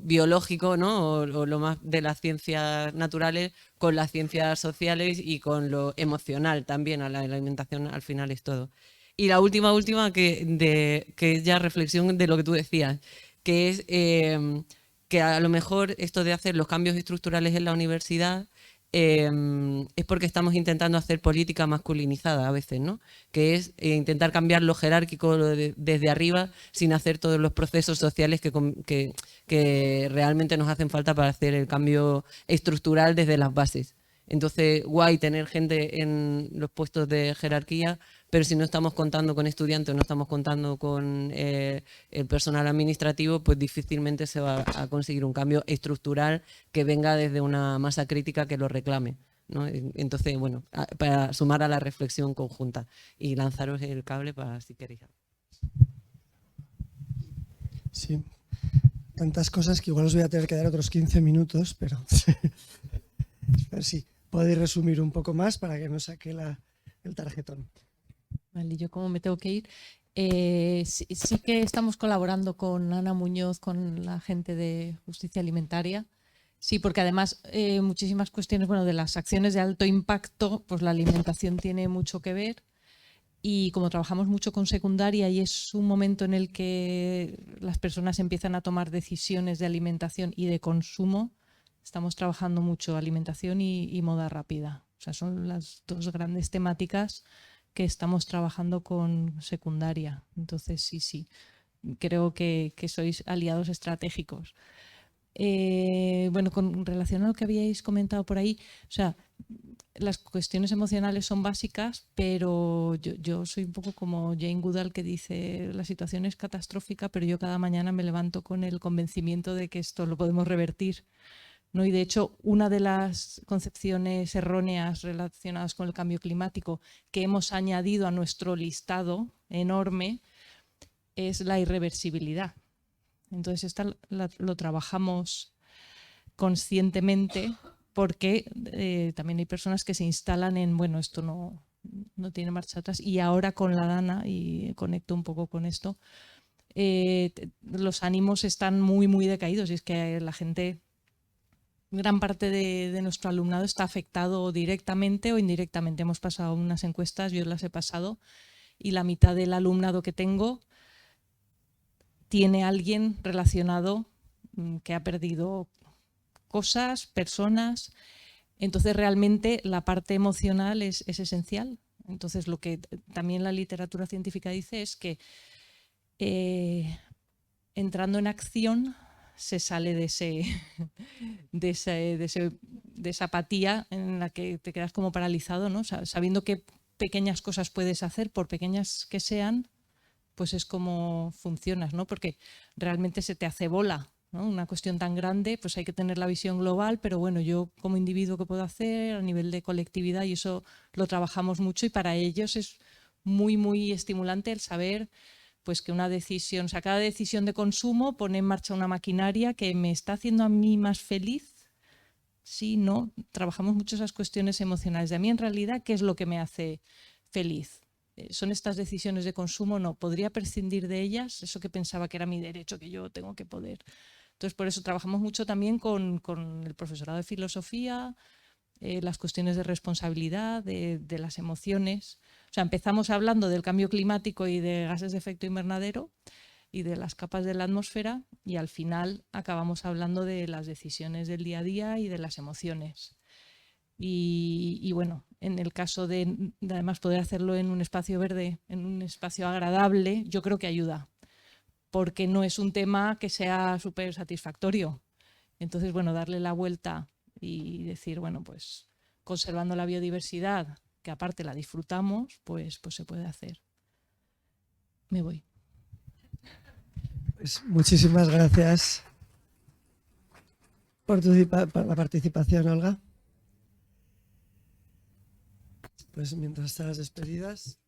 biológico, ¿no? O lo más de las ciencias naturales con las ciencias sociales y con lo emocional también. A la alimentación al final es todo. Y la última, que es ya reflexión de lo que tú decías, que es que a lo mejor esto de hacer los cambios estructurales en la universidad es porque estamos intentando hacer política masculinizada a veces, ¿no? Que es intentar cambiar lo jerárquico desde arriba sin hacer todos los procesos sociales que realmente nos hacen falta para hacer el cambio estructural desde las bases. Entonces, guay tener gente en los puestos de jerarquía, pero si no estamos contando con estudiantes, no estamos contando con el personal administrativo, pues difícilmente se va a conseguir un cambio estructural que venga desde una masa crítica que lo reclame, ¿no? Entonces, bueno, para sumar a la reflexión conjunta y lanzaros el cable para si queréis. Sí, tantas cosas que igual os voy a tener que dar otros 15 minutos, pero ver si podéis resumir un poco más para que no saque el tarjetón. Vale, yo como me tengo que ir, sí que estamos colaborando con Ana Muñoz, con la gente de Justicia Alimentaria. Sí, porque además muchísimas cuestiones, bueno, de las acciones de alto impacto, pues la alimentación tiene mucho que ver. Y como trabajamos mucho con secundaria y es un momento en el que las personas empiezan a tomar decisiones de alimentación y de consumo, estamos trabajando mucho alimentación y moda rápida. O sea, son las dos grandes temáticas que estamos trabajando con secundaria. Entonces, sí, creo que sois aliados estratégicos. Bueno, con relación a lo que habíais comentado por ahí, o sea, las cuestiones emocionales son básicas, pero yo soy un poco como Jane Goodall, que dice la situación es catastrófica, pero yo cada mañana me levanto con el convencimiento de que esto lo podemos revertir, ¿no? Y de hecho, una de las concepciones erróneas relacionadas con el cambio climático que hemos añadido a nuestro listado enorme es la irreversibilidad. Entonces, esta lo trabajamos conscientemente porque también hay personas que se instalan en, bueno, esto no tiene marcha atrás. Y ahora con la Dana, y conecto un poco con esto, los ánimos están muy, muy decaídos. Y es que la gente, gran parte de nuestro alumnado está afectado directamente o indirectamente. Hemos pasado unas encuestas, yo las he pasado, y la mitad del alumnado que tengo tiene alguien relacionado que ha perdido cosas, personas. Entonces realmente la parte emocional es esencial. Entonces lo que también la literatura científica dice es que entrando en acción se sale de esa apatía en la que te quedas como paralizado, ¿no? Sabiendo qué pequeñas cosas puedes hacer, por pequeñas que sean, pues es como funcionas, ¿no? Porque realmente se te hace bola, ¿no? Una cuestión tan grande, pues hay que tener la visión global, pero bueno, yo como individuo, ¿qué puedo hacer a nivel de colectividad? Y eso lo trabajamos mucho y para ellos es muy, muy estimulante el saber pues que una decisión, o sea, cada decisión de consumo pone en marcha una maquinaria que me está haciendo a mí más feliz. Sí, no, trabajamos mucho esas cuestiones emocionales. De a mí en realidad, ¿qué es lo que me hace feliz? ¿Son estas decisiones de consumo? No, ¿podría prescindir de ellas? Eso que pensaba que era mi derecho, que yo tengo que poder. Entonces, por eso trabajamos mucho también con el profesorado de filosofía, las cuestiones de responsabilidad, de las emociones. O sea, empezamos hablando del cambio climático y de gases de efecto invernadero y de las capas de la atmósfera y al final acabamos hablando de las decisiones del día a día y de las emociones. Y bueno, en el caso de además poder hacerlo en un espacio verde, en un espacio agradable, yo creo que ayuda, porque no es un tema que sea súper satisfactorio. Entonces, bueno, darle la vuelta y decir, bueno, pues conservando la biodiversidad, que aparte la disfrutamos, pues se puede hacer. Me voy. Pues muchísimas gracias por la participación, Olga. Pues mientras están las despedidas.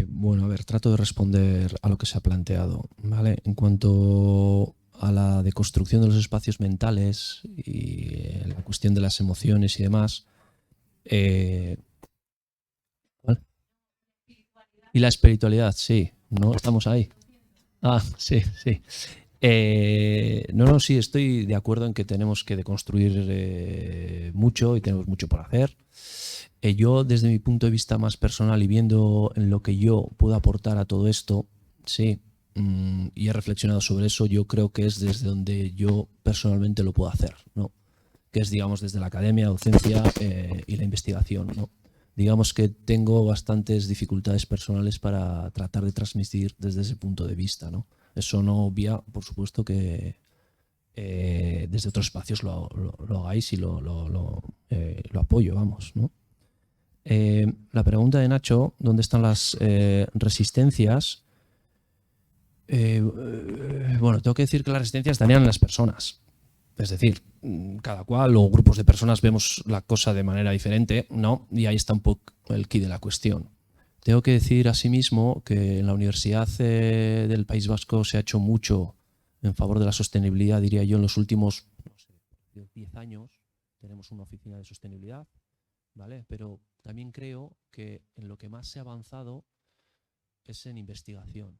Bueno, a ver, trato de responder a lo que se ha planteado, ¿vale? En cuanto a la deconstrucción de los espacios mentales y la cuestión de las emociones y demás, ¿vale? Y la espiritualidad, sí, ¿no? Estamos ahí. Ah, sí. Sí, estoy de acuerdo en que tenemos que deconstruir mucho y tenemos mucho por hacer. Yo, desde mi punto de vista más personal y viendo en lo que yo puedo aportar a todo esto, sí, y he reflexionado sobre eso, yo creo que es desde donde yo personalmente lo puedo hacer, ¿no? Que es, digamos, desde la academia, docencia y la investigación, ¿no? Digamos que tengo bastantes dificultades personales para tratar de transmitir desde ese punto de vista, ¿no? Eso no obvia, por supuesto, que desde otros espacios lo hagáis y lo apoyo, vamos, ¿no? La pregunta de Nacho, ¿dónde están las resistencias? Bueno, tengo que decir que las resistencias estarían en las personas. Es decir, cada cual o grupos de personas vemos la cosa de manera diferente, ¿no? Y ahí está un poco el quid de la cuestión. Tengo que decir asimismo que en la Universidad del País Vasco se ha hecho mucho en favor de la sostenibilidad, diría yo, en los últimos 10 años. Tenemos una oficina de sostenibilidad, ¿vale? Pero también creo que en lo que más se ha avanzado es en investigación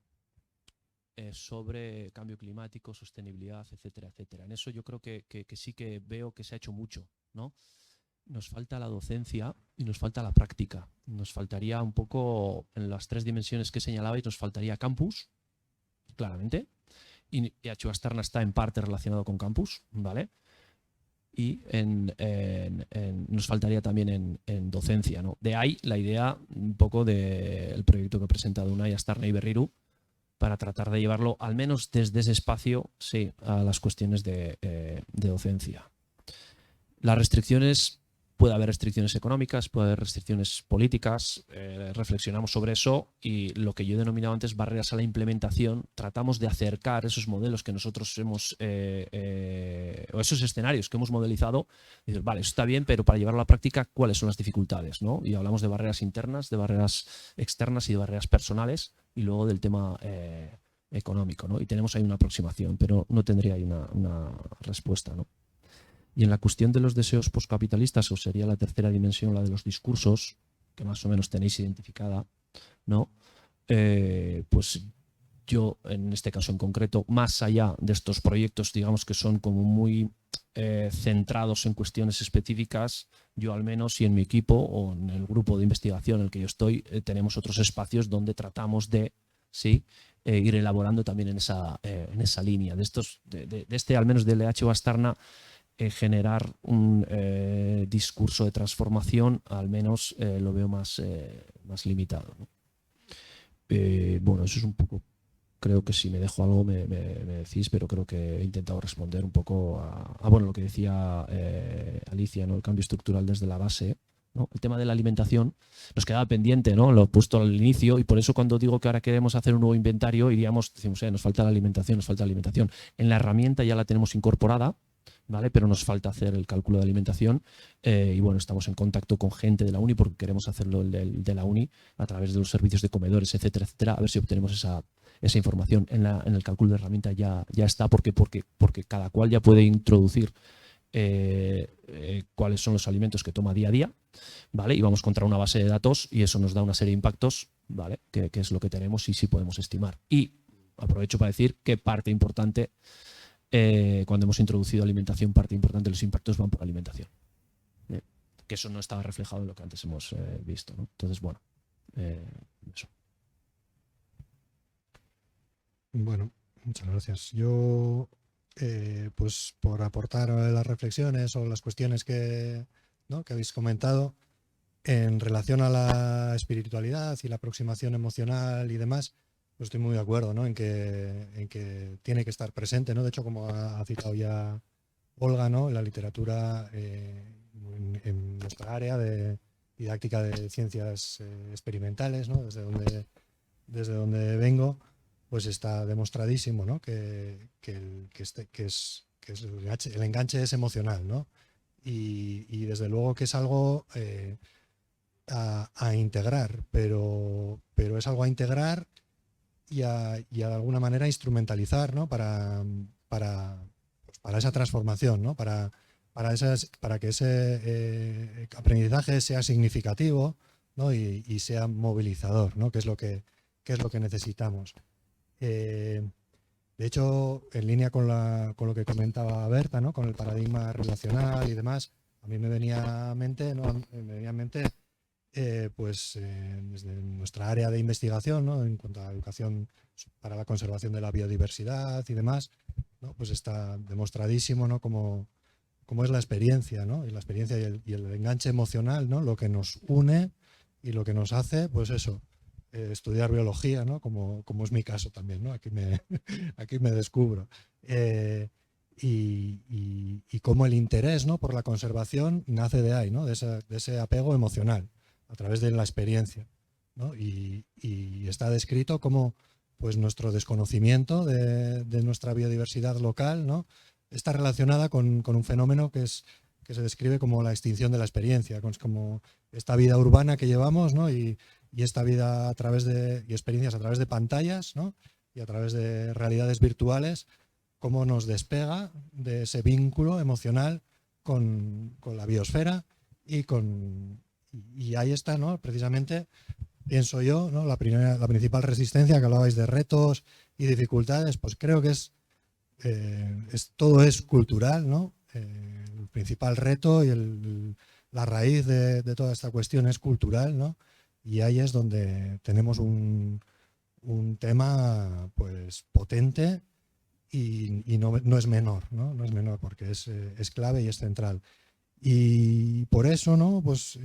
sobre cambio climático, sostenibilidad, etcétera, etcétera. En eso yo creo que sí que veo que se ha hecho mucho, ¿no? Nos falta la docencia y nos falta la práctica. Nos faltaría un poco, en las 3 dimensiones que señalabais, nos faltaría campus, claramente, y IHU Aztarna está en parte relacionado con campus, ¿vale? Y nos faltaría también en docencia, ¿no? De ahí la idea un poco del proyecto que ha presentado Unai, Aztarna y Berriru, para tratar de llevarlo, al menos desde ese espacio, sí, a las cuestiones de docencia. Las restricciones, puede haber restricciones económicas, puede haber restricciones políticas, reflexionamos sobre eso y lo que yo he denominado antes barreras a la implementación, tratamos de acercar esos modelos que nosotros hemos, o esos escenarios que hemos modelizado, y decir, vale, eso está bien, pero para llevarlo a la práctica, ¿cuáles son las dificultades, ¿no? Y hablamos de barreras internas, de barreras externas y de barreras personales, y luego del tema económico, ¿no? Y tenemos ahí una aproximación, pero no tendría ahí una respuesta, ¿no? Y en la cuestión de los deseos poscapitalistas, o sería la tercera dimensión, la de los discursos, que más o menos tenéis identificada, ¿no? Pues yo, en este caso en concreto, más allá de estos proyectos, digamos que son como muy centrados en cuestiones específicas, yo al menos y en mi equipo o en el grupo de investigación en el que yo estoy, tenemos otros espacios donde tratamos de, sí, ir elaborando también en esa línea. De este, al menos del IHU Aztarna, generar un discurso de transformación, al menos lo veo más limitado, ¿no? Bueno, eso es un poco, creo que si me dejo algo me decís, pero creo que he intentado responder un poco a bueno, lo que decía Alicia, ¿no? El cambio estructural desde la base, ¿no? El tema de la alimentación nos quedaba pendiente, ¿no? Lo he puesto al inicio y por eso cuando digo que ahora queremos hacer un nuevo inventario, decimos, nos falta la alimentación, nos falta la alimentación. En la herramienta ya la tenemos incorporada, ¿vale? Pero nos falta hacer el cálculo de alimentación y bueno, estamos en contacto con gente de la uni porque queremos hacerlo de la uni a través de los servicios de comedores, etcétera, etcétera, a ver si obtenemos esa información. En el cálculo de herramienta ya está, porque cada cual ya puede introducir cuáles son los alimentos que toma día a día, ¿vale? Y vamos contra una base de datos y eso nos da una serie de impactos, ¿vale? Que es lo que tenemos y sí podemos estimar. Y aprovecho para decir que parte importante, cuando hemos introducido alimentación, parte importante de los impactos van por alimentación. Que eso no estaba reflejado en lo que antes hemos visto, ¿no? Entonces, bueno, eso. Bueno, muchas gracias. Yo, pues por aportar las reflexiones o las cuestiones que habéis comentado en relación a la espiritualidad y la aproximación emocional y demás, pues estoy muy de acuerdo, ¿no? en que tiene que estar presente, ¿no? De hecho, como ha citado ya Olga, ¿no? La literatura en nuestra área de didáctica de ciencias experimentales, ¿no? Desde donde vengo, pues está demostradísimo, ¿no? que el enganche es emocional, ¿no? Y desde luego que es algo a integrar, pero es algo a integrar y de alguna manera instrumentalizar, ¿no? para esa transformación, ¿no? para que ese aprendizaje sea significativo, ¿no? y sea movilizador, ¿no? que es lo que necesitamos. De hecho, en línea con lo que comentaba Berta, ¿no? Con el paradigma relacional y demás, a mí me venía a mente, pues desde nuestra área de investigación, ¿no? En cuanto a educación para la conservación de la biodiversidad y demás, ¿no? Pues está demostradísimo, ¿no? Cómo es la experiencia, ¿no? Y la experiencia y el enganche emocional, ¿no? Lo que nos une y lo que nos hace, pues eso, estudiar biología, ¿no? Como es mi caso también, ¿no? Aquí me descubro. Y cómo el interés, ¿no? Por la conservación nace de ahí, ¿no? De ese apego emocional a través de la experiencia, ¿no? Y está descrito como pues nuestro desconocimiento de nuestra biodiversidad local, ¿no? Está relacionada con un fenómeno que se describe como la extinción de la experiencia, como esta vida urbana que llevamos, ¿no? Y esta vida y experiencias a través de pantallas, ¿no? Y a través de realidades virtuales, cómo nos despega de ese vínculo emocional con la biosfera y ahí está, ¿no? Precisamente, pienso yo, ¿no? La principal resistencia, que hablabais de retos y dificultades, pues creo que todo es cultural, ¿no? El principal reto y la raíz de toda esta cuestión es cultural, ¿no? Y ahí es donde tenemos un tema pues potente y no es menor, ¿no? No es menor porque es clave y es central. Y por eso, ¿no? Pues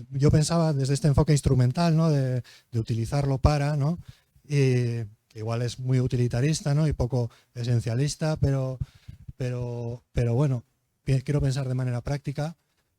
yo pensaba desde este enfoque instrumental, ¿no? De utilizarlo para, ¿no? Que igual es muy utilitarista, ¿no? Y poco esencialista, pero bueno, quiero pensar de manera práctica,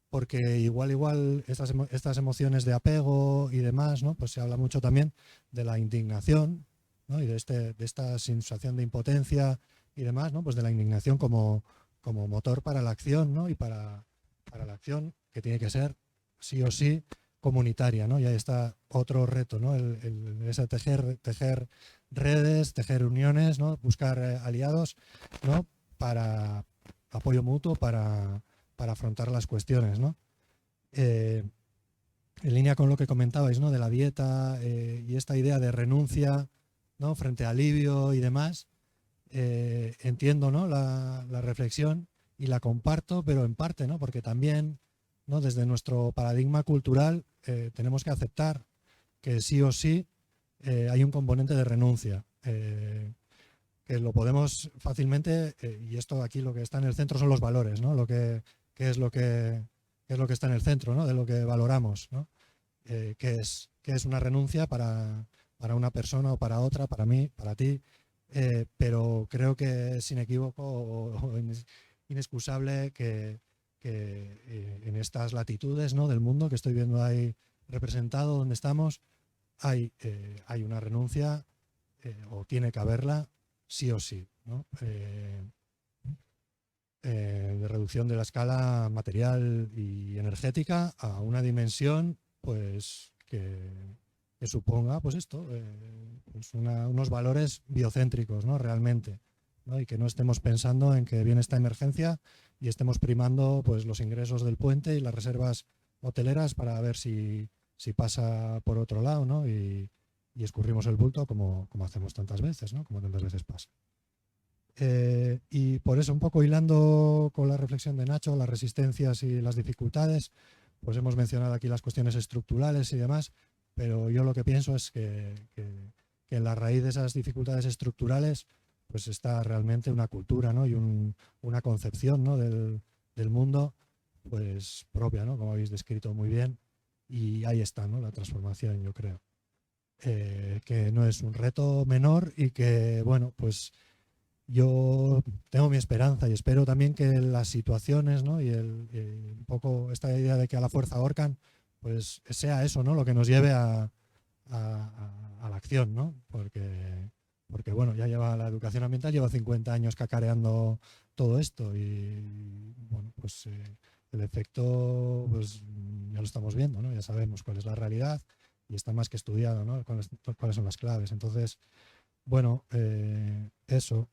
porque igual estas emociones de apego y demás, ¿no? Pues se habla mucho también de la indignación, ¿no? Y de esta sensación de impotencia y demás, ¿no? Pues de la indignación como motor para la acción, ¿no? Y para la acción que tiene que ser sí o sí comunitaria, ¿no? Y ahí está otro reto, ¿no? Ese tejer redes, tejer uniones, ¿no? Buscar aliados, ¿no? Para apoyo mutuo, para afrontar las cuestiones, ¿no? En línea con lo que comentabais, ¿no? De la dieta y esta idea de renuncia, ¿no? Frente a alivio y demás, entiendo, ¿no? La reflexión y la comparto, pero en parte, ¿no? Porque también, ¿no? Desde nuestro paradigma cultural tenemos que aceptar que sí o sí hay un componente de renuncia, que lo podemos fácilmente, y esto aquí lo que está en el centro son los valores, ¿no? ¿Qué es lo que está en el centro, ¿no? De lo que valoramos, ¿no? ¿Qué es una renuncia para una persona o para otra, para mí, para ti? Pero creo que es inequívoco o inexcusable que en estas latitudes, ¿no? Del mundo que estoy viendo ahí representado, donde estamos, hay una renuncia o tiene que haberla sí o sí, ¿no? De reducción de la escala material y energética a una dimensión pues que suponga pues esto, pues unos valores biocéntricos, ¿no? Realmente, ¿no? Y que no estemos pensando en que viene esta emergencia y estemos primando pues los ingresos del puente y las reservas hoteleras para ver si pasa por otro lado, ¿no? Y escurrimos el bulto como hacemos tantas veces, ¿no? Como tantas veces pasa. Y por eso, un poco hilando con la reflexión de Nacho, las resistencias y las dificultades, pues hemos mencionado aquí las cuestiones estructurales y demás, pero yo lo que pienso es que en la raíz de esas dificultades estructurales pues está realmente una cultura, ¿no? Y una concepción, ¿no? del mundo pues propia, ¿no? Como habéis descrito muy bien, y ahí está, ¿no? La transformación, yo creo. Que no es un reto menor y que, bueno, pues yo tengo mi esperanza y espero también que las situaciones, ¿no? Y un poco esta idea de que a la fuerza ahorcan, pues sea eso, ¿no? Lo que nos lleve a la acción, ¿no? Porque bueno, ya la educación ambiental lleva 50 años cacareando todo esto y bueno, pues el efecto pues ya lo estamos viendo, ¿no? Ya sabemos cuál es la realidad y está más que estudiado, ¿no? Cuáles son las claves. Entonces, bueno, eso,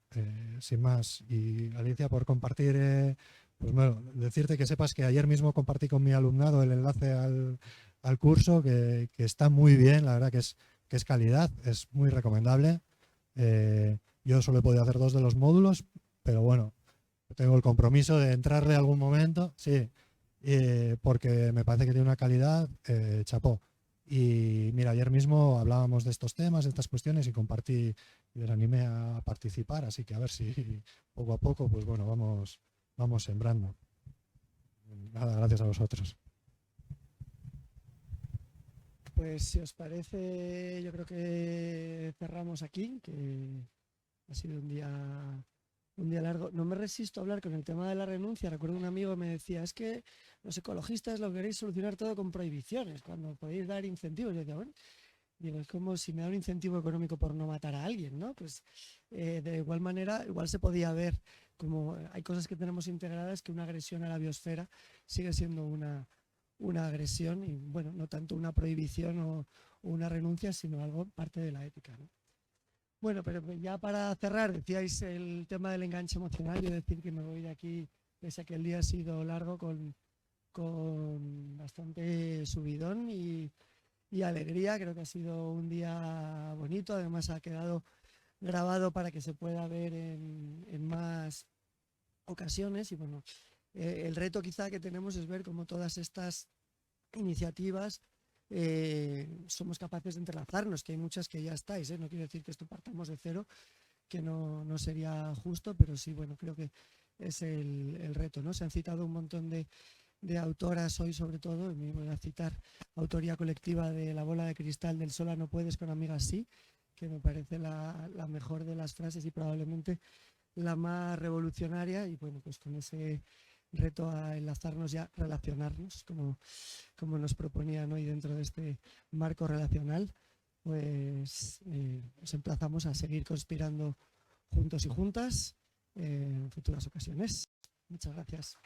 sin más. Y Alicia, por compartir, pues bueno, decirte que sepas que ayer mismo compartí con mi alumnado el enlace al curso, que está muy bien, la verdad que es calidad, es muy recomendable. Yo solo he podido hacer 2 de los módulos, pero bueno, tengo el compromiso de entrarle algún momento, sí, porque me parece que tiene una calidad, chapó. Y mira, ayer mismo hablábamos de estos temas, de estas cuestiones y compartí y les animé a participar, así que a ver si poco a poco, pues bueno, vamos sembrando. Nada, gracias a vosotros. Pues si os parece, yo creo que cerramos aquí, que ha sido un día largo. No me resisto a hablar con el tema de la renuncia. Recuerdo un amigo que me decía, es que los ecologistas lo queréis solucionar todo con prohibiciones, cuando podéis dar incentivos. Yo decía, bueno, digo, es como si me da un incentivo económico por no matar a alguien, ¿no? Pues de igual manera, igual se podía ver como hay cosas que tenemos integradas que una agresión a la biosfera sigue siendo una agresión y, bueno, no tanto una prohibición o una renuncia, sino algo parte de la ética, ¿no? Bueno, pero ya para cerrar, decíais el tema del enganche emocional. Yo decir que me voy de aquí, pese a que el día ha sido largo, con bastante subidón y alegría. Creo que ha sido un día bonito, además ha quedado grabado para que se pueda ver en más ocasiones. Y bueno, el reto quizá que tenemos es ver cómo todas estas iniciativas somos capaces de entrelazarnos, que hay muchas que ya estáis, no quiero decir que esto partamos de cero, que no sería justo, pero sí, bueno, creo que es el reto, ¿no? Se han citado un montón de autoras hoy, sobre todo, y me voy a citar autoría colectiva de La bola de cristal del Sola no puedes, con amigas sí, que me parece la mejor de las frases y probablemente la más revolucionaria, y bueno, pues con ese reto a enlazarnos y a relacionarnos, como nos proponían hoy dentro de este marco relacional, pues nos emplazamos a seguir conspirando juntos y juntas en futuras ocasiones. Muchas gracias.